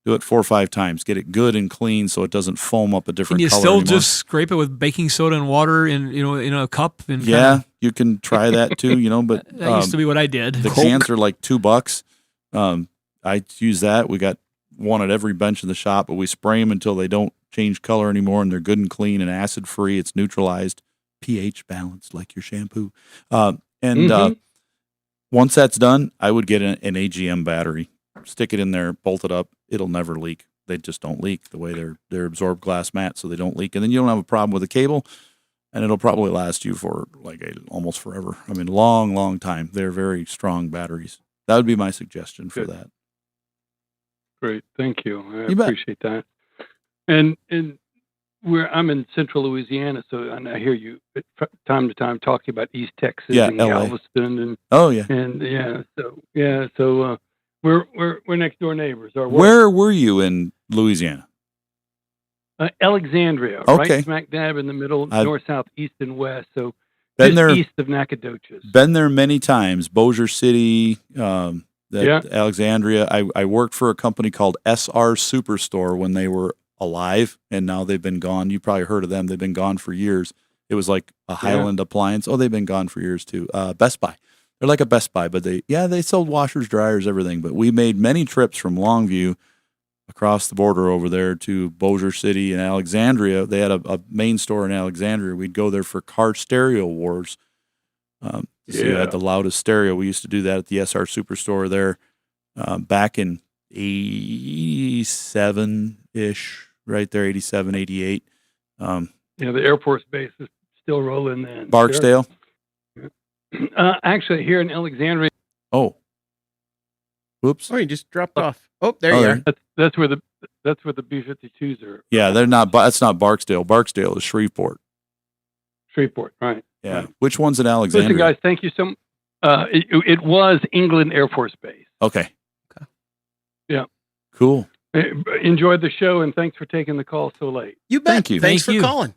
Do it 4 or 5 times. Get it good and clean so it doesn't foam up a different Can you color still anymore. just scrape it with baking soda and water in a cup? And Yeah, you can try that too, but that used to be what I did. The cans are like $2. I use that. We got one at every bench in the shop, but we spray them until they don't change color anymore and they're good and clean and acid free. It's neutralized, pH balanced like your shampoo. Once that's done, I would get an AGM battery, stick it in there, bolt it up. It'll never leak. They just don't leak the way they're absorbed glass mats, so they don't leak. And then you don't have a problem with the cable, and it'll probably last you for almost forever. I mean, long, long time. They're very strong batteries. That would be my suggestion for that. Great, thank you. I You bet. appreciate that. And I'm in central Louisiana, so and I hear you time to time talking about East Texas and LA. Galveston and so we're next door neighbors. Where were you in Louisiana? Alexandria, Okay. right smack dab in the middle, I've north, south, east, and west. So been just there- east of Nacogdoches. Been there many times. Bossier City, Alexandria. I worked for a company called SR Superstore when they were alive, and now they've been gone. You probably heard of them. They've been gone for years. It was like a Highland appliance. Oh, they've been gone for years too. Best Buy. They're like a Best Buy, but they sold washers, dryers, everything. But we made many trips from Longview across the border over there to Bossier City and Alexandria. They had a main store in Alexandria. We'd go there for car stereo wars. So you had the loudest stereo. We used to do that at the SR Superstore there back in 87-ish, right there, 87, 88. The Air Force Base is still rolling then. Barksdale? Actually, here in Alexandria. Oh. Whoops. Oh, you just dropped off. Oh, there you are. That's where the B-52s are. Yeah, they're not. That's not Barksdale. Barksdale is Shreveport. Shreveport, right? Yeah. Right. Which one's in Alexandria? Listen, guys, thank you so much. It was England Air Force Base. Okay. Yeah. Cool. Enjoyed the show, and thanks for taking the call so late. You bet. Thank you. Thanks Thank for you. calling.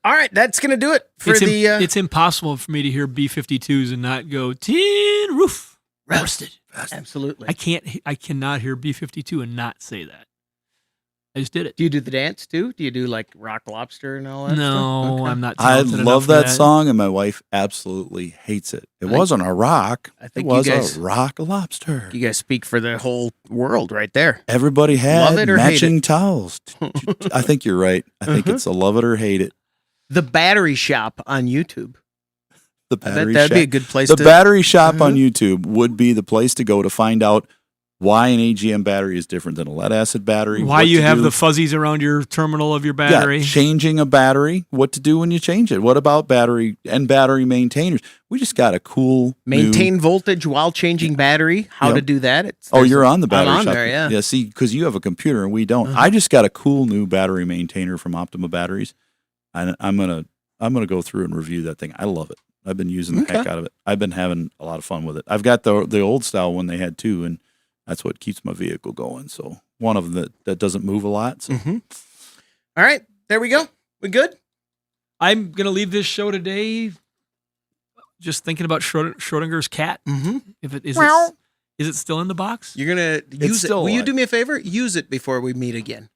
All right, that's going to do it for It's impossible for me to hear B-52s and not go tin roof roasted. Absolutely. I cannot hear B-52 and not say that. I just did it. Do you do the dance too? Do you do like Rock Lobster and all that No, stuff? Okay. I'm not. I talented love enough for that song, and my wife absolutely hates it. It wasn't a rock. I It think was you guys, a rock lobster. You guys speak for the whole world right there. Everybody Love had it or hate matching it. towels. I think you're right. I think it's a love it or hate it. The Battery Shop on YouTube. The I bet battery that'd shop. be a good place The to- battery shop on YouTube would be the place to go to find out why an AGM battery is different than a lead acid battery. Why what you to have do. the fuzzies around your terminal of your battery. Yeah, changing a battery, what to do when you change it. What about battery and battery maintainers? We just got a cool Maintain voltage while changing battery. How to do that? You're on the battery I'm on shop. there, yeah. Yeah, see, because you have a computer and we don't. I just got a cool new battery maintainer from Optima Batteries. And I'm gonna go through and review that thing. I love it. I've been using the heck out of it. I've been having a lot of fun with it. I've got the old style one they had too, and that's what keeps my vehicle going. So one of them that doesn't move a lot. So. All right, there we go. We good? I'm gonna leave this show today just thinking about Schrodinger's cat. Mm-hmm. If it is, Meow. Is it still in the box? You're gonna use it. still Will you alive. do me a favor? Use it before we meet again.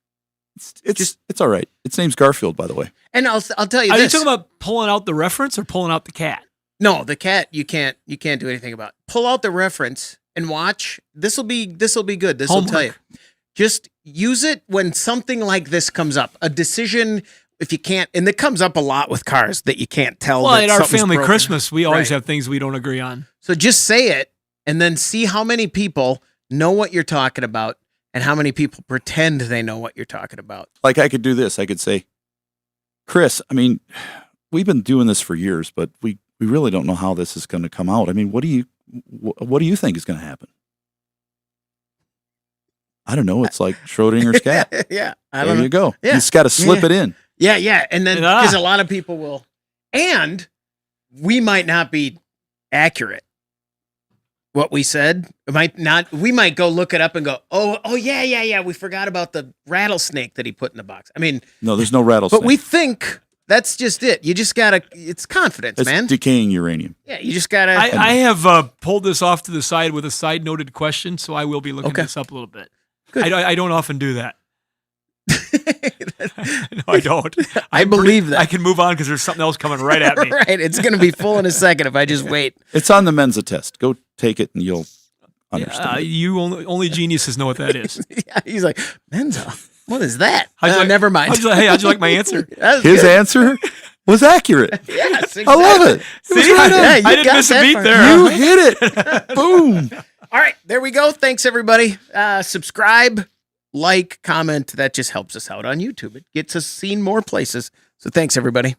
It's all right. Its name's Garfield, by the way. And I'll tell you Are this. you talking about pulling out the reference or pulling out the cat? No, the cat you can't do anything about. Pull out the reference and watch. This'll be good. This will tell you. Just use it when something like this comes up. A decision, if you can't, and it comes up a lot with cars that you can't tell. Well, that at our something's family broken. Christmas, we always Right. have things we don't agree on. So just say it and then see how many people know what you're talking about and how many people pretend they know what you're talking about. Like I could do this. I could say, Chris, I mean, we've been doing this for years, but we really don't know how this is going to come out. I mean, what do you think is going to happen? I don't know. It's like Schrodinger's cat. Yeah. There you go. Yeah. You just got to slip it in. Yeah, yeah. And then because a lot of people will, and we might not be accurate. What we said it might not. We might go look it up and go, oh yeah. We forgot about the rattlesnake that he put in the box. I mean, No, there's no rattlesnake. but we think that's just it. You just gotta. It's confidence, it's man. decaying uranium. Yeah, you just gotta. I have pulled this off to the side with a side noted question, so I will be looking this up a little bit. I don't often do that. No, I don't. I believe that. I can move on because there's something else coming right at me. Right, it's gonna be full in a second if I just wait. It's on the Mensa test. Go take it and you'll understand. You only geniuses know what that is. Yeah, he's like Mensa. What is that? How'd you like- never mind. how'd you like my answer? That was His good. answer was accurate. Yes, I love it. exactly. It was right on. you I didn't got miss a that beat part. there. You hit it. Boom. All right, there we go. Thanks, everybody. Subscribe, like, comment. That just helps us out on YouTube. It gets us seen more places. So thanks, everybody.